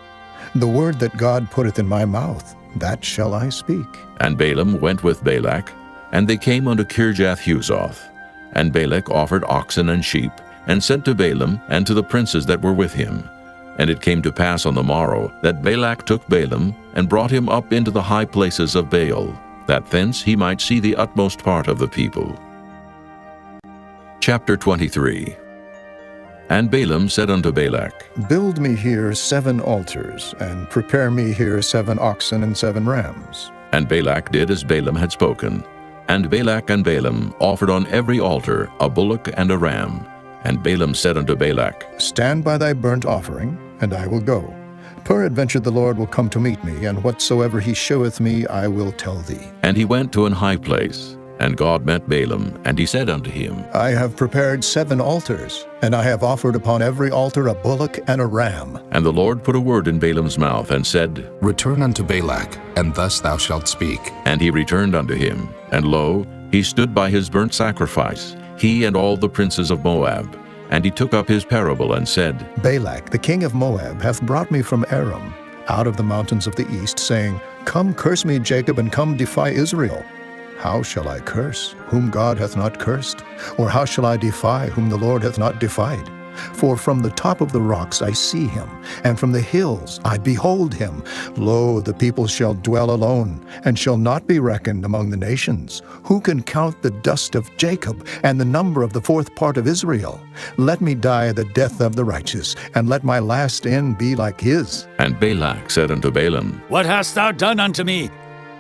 The word that God putteth in my mouth, that shall I speak. And Balaam went with Balak, and they came unto Kirjath-Huzoth. And Balak offered oxen and sheep, and sent to Balaam and to the princes that were with him. And it came to pass on the morrow that Balak took Balaam and brought him up into the high places of Baal, that thence he might see the utmost part of the people. Chapter 23. And Balaam said unto Balak, Build me here 7 altars, and prepare me here 7 oxen and 7 rams. And Balak did as Balaam had spoken. And Balak and Balaam offered on every altar a bullock and a ram. And Balaam said unto Balak, Stand by thy burnt offering, and I will go. Peradventure the Lord will come to meet me, and whatsoever he sheweth me I will tell thee. And he went to an high place. And God met Balaam, and he said unto him, I have prepared 7 altars, and I have offered upon every altar a bullock and a ram. And the Lord put a word in Balaam's mouth, and said, Return unto Balak, and thus thou shalt speak. And he returned unto him. And lo, he stood by his burnt sacrifice, he and all the princes of Moab. And he took up his parable, and said, Balak, the king of Moab, hath brought me from Aram, out of the mountains of the east, saying, Come curse me, Jacob, and come defy Israel. How shall I curse, whom God hath not cursed? Or how shall I defy, whom the Lord hath not defied? For from the top of the rocks I see him, and from the hills I behold him. Lo, the people shall dwell alone, and shall not be reckoned among the nations. Who can count the dust of Jacob, and the number of the 4th part of Israel? Let me die the death of the righteous, and let my last end be like his. And Balak said unto Balaam, What hast thou done unto me?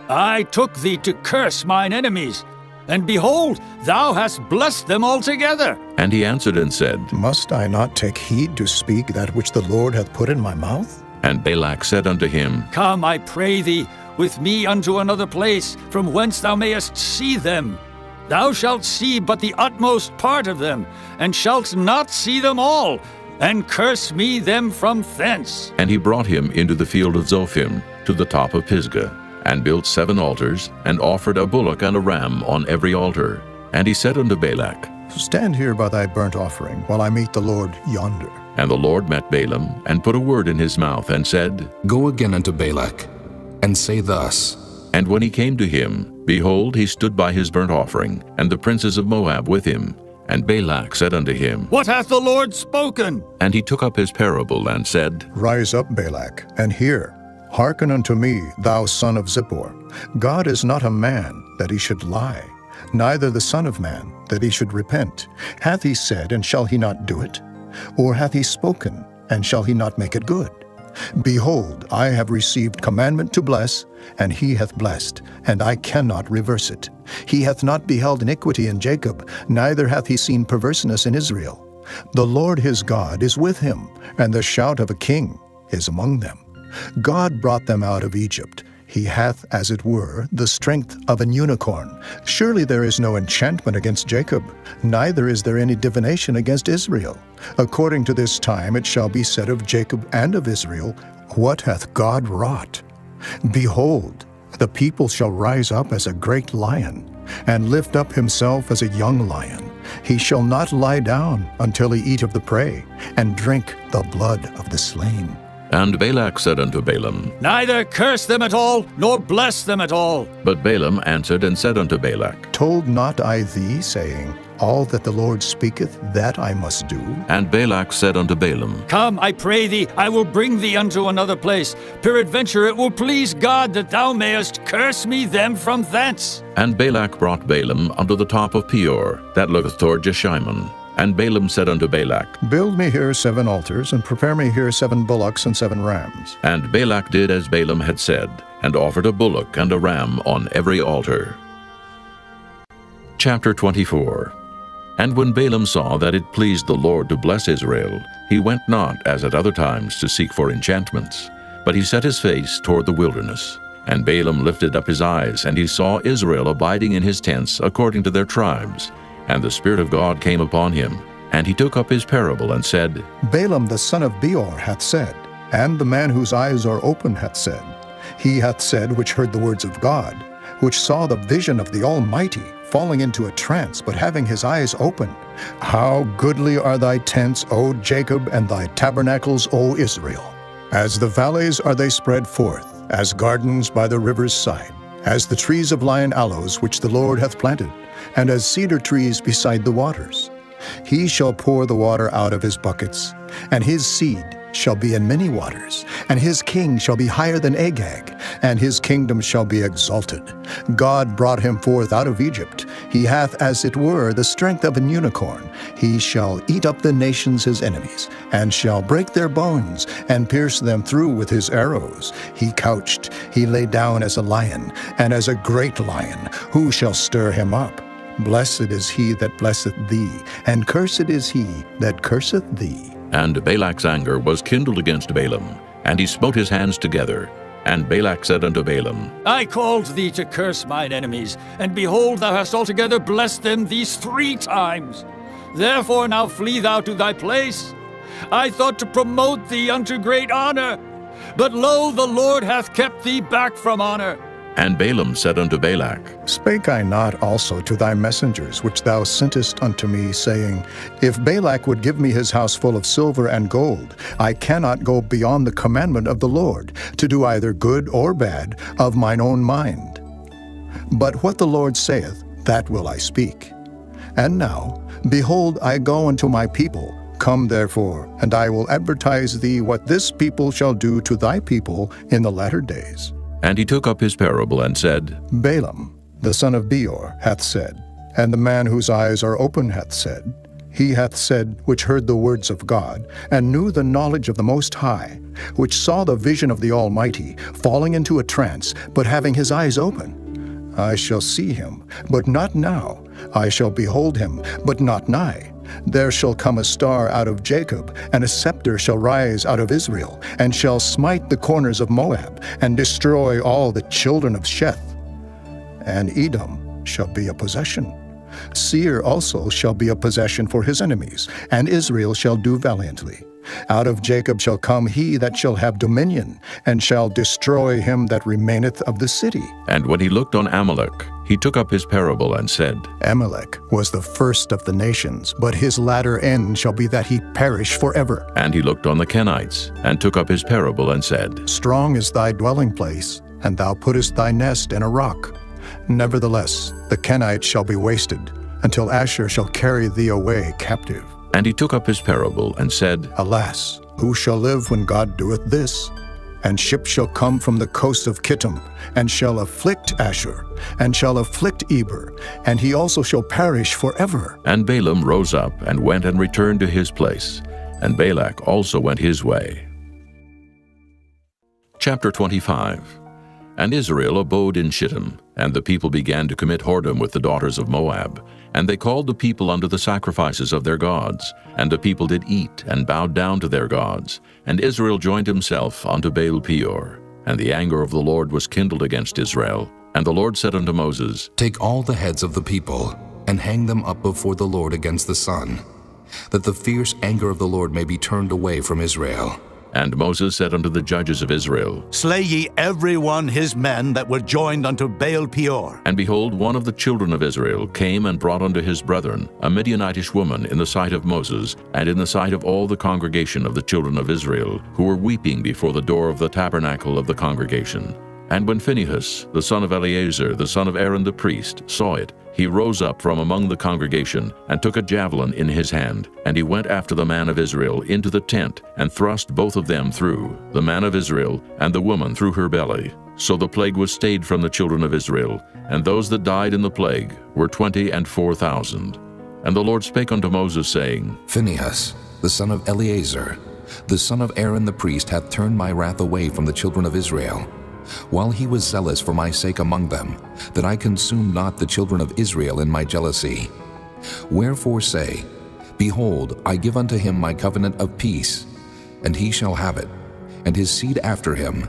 I took thee to curse mine enemies, and behold, thou hast blessed them altogether. And he answered and said, Must I not take heed to speak that which the Lord hath put in my mouth? And Balak said unto him, Come, I pray thee, with me unto another place, from whence thou mayest see them. Thou shalt see but the utmost part of them, and shalt not see them all, and curse me them from thence. And he brought him into the field of Zophim, to the top of Pisgah, and built 7 altars, and offered a bullock and a ram on every altar. And he said unto Balak, Stand here by thy burnt offering, while I meet the Lord yonder. And the Lord met Balaam, and put a word in his mouth, and said, Go again unto Balak, and say thus. And when he came to him, behold, he stood by his burnt offering, and the princes of Moab with him. And Balak said unto him, What hath the Lord spoken? And he took up his parable, and said, Rise up, Balak, and hear. Hearken unto me, thou son of Zippor. God is not a man, that he should lie, neither the son of man, that he should repent. Hath he said, and shall he not do it? Or hath he spoken, and shall he not make it good? Behold, I have received commandment to bless, and he hath blessed, and I cannot reverse it. He hath not beheld iniquity in Jacob, neither hath he seen perverseness in Israel. The Lord his God is with him, and the shout of a king is among them. God brought them out of Egypt. He hath, as it were, the strength of an unicorn. Surely there is no enchantment against Jacob, neither is there any divination against Israel. According to this time it shall be said of Jacob and of Israel, What hath God wrought? Behold, the people shall rise up as a great lion, and lift up himself as a young lion. He shall not lie down until he eat of the prey, and drink the blood of the slain. And Balak said unto Balaam, Neither curse them at all, nor bless them at all. But Balaam answered and said unto Balak, Told not I thee, saying, All that the Lord speaketh, that I must do? And Balak said unto Balaam, Come, I pray thee, I will bring thee unto another place. Peradventure it will please God that thou mayest curse me them from thence. And Balak brought Balaam unto the top of Peor, that looketh toward Jeshimon. And Balaam said unto Balak, Build me here 7 altars, and prepare me here 7 bullocks and 7 rams. And Balak did as Balaam had said, and offered a bullock and a ram on every altar. Chapter 24. And when Balaam saw that it pleased the Lord to bless Israel, he went not, as at other times, to seek for enchantments, but he set his face toward the wilderness. And Balaam lifted up his eyes, and he saw Israel abiding in his tents according to their tribes. And the Spirit of God came upon him, and he took up his parable, and said, Balaam the son of Beor hath said, and the man whose eyes are open hath said, He hath said which heard the words of God, which saw the vision of the Almighty, falling into a trance, but having his eyes open. How goodly are thy tents, O Jacob, and thy tabernacles, O Israel! As the valleys are they spread forth, as gardens by the river's side, as the trees of lion aloes which the Lord hath planted, and as cedar trees beside the waters. He shall pour the water out of his buckets, and his seed shall be in many waters, and his king shall be higher than Agag, and his kingdom shall be exalted. God brought him forth out of Egypt. He hath, as it were, the strength of an unicorn. He shall eat up the nations his enemies, and shall break their bones, and pierce them through with his arrows. He couched, he lay down as a lion, and as a great lion. Who shall stir him up? Blessed is he that blesseth thee, and cursed is he that curseth thee. And Balak's anger was kindled against Balaam, and he smote his hands together. And Balak said unto Balaam, I called thee to curse mine enemies, and behold, thou hast altogether blessed them these 3 times. Therefore now flee thou to thy place. I thought to promote thee unto great honor, but lo, the Lord hath kept thee back from honor. And Balaam said unto Balak, Spake I not also to thy messengers which thou sentest unto me, saying, If Balak would give me his house full of silver and gold, I cannot go beyond the commandment of the Lord, to do either good or bad of mine own mind. But what the Lord saith, that will I speak. And now, behold, I go unto my people. Come therefore, and I will advertise thee what this people shall do to thy people in the latter days. And he took up his parable and said, Balaam, the son of Beor, hath said, and the man whose eyes are open hath said, He hath said, which heard the words of God, and knew the knowledge of the Most High, which saw the vision of the Almighty, falling into a trance, but having his eyes open. I shall see him, but not now. I shall behold him, but not nigh. There shall come a star out of Jacob, and a scepter shall rise out of Israel, and shall smite the corners of Moab, and destroy all the children of Sheth. And Edom shall be a possession. Seir also shall be a possession for his enemies, and Israel shall do valiantly. Out of Jacob shall come he that shall have dominion, and shall destroy him that remaineth of the city. And when he looked on Amalek, he took up his parable and said, Amalek was the first of the nations, but his latter end shall be that he perish forever. And he looked on the Kenites, and took up his parable and said, Strong is thy dwelling place, and thou puttest thy nest in a rock. Nevertheless, the Kenites shall be wasted, until Asher shall carry thee away captive. And he took up his parable and said, Alas, who shall live when God doeth this? And ships shall come from the coast of Kittim, and shall afflict Asher, and shall afflict Eber, and he also shall perish forever. And Balaam rose up and went and returned to his place, and Balak also went his way. Chapter 25. And Israel abode in Shittim, and the people began to commit whoredom with the daughters of Moab. And they called the people unto the sacrifices of their gods. And the people did eat, and bowed down to their gods. And Israel joined himself unto Baal Peor. And the anger of the Lord was kindled against Israel. And the Lord said unto Moses, Take all the heads of the people, and hang them up before the Lord against the sun, that the fierce anger of the Lord may be turned away from Israel. And Moses said unto the judges of Israel, Slay ye every one his men that were joined unto Baal Peor. And behold, one of the children of Israel came and brought unto his brethren a Midianitish woman in the sight of Moses, and in the sight of all the congregation of the children of Israel, who were weeping before the door of the tabernacle of the congregation. And when Phinehas, the son of Eleazar, the son of Aaron the priest, saw it, he rose up from among the congregation, and took a javelin in his hand, and he went after the man of Israel into the tent, and thrust both of them through, the man of Israel and the woman through her belly. So the plague was stayed from the children of Israel, and those that died in the plague were 24,000. And the Lord spake unto Moses, saying, Phinehas, the son of Eleazar, the son of Aaron the priest, hath turned my wrath away from the children of Israel, while he was zealous for my sake among them, that I consumed not the children of Israel in my jealousy. Wherefore say, Behold, I give unto him my covenant of peace, and he shall have it, and his seed after him,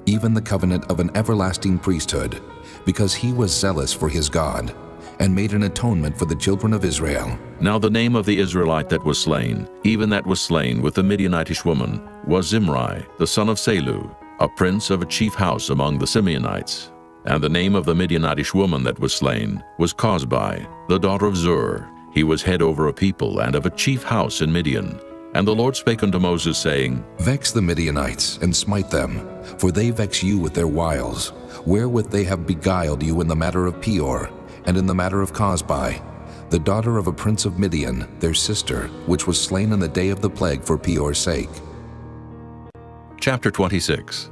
even the covenant of an everlasting priesthood, because he was zealous for his God, and made an atonement for the children of Israel. Now the name of the Israelite that was slain, even that was slain with the Midianitish woman, was Zimri, the son of Salu, a prince of a chief house among the Simeonites. And the name of the Midianitish woman that was slain was Cosbi, the daughter of Zur. He was head over a people and of a chief house in Midian. And the Lord spake unto Moses, saying, Vex the Midianites, and smite them, for they vex you with their wiles, wherewith they have beguiled you in the matter of Peor, and in the matter of Cosbi, the daughter of a prince of Midian, their sister, which was slain in the day of the plague for Peor's sake. Chapter 26.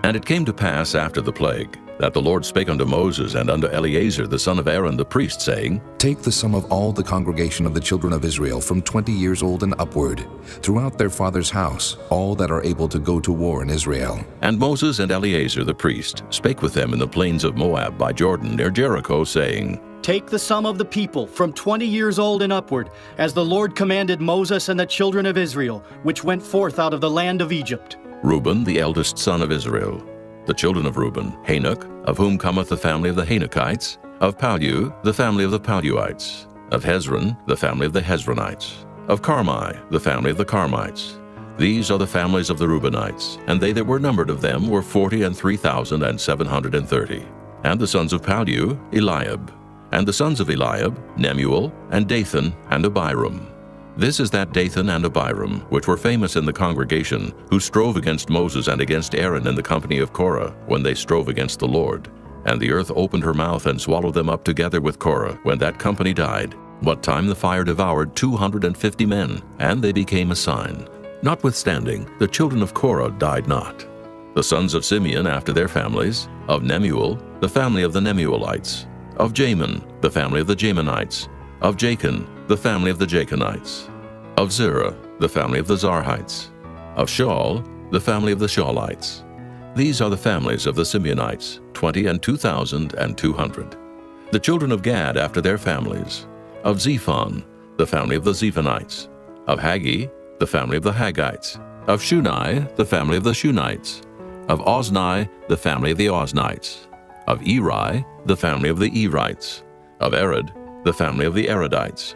And it came to pass after the plague, that the Lord spake unto Moses and unto Eleazar the son of Aaron the priest, saying, Take the sum of all the congregation of the children of Israel from 20 years old and upward, throughout their father's house, all that are able to go to war in Israel. And Moses and Eleazar the priest spake with them in the plains of Moab by Jordan near Jericho, saying, Take the sum of the people from 20 years old and upward, as the Lord commanded Moses and the children of Israel, which went forth out of the land of Egypt. Reuben, the eldest son of Israel. The children of Reuben, Hanok, of whom cometh the family of the Hanokites, of Palu, the family of the Paluites, of Hezron, the family of the Hezronites, of Carmi, the family of the Carmites. These are the families of the Reubenites, and they that were numbered of them were 40,003,730. And the sons of Palu, Eliab. And the sons of Eliab, Nemuel, and Dathan, and Abiram. This is that Dathan and Abiram, which were famous in the congregation, who strove against Moses and against Aaron in the company of Korah, when they strove against the Lord. And the earth opened her mouth and swallowed them up together with Korah, when that company died, what time the fire devoured 250 men, and they became a sign. Notwithstanding, the children of Korah died not. The sons of Simeon after their families, of Nemuel, the family of the Nemuelites, of Jamin, the family of the Jaminites, of Jachin, the family of the Jachinites, of Zerah, the family of the Zarhites, of Shaul, the family of the Shaulites. These are the families of the Simeonites, 20,200. The children of Gad after their families, of Zephon, the family of the Zephonites, of Haggi, the family of the Haggites, of Shunai, the family of the Shunites, of Ozni, the family of the Oznites, of Eri, the family of the Erites, of Arad, the family of the Aradites,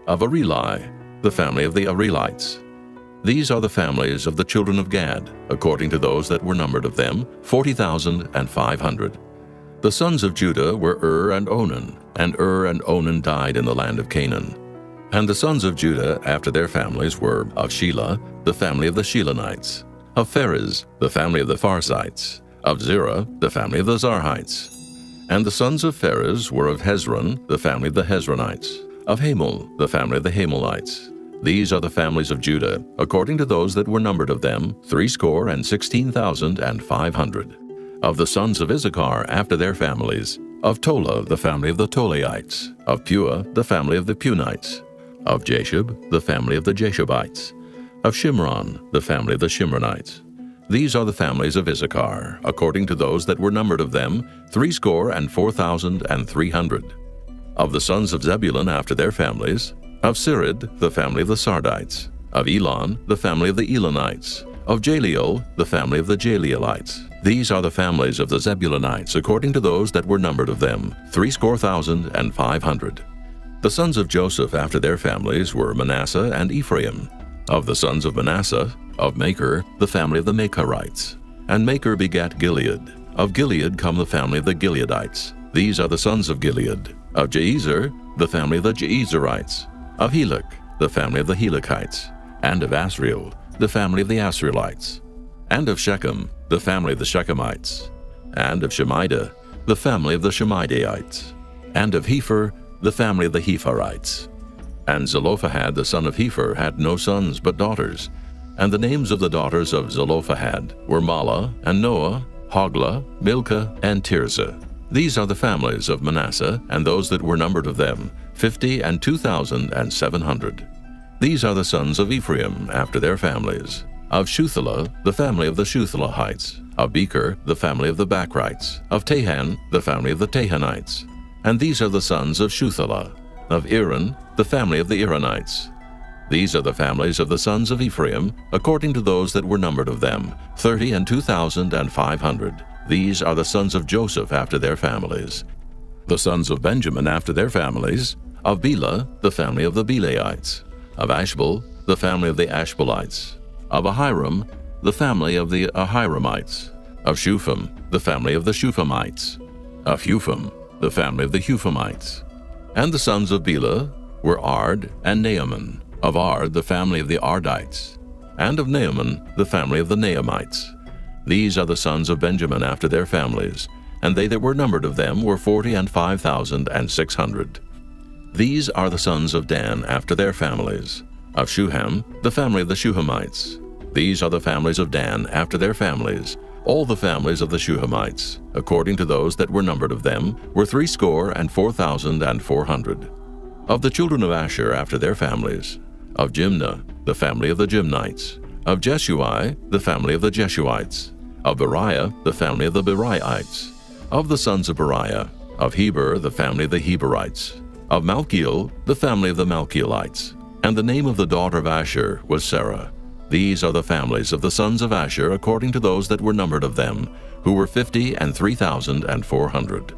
of Areli, the family of the Arelites. These are the families of the children of Gad, according to those that were numbered of them, 40,500. The sons of Judah were and Onan, and and Onan died in the land of Canaan. And the sons of Judah after their families were of Shelah, the family of the Shelonites, of Pharez, the family of the Pharzites, of Zerah, the family of the Zarhites. And the sons of Pharez were of Hezron, the family of the Hezronites, of Hamul, the family of the Hamulites. These are the families of Judah, according to those that were numbered of them, 16,500. Of the sons of Issachar after their families, of Tola, the family of the Tolaites, of Pua, the family of the Punites, of Jashub, the family of the Jashubites, of Shimron, the family of the Shimronites. These are the families of Issachar, according to those that were numbered of them, 64,300. Of the sons of Zebulun after their families, of Sirid, the family of the Sardites, of Elon, the family of the Elonites, of Jaleel, the family of the Jaleelites. These are the families of the Zebulunites, according to those that were numbered of them, 64,500. The sons of Joseph after their families were Manasseh and Ephraim. Of the sons of Manasseh, of Machir, the family of the Machirites. And Machir begat Gilead. Of Gilead come the family of the Gileadites. These are the sons of Gilead. Of Jeezer, the family of the Jeezerites. Of Helek, the family of the Helekites. And of Asriel, the family of the Asrielites. And of Shechem, the family of the Shechemites. And of Shemida, the family of the Shemidaites. And of Hepher, the family of the Hepherites. And Zelophehad the son of Hepher had no sons but daughters. And the names of the daughters of Zelophehad were Mahlah, and Noah, Hoglah, Milcah, and Tirzah. These are the families of Manasseh, and those that were numbered of them, 50,207. These are the sons of Ephraim after their families. Of Shuthelah, the family of the Shuthelahites. Of Becher, the family of the Bachrites. Of Tahan, the family of the Tahanites. And these are the sons of Shuthelah. Of Aaron, the family of the Aaronites. These are the families of the sons of Ephraim, according to those that were numbered of them, 32,500. These are the sons of Joseph after their families. The sons of Benjamin after their families, of Bela, the family of the Belaites. Of Ashbel, the family of the Ashbelites. Of Ahiram, the family of the Ahiramites. Of Shupham, the family of the Shuphamites. Of Hupham, the family of the Huphamites. And the sons of Bela were Ard and Naaman. Of Ard, the family of the Ardites. And of Naaman, the family of the Naamites. These are the sons of Benjamin after their families, and they that were numbered of them were 45,600. These are the sons of Dan after their families. Of Shuham, the family of the Shuhamites. These are the families of Dan after their families. All the families of the Shuhamites, according to those that were numbered of them, were 64,400. Of the children of Asher after their families, of Jimnah, the family of the Jimnites, of Jeshui, the family of the Jeshuites, of Beriah, the family of the Beriaites, of the sons of Beriah, of Heber, the family of the Heberites, of Malchiel, the family of the Malchielites. And the name of the daughter of Asher was Sarah. These are the families of the sons of Asher according to those that were numbered of them, who were 50,003,400.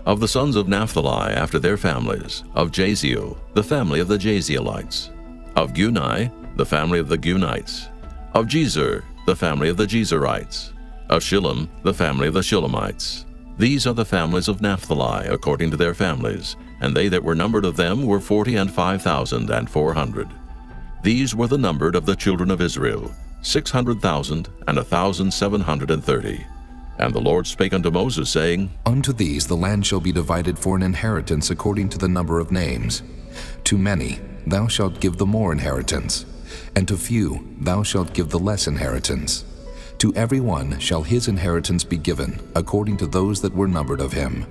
Of the sons of Naphtali after their families, of Jaziel, the family of the Jazielites, of Guni, the family of the Gunites, of Jezer, the family of the Jezerites, of Shillem, the family of the Shillemites. These are the families of Naphtali according to their families, and they that were numbered of them were 45,400. These were the numbered of the children of Israel, 600,1,730. And the Lord spake unto Moses, saying, Unto these the land shall be divided for an inheritance according to the number of names. To many thou shalt give the more inheritance, and to few thou shalt give the less inheritance. To every one shall his inheritance be given, according to those that were numbered of him.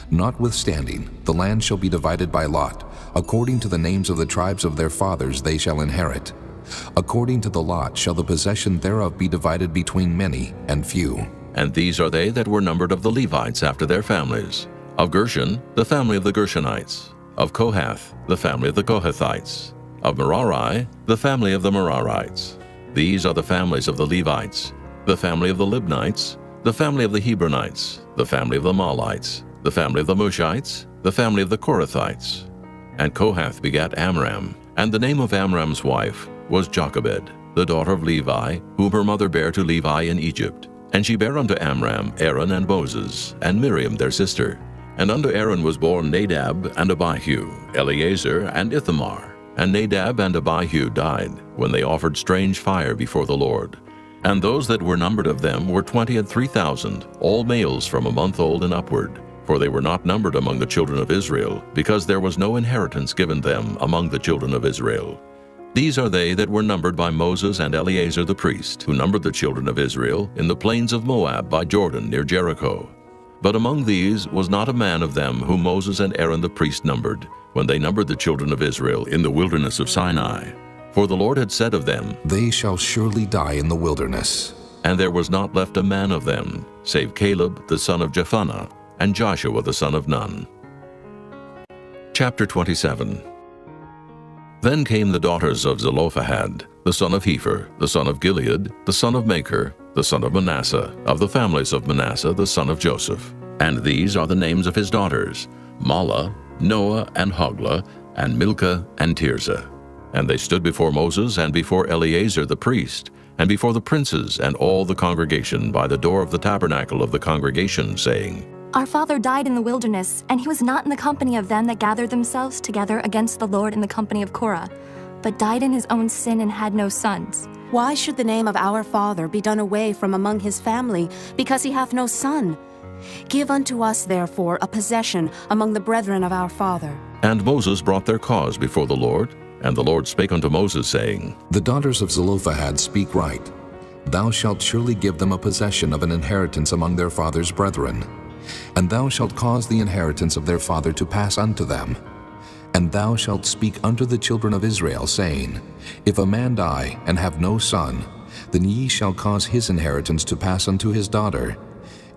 Notwithstanding, the land shall be divided by lot, according to the names of the tribes of their fathers they shall inherit. According to the lot shall the possession thereof be divided between many and few. And these are they that were numbered of the Levites after their families. Of Gershon, the family of the Gershonites. Of Kohath, the family of the Kohathites. Of Merari, the family of the Merarites. These are the families of the Levites. The family of the Libnites, the family of the Hebronites, the family of the Malites, the family of the Mushites, the family of the Korathites. And Kohath begat Amram, and the name of Amram's wife was Jochebed, the daughter of Levi, whom her mother bare to Levi in Egypt. And she bare unto Amram Aaron and Moses, and Miriam their sister. And unto Aaron was born Nadab and Abihu, Eleazar and Ithamar. And Nadab and Abihu died, when they offered strange fire before the Lord. And those that were numbered of them were 23,000, all males from a month old and upward. For they were not numbered among the children of Israel, because there was no inheritance given them among the children of Israel. These are they that were numbered by Moses and Eleazar the priest, who numbered the children of Israel in the plains of Moab by Jordan near Jericho. But among these was not a man of them whom Moses and Aaron the priest numbered, when they numbered the children of Israel in the wilderness of Sinai. For the Lord had said of them, They shall surely die in the wilderness. And there was not left a man of them, save Caleb the son of Jephunneh, and Joshua the son of Nun. Chapter 27. Then came the daughters of Zelophehad, the son of Hepher, the son of Gilead, the son of Machir, the son of Manasseh, of the families of Manasseh, the son of Joseph. And these are the names of his daughters, Mahlah, Noah, and Hoglah, and Milcah, and Tirzah. And they stood before Moses and before Eleazar the priest, and before the princes and all the congregation by the door of the tabernacle of the congregation, saying, Our father died in the wilderness, and he was not in the company of them that gathered themselves together against the Lord in the company of Korah, but died in his own sin and had no sons. Why should the name of our father be done away from among his family, because he hath no son? Give unto us, therefore, a possession among the brethren of our father. And Moses brought their cause before the Lord, and the Lord spake unto Moses, saying, The daughters of Zelophehad speak right. Thou shalt surely give them a possession of an inheritance among their father's brethren. And thou shalt cause the inheritance of their father to pass unto them. And thou shalt speak unto the children of Israel, saying, If a man die and have no son, then ye shall cause his inheritance to pass unto his daughter.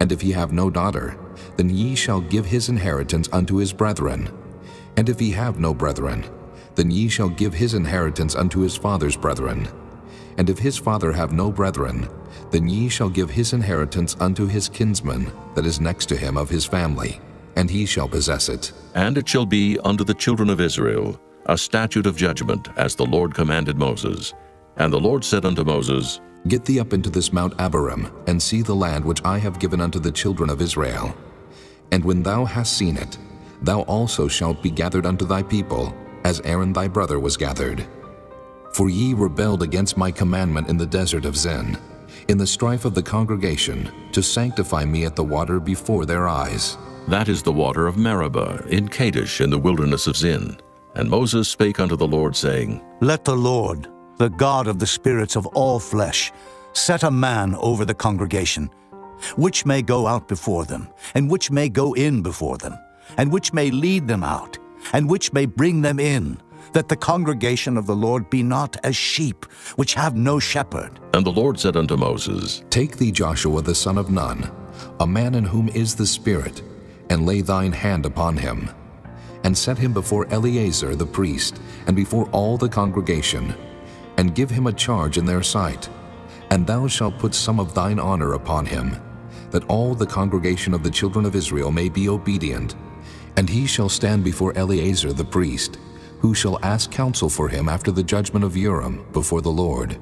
And if he have no daughter, then ye shall give his inheritance unto his brethren. And if he have no brethren, then ye shall give his inheritance unto his father's brethren. And if his father have no brethren, then ye shall give his inheritance unto his kinsman that is next to him of his family, and he shall possess it. And it shall be unto the children of Israel a statute of judgment, as the Lord commanded Moses. And the Lord said unto Moses, Get thee up into this Mount Abarim, and see the land which I have given unto the children of Israel. And when thou hast seen it, thou also shalt be gathered unto thy people, as Aaron thy brother was gathered. For ye rebelled against my commandment in the desert of Zin, in the strife of the congregation, to sanctify me at the water before their eyes. That is the water of Meribah in Kadesh in the wilderness of Zin. And Moses spake unto the Lord, saying, Let the Lord, the God of the spirits of all flesh, set a man over the congregation, which may go out before them, and which may go in before them, and which may lead them out, and which may bring them in, that the congregation of the Lord be not as sheep, which have no shepherd. And the Lord said unto Moses, Take thee Joshua the son of Nun, a man in whom is the Spirit, and lay thine hand upon him, and set him before Eleazar the priest, and before all the congregation, and give him a charge in their sight. And thou shalt put some of thine honor upon him, that all the congregation of the children of Israel may be obedient. And he shall stand before Eleazar the priest, who shall ask counsel for him after the judgment of Urim before the Lord.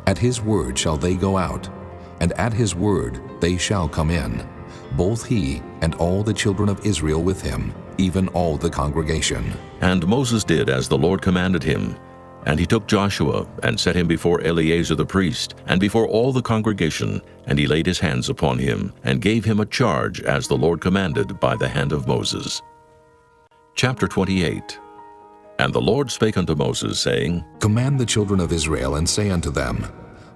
At his word shall they go out, and at his word they shall come in, both he and all the children of Israel with him, even all the congregation. And Moses did as the Lord commanded him. And he took Joshua, and set him before Eleazar the priest, and before all the congregation, and he laid his hands upon him, and gave him a charge as the Lord commanded by the hand of Moses. Chapter 28. And the Lord spake unto Moses, saying, Command the children of Israel, and say unto them,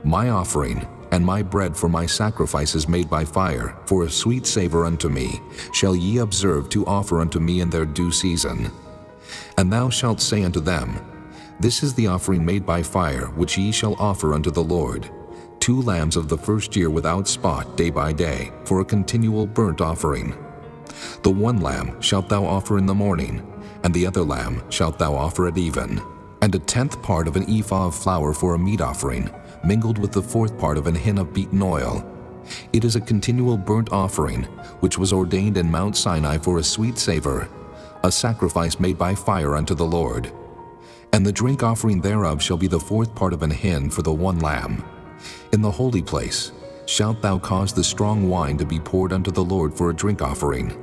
My offering and my bread for my sacrifices made by fire, for a sweet savor unto me, shall ye observe to offer unto me in their due season. And thou shalt say unto them, This is the offering made by fire, which ye shall offer unto the Lord, 2 lambs of the first year without spot day by day, for a continual burnt offering. The 1 lamb shalt thou offer in the morning, and the other lamb shalt thou offer at even, and a 10th part of an ephah of flour for a meat offering, mingled with the 4th part of an hin of beaten oil. It is a continual burnt offering, which was ordained in Mount Sinai for a sweet savor, a sacrifice made by fire unto the Lord. And the drink offering thereof shall be the 4th part of an hin for the 1 lamb. In the holy place shalt thou cause the strong wine to be poured unto the Lord for a drink offering.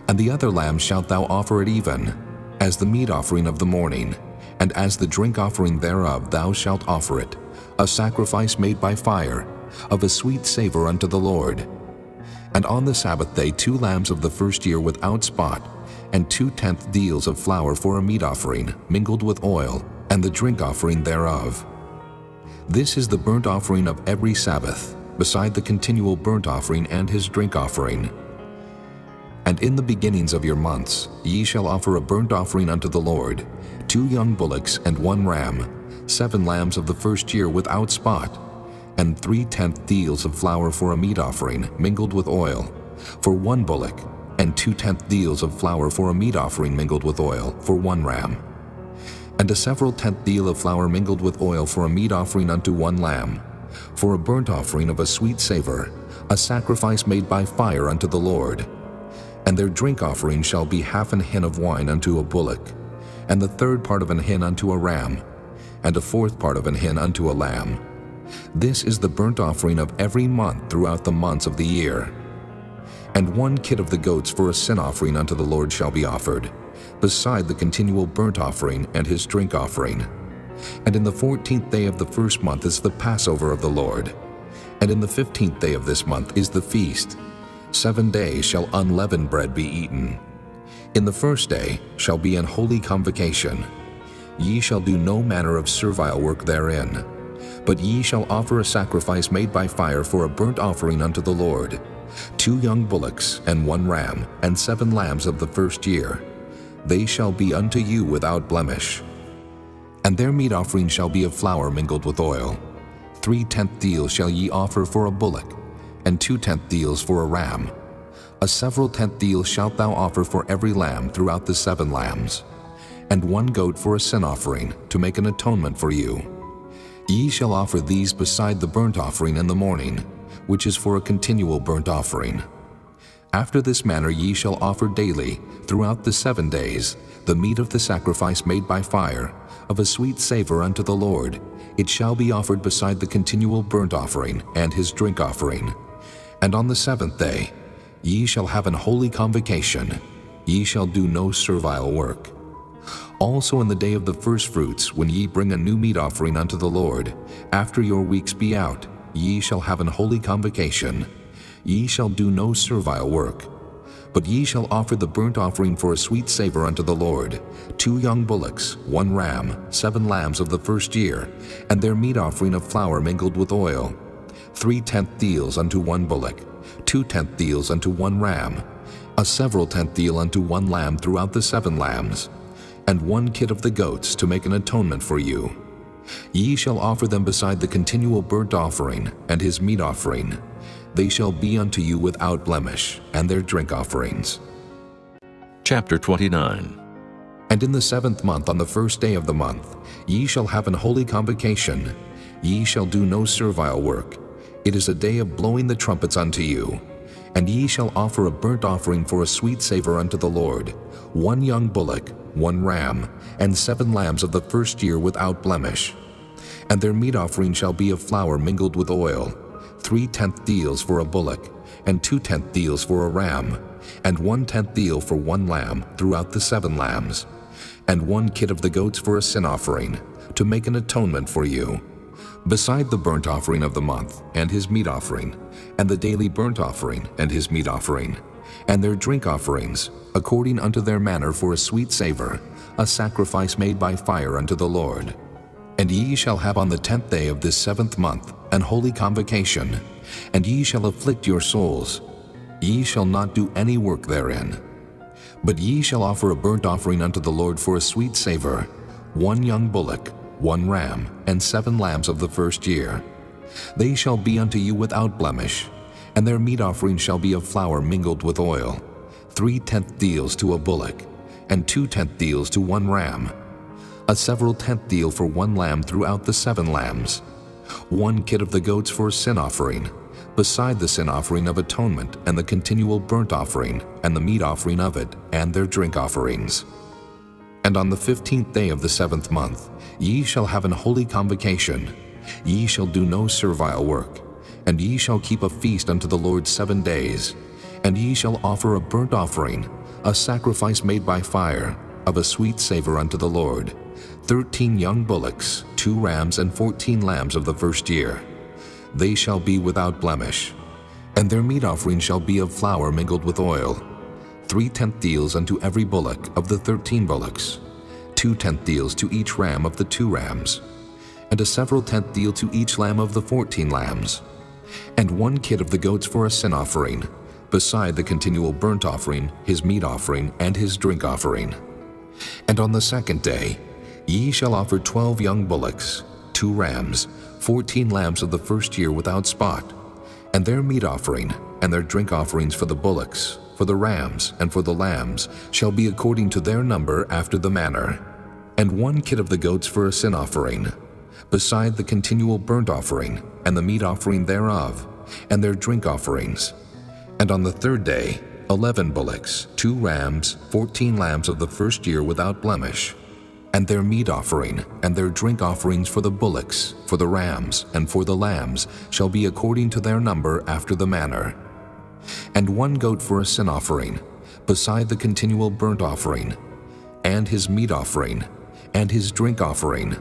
And the other lamb shalt thou offer at even, as the meat offering of the morning, and as the drink offering thereof thou shalt offer it, a sacrifice made by fire, of a sweet savor unto the Lord. And on the Sabbath day 2 lambs of the first year without spot, and 2/10 deals of flour for a meat offering, mingled with oil, and the drink offering thereof. This is the burnt offering of every Sabbath, beside the continual burnt offering and his drink offering. And in the beginnings of your months ye shall offer a burnt offering unto the Lord, 2 young bullocks and 1 ram, 7 lambs of the first year without spot, and 3/10 deals of flour for a meat offering, mingled with oil, for 1 bullock, and 2/10 deals of flour for a meat offering mingled with oil, for 1 ram, and a several 10th deal of flour mingled with oil for a meat offering unto 1 lamb, for a burnt offering of a sweet savor, a sacrifice made by fire unto the Lord. And their drink offering shall be 1/2 an hin of wine unto a bullock, and the 1/3 part of an hin unto a ram, and a 4th part of an hin unto a lamb. This is the burnt offering of every month throughout the months of the year. And 1 kid of the goats for a sin offering unto the Lord shall be offered, beside the continual burnt offering and his drink offering. And in the 14th day of the first month is the Passover of the Lord. And in the 15th day of this month is the feast. 7 days shall unleavened bread be eaten. In the first day shall be an holy convocation. Ye shall do no manner of servile work therein, but ye shall offer a sacrifice made by fire for a burnt offering unto the Lord, 2 young bullocks and 1 ram, and 7 lambs of the first year. They shall be unto you without blemish. And their meat offering shall be of flour mingled with oil. 3/10 deals shall ye offer for a bullock, and 2/10 deals for a ram. A several 10th deal shalt thou offer for every lamb throughout the 7 lambs, and 1 goat for a sin offering, to make an atonement for you. Ye shall offer these beside the burnt offering in the morning, which is for a continual burnt offering. After this manner ye shall offer daily, throughout the 7 days, the meat of the sacrifice made by fire, of a sweet savor unto the Lord. It shall be offered beside the continual burnt offering and his drink offering. And on the 7th day ye shall have an holy convocation. Ye shall do no servile work. Also in the day of the firstfruits, when ye bring a new meat offering unto the Lord, after your weeks be out, ye shall have an holy convocation. Ye shall do no servile work. But ye shall offer the burnt offering for a sweet savor unto the Lord, 2 young bullocks, 1 ram, 7 lambs of the first year, and their meat offering of flour mingled with oil, 3/10 deals unto 1 bullock, 2/10 deals unto 1 ram, a several 10th deal unto 1 lamb throughout the 7 lambs, and 1 kid of the goats to make an atonement for you. Ye shall offer them beside the continual burnt offering and his meat offering. They shall be unto you without blemish, and their drink offerings. Chapter 29. And in the 7th month, on the 1st day of the month, ye shall have an holy convocation. Ye shall do no servile work. It is a day of blowing the trumpets unto you. And ye shall offer a burnt offering for a sweet savor unto the Lord, 1 young bullock, 1 ram, and 7 lambs of the first year without blemish. And their meat offering shall be of flour mingled with oil, 3/10 deals for a bullock, and 2/10 deals for a ram, and 1/10 deal for 1 lamb throughout the 7 lambs, and 1 kid of the goats for a sin offering, to make an atonement for you, beside the burnt offering of the month, and his meat offering, and the daily burnt offering, and his meat offering, and their drink offerings, according unto their manner for a sweet savor, a sacrifice made by fire unto the Lord. And ye shall have on the 10th day of this 7th month an holy convocation, and ye shall afflict your souls. Ye shall not do any work therein. But ye shall offer a burnt offering unto the Lord for a sweet savor, 1 young bullock, 1 ram, and 7 lambs of the first year. They shall be unto you without blemish, and their meat offering shall be of flour mingled with oil, 3/10 deals to a bullock, and 2/10 deals to 1 ram, a several 10th deal for 1 lamb throughout the 7 lambs, 1 kid of the goats for a sin offering, beside the sin offering of atonement and the continual burnt offering and the meat offering of it and their drink offerings. And on the 15th day of the 7th month ye shall have an holy convocation. Ye shall do no servile work, and ye shall keep a feast unto the Lord 7 days, and ye shall offer a burnt offering, a sacrifice made by fire, of a sweet savor unto the Lord, 13 young bullocks, 2 rams, and 14 lambs of the first year. They shall be without blemish, and their meat offering shall be of flour mingled with oil, 3/10 deals unto every bullock of the 13 bullocks, 2/10 deals to each ram of the 2 rams, and a several 10th deal to each lamb of the 14 lambs, and 1 kid of the goats for a sin offering, beside the continual burnt offering, his meat offering, and his drink offering. And on the 2nd day ye shall offer 12 young bullocks, 2 rams, 14 lambs of the first year without spot, and their meat offering and their drink offerings for the bullocks, for the rams, and for the lambs shall be according to their number after the manner, and 1 kid of the goats for a sin offering, beside the continual burnt offering and the meat offering thereof, and their drink offerings. And on the 3rd day 11 bullocks, 2 rams, 14 lambs of the first year without blemish, and their meat offering and their drink offerings for the bullocks, for the rams, and for the lambs shall be according to their number after the manner, and 1 goat for a sin offering, beside the continual burnt offering, and his meat offering, and his drink offering.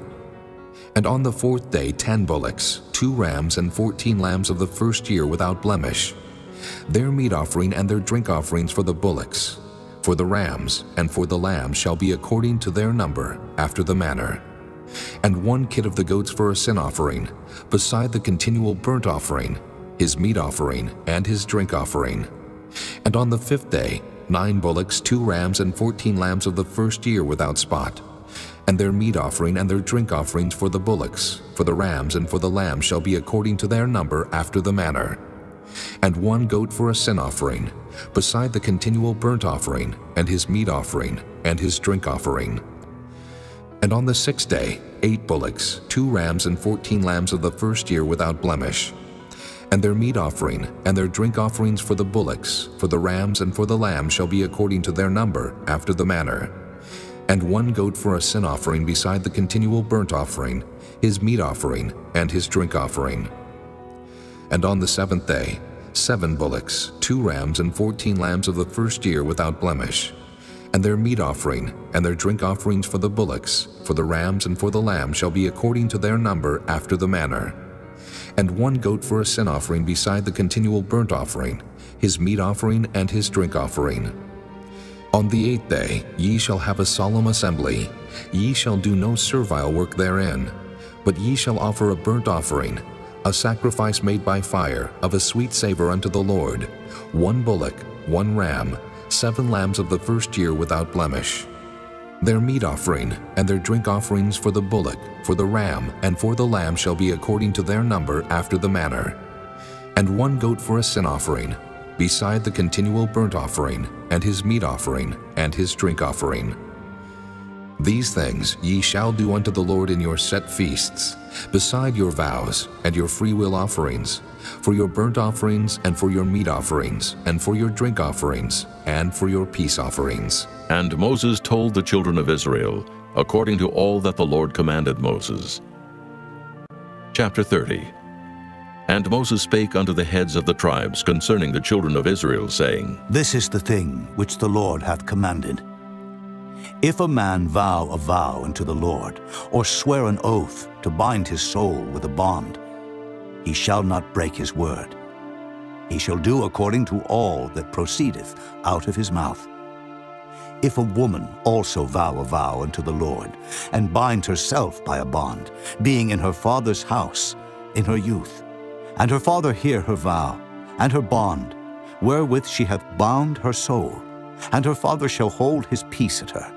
And on the 4th day 10 bullocks, 2 rams, and 14 lambs of the first year without blemish, their meat offering and their drink offerings for the bullocks, for the rams, and for the lambs shall be according to their number after the manner, and 1 kid of the goats for a sin offering, beside the continual burnt offering, his meat offering, and his drink offering. And on the 5th day 9 bullocks, 2 rams, and 14 lambs of the first year without spot, and their meat offering and their drink offerings for the bullocks, for the rams, and for the lambs shall be according to their number after the manner, and 1 goat for a sin offering, beside the continual burnt offering, and his meat offering, and his drink offering. And on the 6th day 8 bullocks, 2 rams, and 14 lambs of the first year without blemish, and their meat offering and their drink offerings for the bullocks, for the rams, and for the lambs shall be according to their number after the manner, and 1 goat for a sin offering beside the continual burnt offering, his meat offering, and his drink offering. And on the 7th day 7 bullocks, 2 rams, and 14 lambs of the first year without blemish, and their meat offering and their drink offerings for the bullocks, for the rams, and for the lambs shall be according to their number after the manner, and 1 goat for a sin offering beside the continual burnt offering, his meat offering and his drink offering. On the 8th day ye shall have a solemn assembly. Ye shall do no servile work therein, but ye shall offer a burnt offering, a sacrifice made by fire, of a sweet savor unto the Lord, 1 bullock, 1 ram, 7 lambs of the first year without blemish. Their meat offering and their drink offerings for the bullock, for the ram, and for the lamb shall be according to their number after the manner. And 1 goat for a sin offering, beside the continual burnt offering, and his meat offering, and his drink offering. These things ye shall do unto the Lord in your set feasts, beside your vows and your freewill offerings, for your burnt offerings, and for your meat offerings, and for your drink offerings, and for your peace offerings. And Moses told the children of Israel, according to all that the Lord commanded Moses. Chapter 30. And Moses spake unto the heads of the tribes concerning the children of Israel, saying, This is the thing which the Lord hath commanded. If a man vow a vow unto the Lord, or swear an oath to bind his soul with a bond, he shall not break his word. He shall do according to all that proceedeth out of his mouth. If a woman also vow a vow unto the Lord, and bind herself by a bond, being in her father's house in her youth, and her father hear her vow, and her bond, wherewith she hath bound her soul, and her father shall hold his peace at her,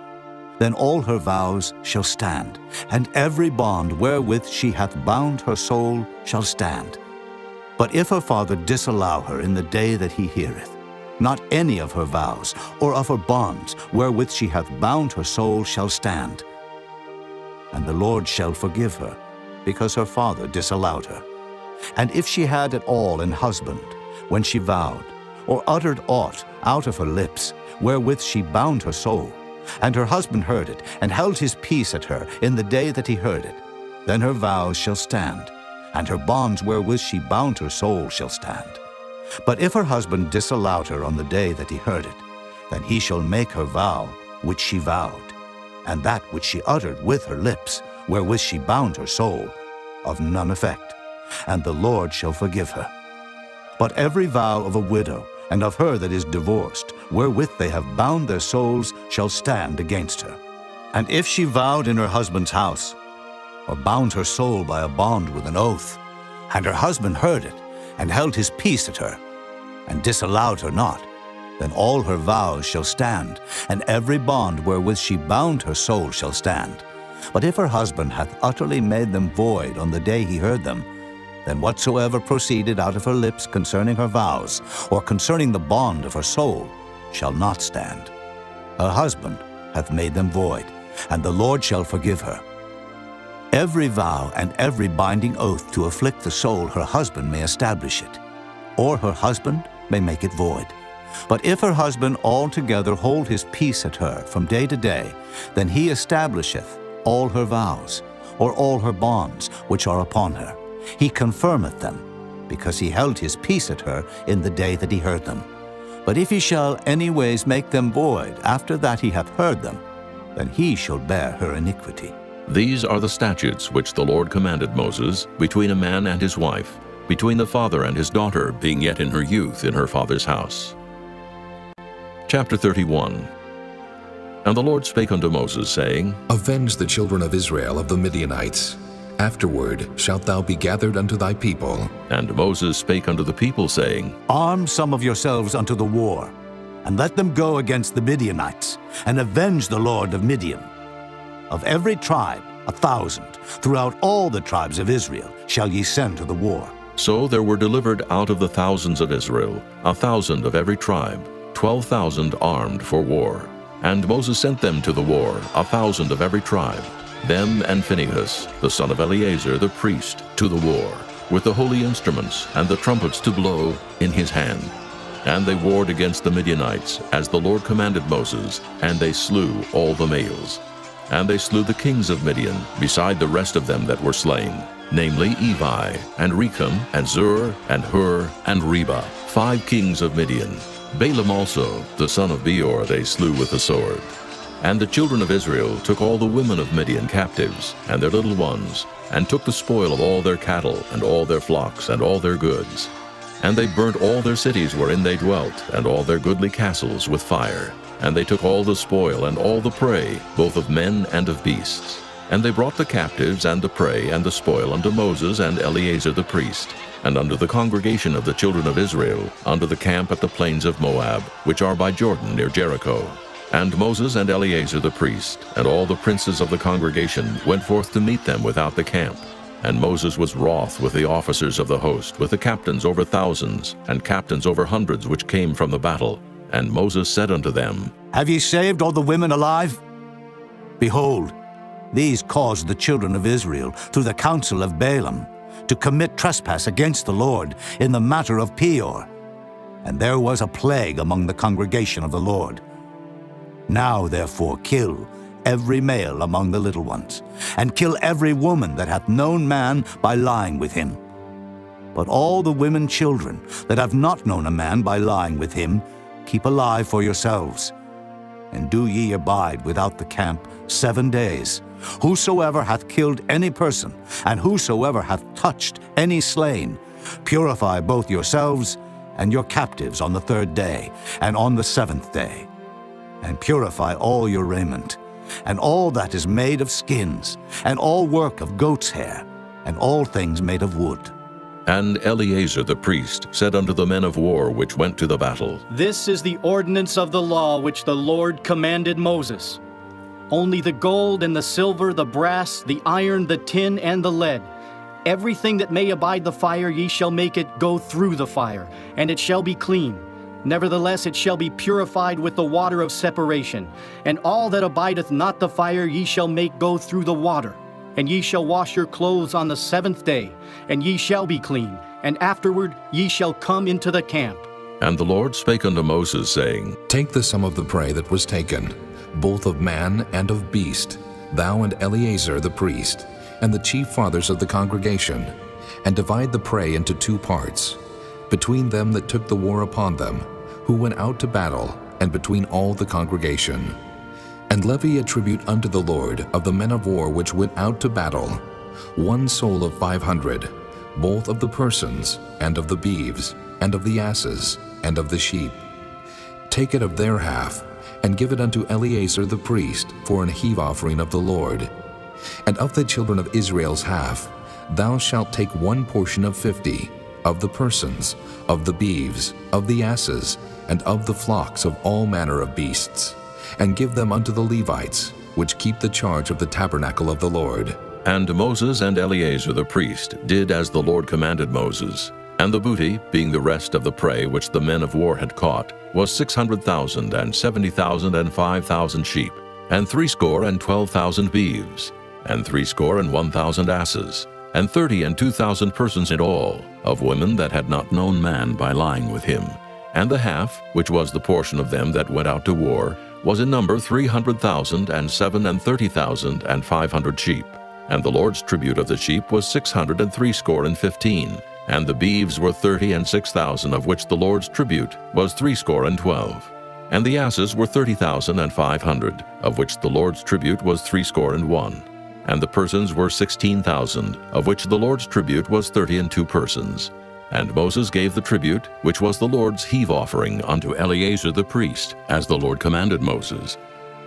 then all her vows shall stand, and every bond wherewith she hath bound her soul shall stand. But if her father disallow her in the day that he heareth, not any of her vows or of her bonds wherewith she hath bound her soul shall stand. And the Lord shall forgive her, because her father disallowed her. And if she had at all an husband, when she vowed, or uttered aught out of her lips, wherewith she bound her soul, and her husband heard it, and held his peace at her in the day that he heard it, then her vows shall stand, and her bonds wherewith she bound her soul shall stand. But if her husband disallowed her on the day that he heard it, then he shall make her vow which she vowed, and that which she uttered with her lips, wherewith she bound her soul, of none effect, and the Lord shall forgive her. But every vow of a widow, and of her that is divorced, wherewith they have bound their souls, shall stand against her. And if she vowed in her husband's house, or bound her soul by a bond with an oath, and her husband heard it, and held his peace at her, and disallowed her not, then all her vows shall stand, and every bond wherewith she bound her soul shall stand. But if her husband hath utterly made them void on the day he heard them, then whatsoever proceeded out of her lips concerning her vows, or concerning the bond of her soul, shall not stand. Her husband hath made them void, and the Lord shall forgive her. Every vow and every binding oath to afflict the soul her husband may establish it, or her husband may make it void. But if her husband altogether hold his peace at her from day to day, then he establisheth all her vows, or all her bonds which are upon her. He confirmeth them, because he held his peace at her in the day that he heard them. But if he shall anyways make them void after that he hath heard them, then he shall bear her iniquity. These are the statutes which the Lord commanded Moses between a man and his wife, between the father and his daughter, being yet in her youth in her father's house. Chapter 31. And the Lord spake unto Moses, saying, Avenge the children of Israel of the Midianites. Afterward shalt thou be gathered unto thy people. And Moses spake unto the people, saying, Arm some of yourselves unto the war, and let them go against the Midianites, and avenge the Lord of Midian. Of every tribe 1,000, throughout all the tribes of Israel, shall ye send to the war. So there were delivered out of the thousands of Israel 1,000 of every tribe, 12,000 armed for war. And Moses sent them to the war, 1,000 of every tribe, them and Phinehas, the son of Eleazar the priest, to the war, with the holy instruments and the trumpets to blow in his hand. And they warred against the Midianites, as the Lord commanded Moses, and they slew all the males. And they slew the kings of Midian, beside the rest of them that were slain, namely Evi, and Recham, and Zur, and Hur, and Reba, 5 kings of Midian. Balaam also, the son of Beor, they slew with the sword. And the children of Israel took all the women of Midian captives, and their little ones, and took the spoil of all their cattle, and all their flocks, and all their goods. And they burnt all their cities wherein they dwelt, and all their goodly castles with fire. And they took all the spoil and all the prey, both of men and of beasts. And they brought the captives and the prey and the spoil unto Moses and Eleazar the priest, and unto the congregation of the children of Israel, unto the camp at the plains of Moab, which are by Jordan near Jericho. And Moses and Eleazar the priest, and all the princes of the congregation, went forth to meet them without the camp. And Moses was wroth with the officers of the host, with the captains over thousands, and captains over hundreds which came from the battle. And Moses said unto them, Have ye saved all the women alive? Behold, these caused the children of Israel, through the counsel of Balaam, to commit trespass against the Lord in the matter of Peor. And there was a plague among the congregation of the Lord. Now therefore kill every male among the little ones, and kill every woman that hath known man by lying with him. But all the women children that have not known a man by lying with him, keep alive for yourselves. And do ye abide without the camp 7 days. Whosoever hath killed any person, and whosoever hath touched any slain, purify both yourselves and your captives on the 3rd day, and on the 7th day. And purify all your raiment, and all that is made of skins, and all work of goat's hair, and all things made of wood. And Eleazar the priest said unto the men of war which went to the battle, This is the ordinance of the law which the Lord commanded Moses. Only the gold and the silver, the brass, the iron, the tin, and the lead, everything that may abide the fire, ye shall make it go through the fire, and it shall be clean. Nevertheless it shall be purified with the water of separation. And all that abideth not the fire ye shall make go through the water. And ye shall wash your clothes on the 7th day, and ye shall be clean, and afterward ye shall come into the camp. And the Lord spake unto Moses, saying, Take the sum of the prey that was taken, both of man and of beast, thou and Eleazar the priest, and the chief fathers of the congregation, and divide the prey into 2 parts, between them that took the war upon them, who went out to battle, and between all the congregation. And levy a tribute unto the Lord of the men of war which went out to battle, 1 soul of 500, both of the persons, and of the beeves, and of the asses, and of the sheep. Take it of their half, and give it unto Eleazar the priest for an heave offering of the Lord. And of the children of Israel's half, thou shalt take 1 portion of 50, of the persons, of the beeves, of the asses, and of the flocks of all manner of beasts, and give them unto the Levites, which keep the charge of the tabernacle of the Lord. And Moses and Eleazar the priest did as the Lord commanded Moses. And the booty, being the rest of the prey which the men of war had caught, was 600,000, and 70,000, and 5,000 sheep, and 62,000 beeves, and 61,000 asses, and 32,000 persons in all, of women that had not known man by lying with him. And the half, which was the portion of them that went out to war, was in number 300,000, and 37,000, and 500 sheep. And the Lord's tribute of the sheep was 615, and the beeves were 36,000, of which the Lord's tribute was 12. And the asses were 30,500, of which the Lord's tribute was 61. And the persons were 16,000, of which the Lord's tribute was 32 persons. And Moses gave the tribute, which was the Lord's heave offering, unto Eleazar the priest, as the Lord commanded Moses.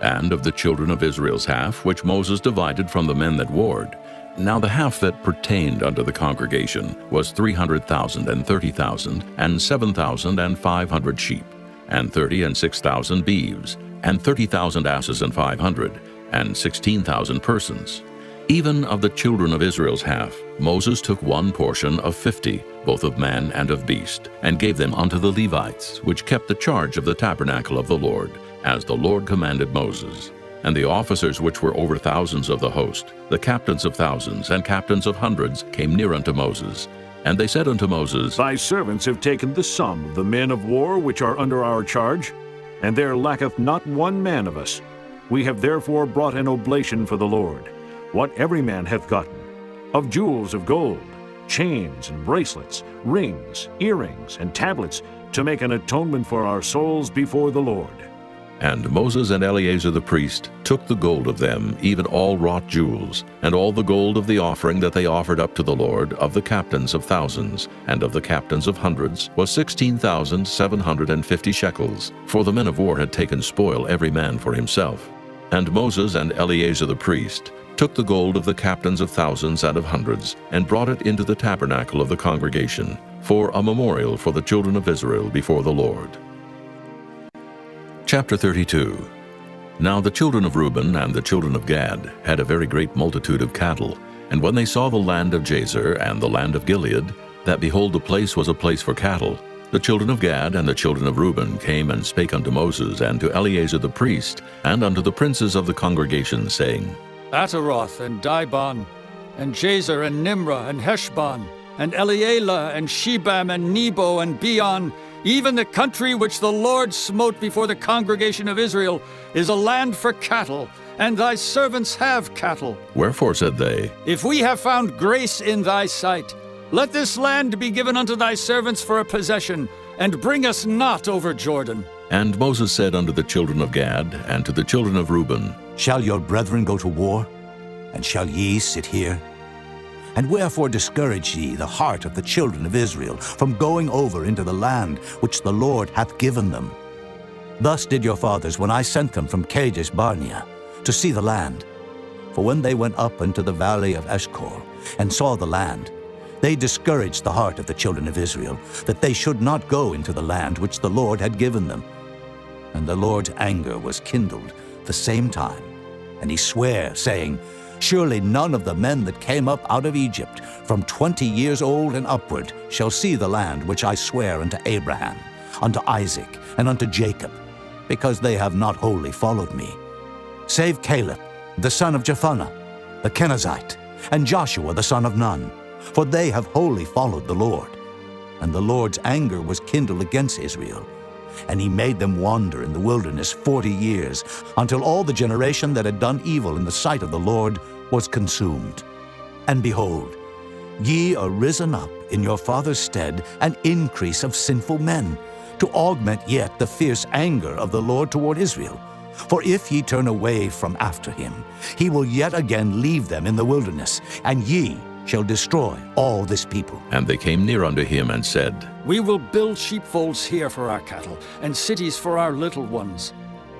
And of the children of Israel's half, which Moses divided from the men that warred, now the half that pertained unto the congregation was 300,000, and 30,000, and 7,500 sheep, and 36,000 beeves, and 30,000 asses, and 500, and 16,000 persons. Even of the children of Israel's half, Moses took 1 portion of 50, both of man and of beast, and gave them unto the Levites, which kept the charge of the tabernacle of the Lord, as the Lord commanded Moses. And the officers which were over thousands of the host, the captains of thousands, and captains of hundreds, came near unto Moses. And they said unto Moses, Thy servants have taken the sum of the men of war which are under our charge, and there lacketh not 1 man of us. We have therefore brought an oblation for the Lord, what every man hath gotten, of jewels of gold, chains and bracelets, rings, earrings, and tablets, to make an atonement for our souls before the Lord. And Moses and Eleazar the priest took the gold of them, even all wrought jewels, and all the gold of the offering that they offered up to the Lord, of the captains of thousands, and of the captains of hundreds, was 16,750 shekels, for the men of war had taken spoil every man for himself. And Moses and Eleazar the priest took the gold of the captains of thousands and of hundreds, and brought it into the tabernacle of the congregation, for a memorial for the children of Israel before the Lord. Chapter 32. Now the children of Reuben and the children of Gad had a very great multitude of cattle, and when they saw the land of Jazer and the land of Gilead, that behold the place was a place for cattle, the children of Gad and the children of Reuben came and spake unto Moses and to Eleazar the priest, and unto the princes of the congregation, saying, Ataroth and Dibon, and Jazer and Nimrah and Heshbon, and Elealeh and Shebam and Nebo and Beon, even the country which the Lord smote before the congregation of Israel, is a land for cattle, and thy servants have cattle. Wherefore said they, If we have found grace in thy sight, let this land be given unto thy servants for a possession, and bring us not over Jordan. And Moses said unto the children of Gad and to the children of Reuben, Shall your brethren go to war? And shall ye sit here? And wherefore discourage ye the heart of the children of Israel from going over into the land which the Lord hath given them? Thus did your fathers when I sent them from Kadesh Barnea to see the land. For when they went up into the valley of Eshcol and saw the land, they discouraged the heart of the children of Israel, that they should not go into the land which the Lord had given them. And the Lord's anger was kindled the same time, and he sware, saying, Surely none of the men that came up out of Egypt from 20 years old and upward shall see the land which I swear unto Abraham, unto Isaac, and unto Jacob, because they have not wholly followed me, save Caleb, the son of Jephunneh, the Kenizzite, and Joshua the son of Nun, for they have wholly followed the Lord. And the Lord's anger was kindled against Israel, and he made them wander in the wilderness 40 years, until all the generation that had done evil in the sight of the Lord was consumed. And behold, ye are risen up in your father's stead an increase of sinful men, to augment yet the fierce anger of the Lord toward Israel. For if ye turn away from after him, he will yet again leave them in the wilderness, and ye shall destroy all this people. And they came near unto him and said, We will build sheepfolds here for our cattle, and cities for our little ones.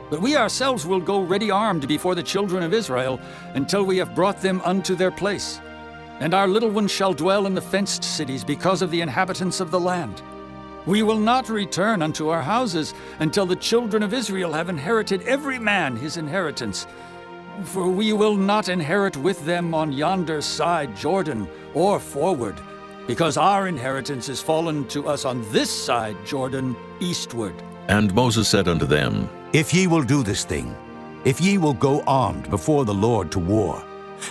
But we ourselves will go ready armed before the children of Israel, until we have brought them unto their place. And our little ones shall dwell in the fenced cities because of the inhabitants of the land. We will not return unto our houses until the children of Israel have inherited every man his inheritance. For we will not inherit with them on yonder side Jordan, or forward, because our inheritance is fallen to us on this side Jordan, eastward. And Moses said unto them, If ye will do this thing, if ye will go armed before the Lord to war,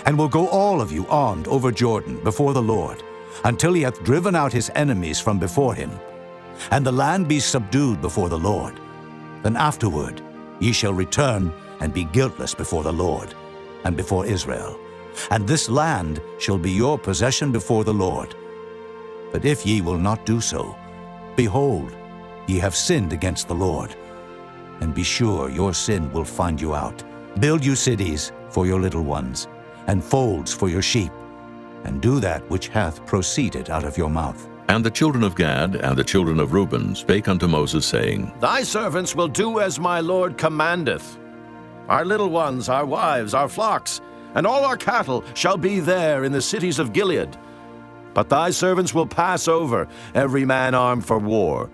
and will go all of you armed over Jordan before the Lord, until he hath driven out his enemies from before him, and the land be subdued before the Lord, then afterward ye shall return and be guiltless before the Lord and before Israel, and this land shall be your possession before the Lord. But if ye will not do so, behold, ye have sinned against the Lord, and be sure your sin will find you out. Build you cities for your little ones, and folds for your sheep, and do that which hath proceeded out of your mouth. And the children of Gad and the children of Reuben spake unto Moses, saying, Thy servants will do as my Lord commandeth. Our little ones, our wives, our flocks, and all our cattle shall be there in the cities of Gilead. But thy servants will pass over, every man armed for war,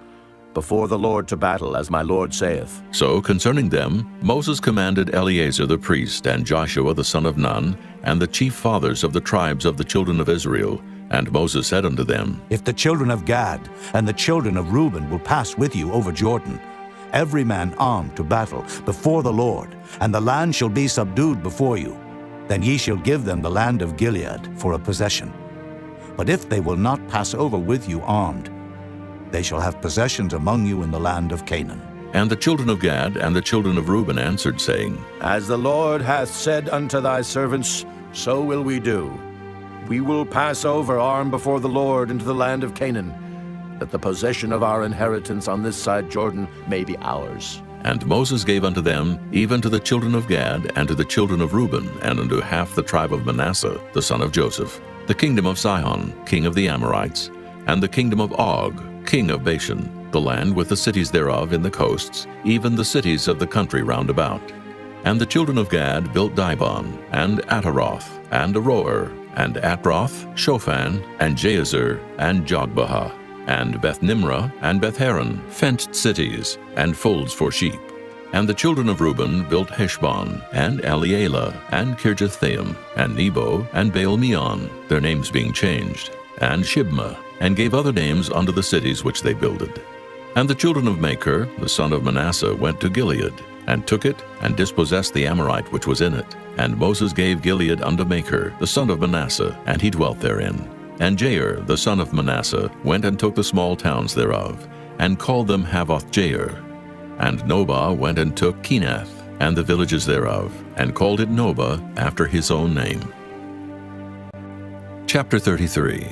before the Lord to battle, as my Lord saith. So concerning them Moses commanded Eleazar the priest, and Joshua the son of Nun, and the chief fathers of the tribes of the children of Israel. And Moses said unto them, If the children of Gad and the children of Reuben will pass with you over Jordan, every man armed to battle before the Lord, and the land shall be subdued before you, then ye shall give them the land of Gilead for a possession. But if they will not pass over with you armed, they shall have possessions among you in the land of Canaan. And the children of Gad and the children of Reuben answered, saying, As the Lord hath said unto thy servants, so will we do. We will pass over armed before the Lord into the land of Canaan, that the possession of our inheritance on this side Jordan may be ours. And Moses gave unto them, even to the children of Gad, and to the children of Reuben, and unto half the tribe of Manasseh, the son of Joseph, the kingdom of Sihon, king of the Amorites, and the kingdom of Og, king of Bashan, the land with the cities thereof in the coasts, even the cities of the country round about. And the children of Gad built Dibon, and Ataroth, and Aroer, and Atroth, Shophan, and Jazer, and Jogbehah, and Beth-Nimrah, and Beth-Haran, fenced cities, and folds for sheep. And the children of Reuben built Heshbon, and Elealeh, and Kirjathaim, and Nebo, and Baal-meon, their names being changed, and Shibmah, and gave other names unto the cities which they builded. And the children of Machir, the son of Manasseh, went to Gilead, and took it, and dispossessed the Amorite which was in it. And Moses gave Gilead unto Machir, the son of Manasseh, and he dwelt therein. And Jair, the son of Manasseh, went and took the small towns thereof, and called them Havoth-Jair. And Nobah went and took Kenath, and the villages thereof, and called it Nobah after his own name. Chapter 33.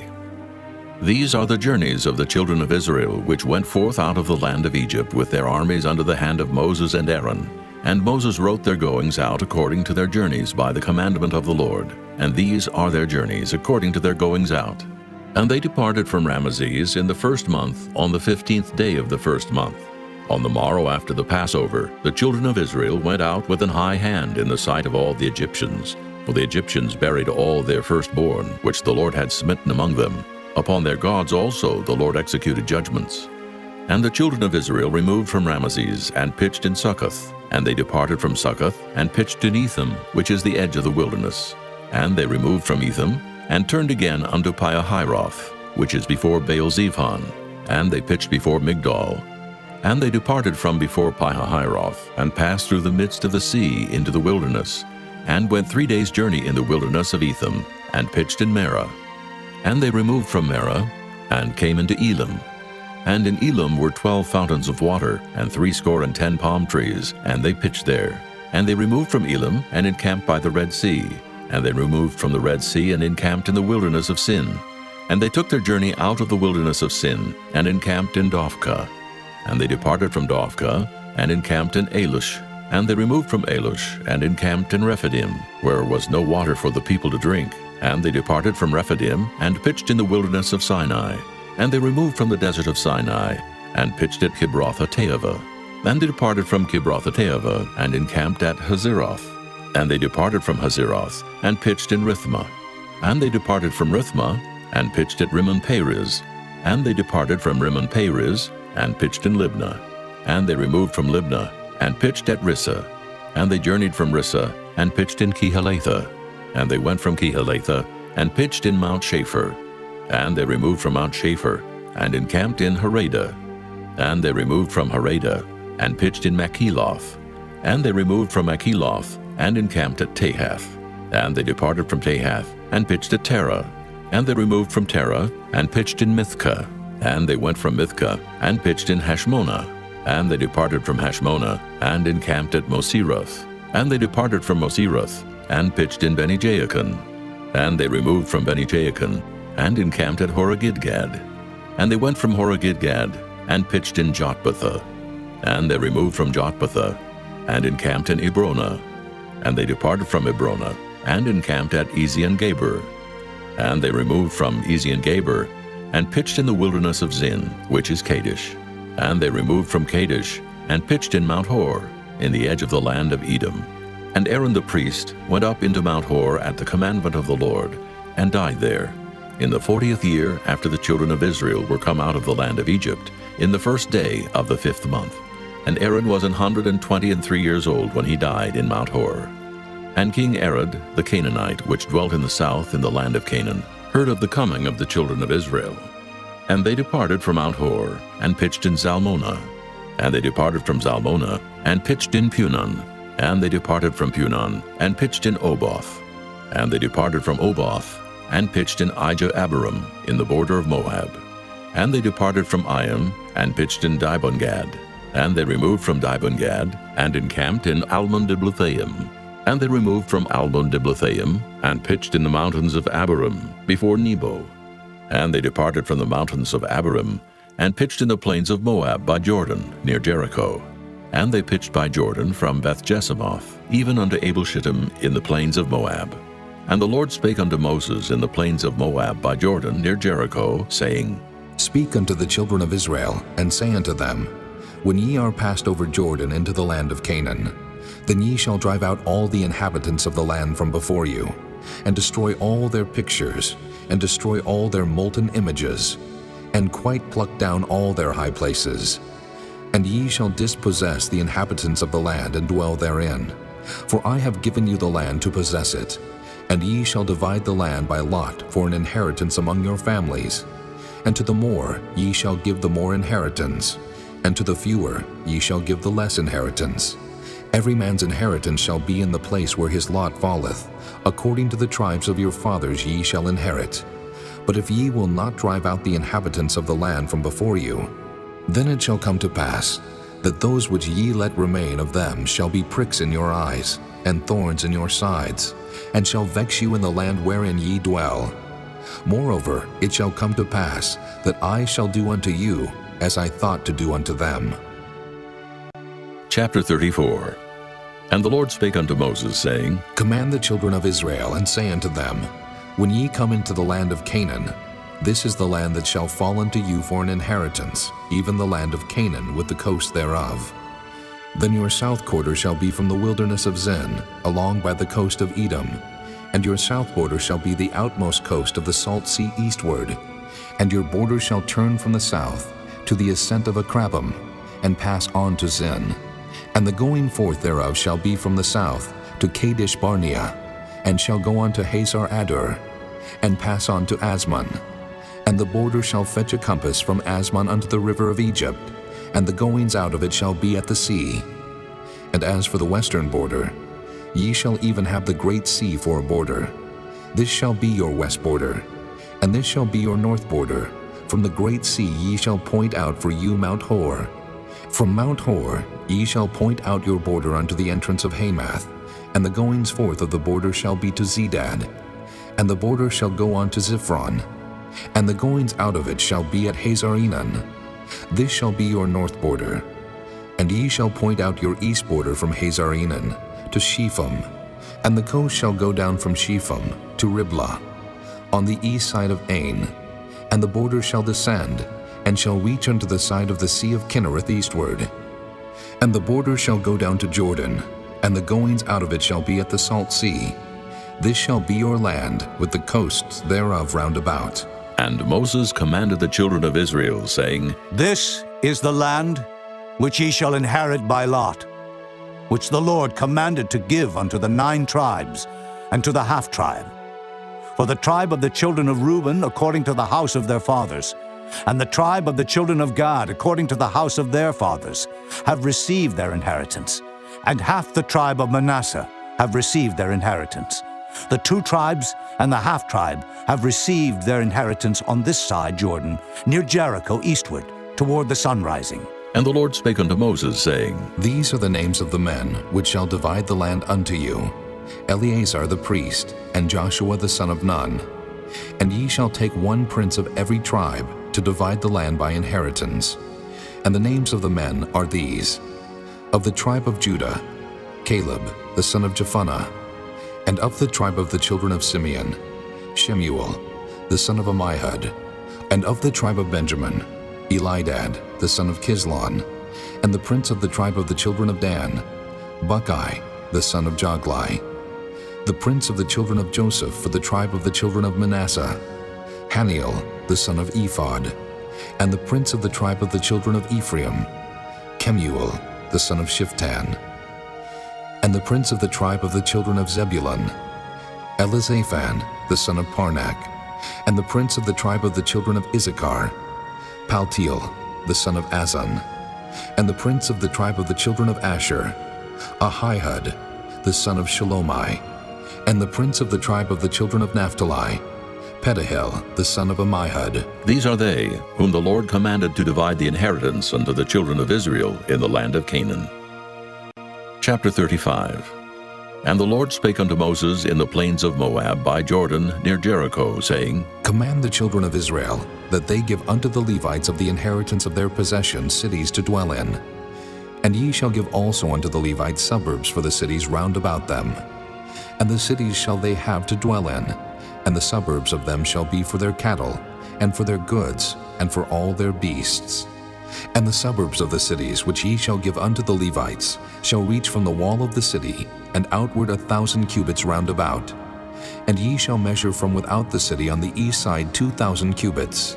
These are the journeys of the children of Israel, which went forth out of the land of Egypt with their armies under the hand of Moses and Aaron. And Moses wrote their goings out according to their journeys by the commandment of the Lord. And these are their journeys according to their goings out. And they departed from Ramesses in the first month, on the 15th day of the first month. On the morrow after the Passover, the children of Israel went out with an high hand in the sight of all the Egyptians. For the Egyptians buried all their firstborn, which the Lord had smitten among them. Upon their gods also the Lord executed judgments. And the children of Israel removed from Ramesses, and pitched in Succoth. And they departed from Succoth, and pitched in Etham, which is the edge of the wilderness. And they removed from Etham, and turned again unto Piahiroth, which is before Baal-zephon. And they pitched before Migdol. And they departed from before Piahiroth, and passed through the midst of the sea into the wilderness, and went 3 days' journey in the wilderness of Etham, and pitched in Marah. And they removed from Marah, and came into Elim. And in Elim were 12 fountains of water, and 70 palm trees, and they pitched there. And they removed from Elim, and encamped by the Red Sea. And they removed from the Red Sea, and encamped in the wilderness of Sin. And they took their journey out of the wilderness of Sin, and encamped in Dophkah. And they departed from Dophkah, and encamped in Alush. And they removed from Alush, and encamped in Rephidim, where was no water for the people to drink. And they departed from Rephidim, and pitched in the wilderness of Sinai. And they removed from the desert of Sinai, and pitched at Kibroth-hattaavah. And they departed from Kibroth-hattaavah, and encamped at Hazeroth. And they departed from Hazeroth, and pitched in Rithmah. And they departed from Rithmah, and pitched at Rimmon-Perez. And they departed from Rimmon-Perez, and pitched in Libnah. And they removed from Libnah, and pitched at Rissah. And they journeyed from Rissah, and pitched in Kehelathah. And they went from Kehelathah, and pitched in Mount Shapher. And they removed from Mount Shapher, and encamped in Haradah. And they removed from Haradah, and pitched in Makheloth. And they removed from Makheloth, and encamped at Tahath. And they departed from Tahath, and pitched at Terah. And they removed from Terah, and pitched in Mithkah. And they went from Mithkah, and pitched in Hashmonah. And they departed from Hashmonah, and encamped at Moseroth. And they departed from Moseroth, and pitched in Beni-Jaakon. And they removed from Beni-Jaakon, and encamped at Horah-Gidgad. And they went from Horah-Gidgad, and pitched in Jotbathah. And they removed from Jotbathah, and encamped in Ebronah. And they departed from Ebronah, and encamped at Ezion-Geber. And they removed from Ezion-Geber, and pitched in the wilderness of Zin, which is Kadesh. And they removed from Kadesh, and pitched in Mount Hor, in the edge of the land of Edom. And Aaron the priest went up into Mount Hor at the commandment of the Lord, and died there, in the 40th year after the children of Israel were come out of the land of Egypt, in the first day of the 5th month. And Aaron was 123 years old when he died in Mount Hor. And King Arad, the Canaanite, which dwelt in the south in the land of Canaan, heard of the coming of the children of Israel. And they departed from Mount Hor, and pitched in Zalmonah. And they departed from Zalmonah, and pitched in Punon. And they departed from Punon, and pitched in Oboth. And they departed from Oboth, and pitched in Ijah-Abarim, in the border of Moab. And they departed from Iam, and pitched in Dibon-Gad. And they removed from Dibon-Gad, and encamped in Almon-Diblathaim. And they removed from Almon-Diblathaim, and pitched in the mountains of Abarim, before Nebo. And they departed from the mountains of Abarim, and pitched in the plains of Moab by Jordan, near Jericho. And they pitched by Jordan from Beth-Jesimoth, even unto Abel-Shittim in the plains of Moab. And the Lord spake unto Moses in the plains of Moab by Jordan near Jericho, saying, Speak unto the children of Israel, and say unto them, When ye are passed over Jordan into the land of Canaan, then ye shall drive out all the inhabitants of the land from before you, and destroy all their pictures, and destroy all their molten images, and quite pluck down all their high places. And ye shall dispossess the inhabitants of the land, and dwell therein. For I have given you the land to possess it. And ye shall divide the land by lot for an inheritance among your families. And to the more ye shall give the more inheritance, and to the fewer ye shall give the less inheritance. Every man's inheritance shall be in the place where his lot falleth. According to the tribes of your fathers ye shall inherit. But if ye will not drive out the inhabitants of the land from before you, then it shall come to pass that those which ye let remain of them shall be pricks in your eyes, and thorns in your sides, and shall vex you in the land wherein ye dwell. Moreover, it shall come to pass that I shall do unto you as I thought to do unto them. Chapter 34. And the Lord spake unto Moses, saying, Command the children of Israel, and say unto them, When ye come into the land of Canaan, this is the land that shall fall unto you for an inheritance, even the land of Canaan with the coast thereof. Then your south quarter shall be from the wilderness of Zin, along by the coast of Edom, and your south border shall be the outmost coast of the salt sea eastward, and your border shall turn from the south to the ascent of Akrabim, and pass on to Zin. And the going forth thereof shall be from the south to Kadesh Barnea, and shall go on to Hazar Adur, and pass on to Asmon. And the border shall fetch a compass from Asmon unto the river of Egypt, and the goings out of it shall be at the sea. And as for the western border, ye shall even have the great sea for a border. This shall be your west border, and this shall be your north border. From the great sea ye shall point out for you Mount Hor. From Mount Hor ye shall point out your border unto the entrance of Hamath, and the goings forth of the border shall be to Zedad. And the border shall go on to Ziphron, and the goings out of it shall be at Hazar-Enan. This shall be your north border. And ye shall point out your east border from Hazar-Enan to Shepham, and the coast shall go down from Shepham to Riblah, on the east side of Ain. And the border shall descend, and shall reach unto the side of the sea of Kinnereth eastward. And the border shall go down to Jordan, and the goings out of it shall be at the salt sea. This shall be your land, with the coasts thereof round about. And Moses commanded the children of Israel, saying, This is the land which ye shall inherit by lot, which the Lord commanded to give unto the 9 tribes, and to the half-tribe. For the tribe of the children of Reuben according to the house of their fathers, and the tribe of the children of Gad according to the house of their fathers, have received their inheritance, and half the tribe of Manasseh have received their inheritance. The 2 tribes and the half-tribe have received their inheritance on this side Jordan, near Jericho eastward, toward the sun rising. And the Lord spake unto Moses, saying, These are the names of the men which shall divide the land unto you, Eleazar the priest, and Joshua the son of Nun. And ye shall take 1 prince of every tribe to divide the land by inheritance. And the names of the men are these: of the tribe of Judah, Caleb the son of Jephunneh; and of the tribe of the children of Simeon, Shemuel the son of Ammihud; and of the tribe of Benjamin, Elidad the son of Kislon; and the prince of the tribe of the children of Dan, Buckai the son of Joglai; the prince of the children of Joseph for the tribe of the children of Manasseh, Haniel the son of Ephod; and the prince of the tribe of the children of Ephraim, Kemuel the son of Shiftan; and the prince of the tribe of the children of Zebulun, Elizaphan the son of Parnak; and the prince of the tribe of the children of Issachar, Paltiel the son of Azan; and the prince of the tribe of the children of Asher, Ahihud the son of Shalomai; and the prince of the tribe of the children of Naphtali, Pedahel the son of Ammihud. These are they whom the Lord commanded to divide the inheritance unto the children of Israel in the land of Canaan. Chapter 35. And the Lord spake unto Moses in the plains of Moab by Jordan near Jericho, saying, Command the children of Israel that they give unto the Levites of the inheritance of their possession cities to dwell in. And ye shall give also unto the Levites suburbs for the cities round about them. And the cities shall they have to dwell in, and the suburbs of them shall be for their cattle, and for their goods, and for all their beasts. And the suburbs of the cities which ye shall give unto the Levites shall reach from the wall of the city, and outward 1,000 cubits round about. And ye shall measure from without the city on the east side 2,000 cubits,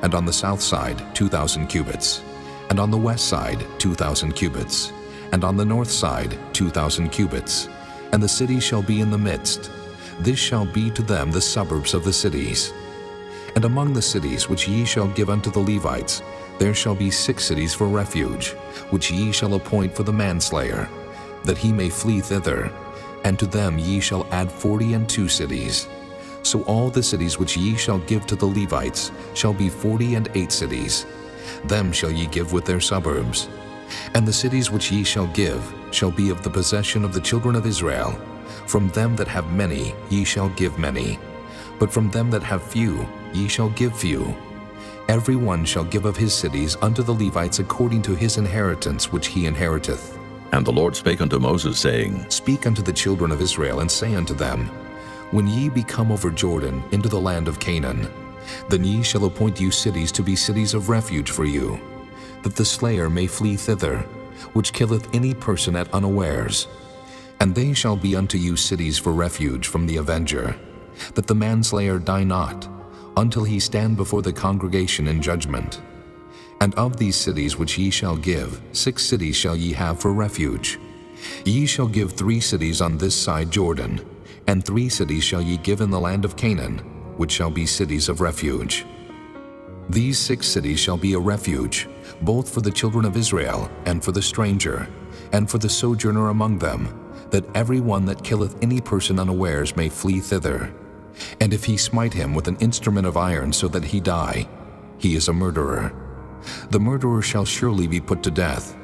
and on the south side 2,000 cubits, and on the west side 2,000 cubits, and on the north side 2,000 cubits. And the city shall be in the midst. This shall be to them the suburbs of the cities. And among the cities which ye shall give unto the Levites, there shall be 6 cities for refuge, which ye shall appoint for the manslayer, that he may flee thither. And to them ye shall add 42 cities. So all the cities which ye shall give to the Levites shall be 48 cities. Them shall ye give with their suburbs. And the cities which ye shall give shall be of the possession of the children of Israel. From them that have many ye shall give many, but from them that have few ye shall give few. Every one shall give of his cities unto the Levites according to his inheritance which he inheriteth. And the Lord spake unto Moses, saying, Speak unto the children of Israel, and say unto them, When ye be come over Jordan into the land of Canaan, then ye shall appoint you cities to be cities of refuge for you, that the slayer may flee thither, which killeth any person at unawares. And they shall be unto you cities for refuge from the avenger, that the manslayer die not, until he stand before the congregation in judgment. And of these cities which ye shall give, 6 cities shall ye have for refuge. Ye shall give 3 cities on this side Jordan, and 3 cities shall ye give in the land of Canaan, which shall be cities of refuge. These 6 cities shall be a refuge, both for the children of Israel, and for the stranger, and for the sojourner among them, that every one that killeth any person unawares may flee thither. And if he smite him with an instrument of iron so that he die, he is a murderer. The murderer shall surely be put to death.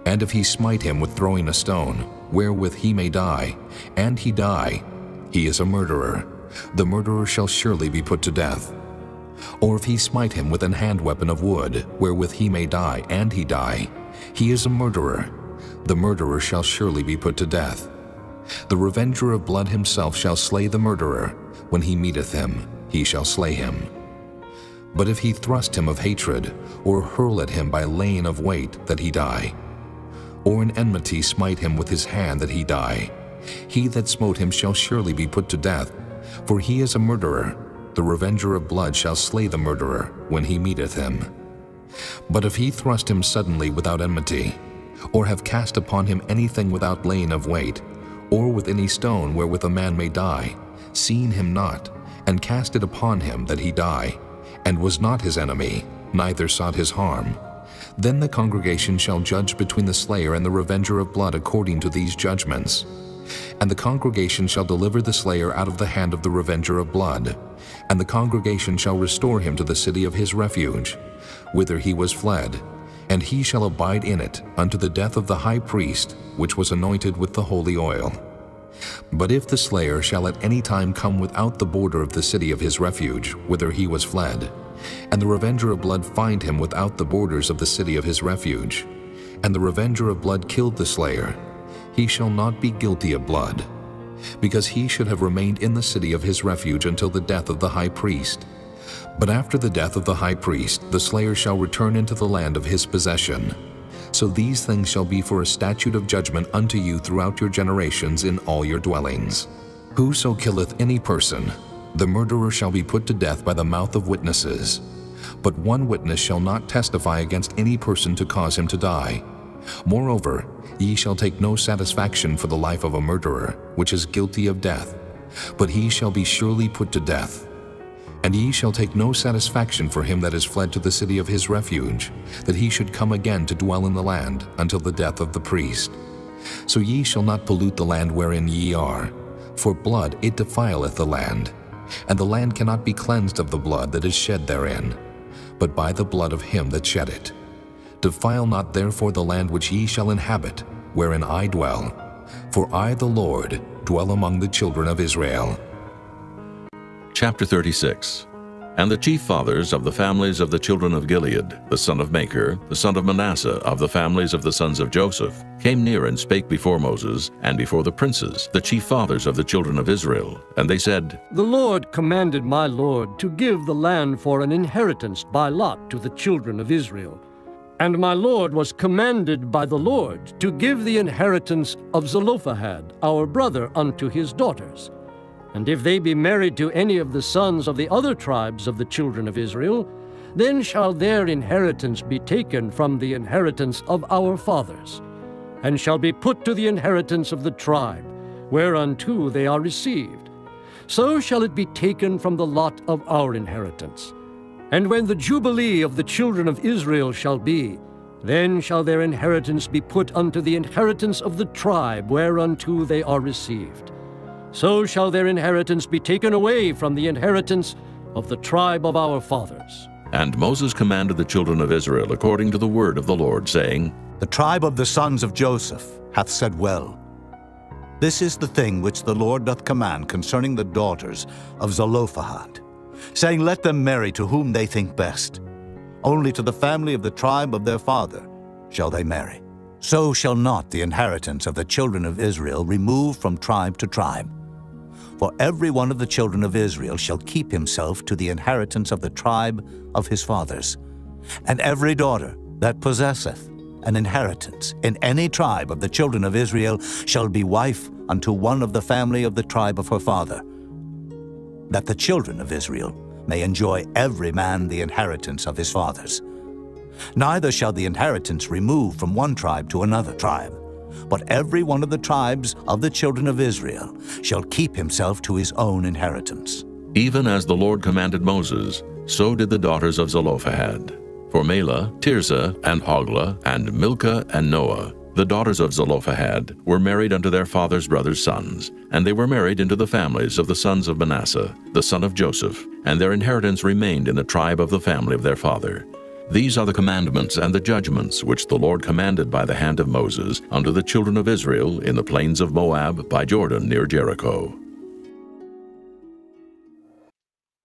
And if he smite him with throwing a stone, wherewith he may die, and he die, he is a murderer. The murderer shall surely be put to death. Or if he smite him with an hand weapon of wood, wherewith he may die, and he die, he is a murderer. The murderer shall surely be put to death. The revenger of blood himself shall slay the murderer. When he meeteth him, he shall slay him. But if he thrust him of hatred, or hurl at him by laying of weight, that he die, or in enmity smite him with his hand, that he die, he that smote him shall surely be put to death, for he is a murderer. The revenger of blood shall slay the murderer when he meeteth him. But if he thrust him suddenly without enmity, or have cast upon him anything without laying of weight, or with any stone wherewith a man may die, seeing him not, and cast it upon him that he die, and was not his enemy, neither sought his harm, then the congregation shall judge between the slayer and the revenger of blood according to these judgments. And the congregation shall deliver the slayer out of the hand of the revenger of blood, and the congregation shall restore him to the city of his refuge, whither he was fled, and he shall abide in it unto the death of the high priest, which was anointed with the holy oil. But if the slayer shall at any time come without the border of the city of his refuge, whither he was fled, and the revenger of blood find him without the borders of the city of his refuge, and the revenger of blood killed the slayer, he shall not be guilty of blood, because he should have remained in the city of his refuge until the death of the high priest. But after the death of the high priest, the slayer shall return into the land of his possession. So these things shall be for a statute of judgment unto you throughout your generations in all your dwellings. Whoso killeth any person, the murderer shall be put to death by the mouth of witnesses. But one witness shall not testify against any person to cause him to die. Moreover, ye shall take no satisfaction for the life of a murderer, which is guilty of death, but he shall be surely put to death. And ye shall take no satisfaction for him that is fled to the city of his refuge, that he should come again to dwell in the land until the death of the priest. So ye shall not pollute the land wherein ye are, for blood it defileth the land, and the land cannot be cleansed of the blood that is shed therein, but by the blood of him that shed it. Defile not therefore the land which ye shall inhabit, wherein I dwell, for I the Lord dwell among the children of Israel. Chapter 36. And the chief fathers of the families of the children of Gilead, the son of Machir, the son of Manasseh, of the families of the sons of Joseph, came near and spake before Moses, and before the princes, the chief fathers of the children of Israel. And they said, The Lord commanded my Lord to give the land for an inheritance by lot to the children of Israel. And my Lord was commanded by the Lord to give the inheritance of Zelophehad, our brother, unto his daughters. And if they be married to any of the sons of the other tribes of the children of Israel, then shall their inheritance be taken from the inheritance of our fathers, and shall be put to the inheritance of the tribe, whereunto they are received. So shall it be taken from the lot of our inheritance. And when the jubilee of the children of Israel shall be, then shall their inheritance be put unto the inheritance of the tribe, whereunto they are received. So shall their inheritance be taken away from the inheritance of the tribe of our fathers. And Moses commanded the children of Israel according to the word of the Lord, saying, The tribe of the sons of Joseph hath said well. This is the thing which the Lord doth command concerning the daughters of Zelophehad, saying, Let them marry to whom they think best. Only to the family of the tribe of their father shall they marry. So shall not the inheritance of the children of Israel remove from tribe to tribe. For every one of the children of Israel shall keep himself to the inheritance of the tribe of his fathers. And every daughter that possesseth an inheritance in any tribe of the children of Israel shall be wife unto one of the family of the tribe of her father, that the children of Israel may enjoy every man the inheritance of his fathers. Neither shall the inheritance remove from one tribe to another tribe, but every one of the tribes of the children of Israel shall keep himself to his own inheritance. Even as the Lord commanded Moses, so did the daughters of Zelophehad. For Mahlah, Tirzah, and Hoglah, and Milcah, and Noah, the daughters of Zelophehad, were married unto their father's brothers' sons, and they were married into the families of the sons of Manasseh, the son of Joseph, and their inheritance remained in the tribe of the family of their father. These are the commandments and the judgments which the Lord commanded by the hand of Moses unto the children of Israel in the plains of Moab by Jordan near Jericho.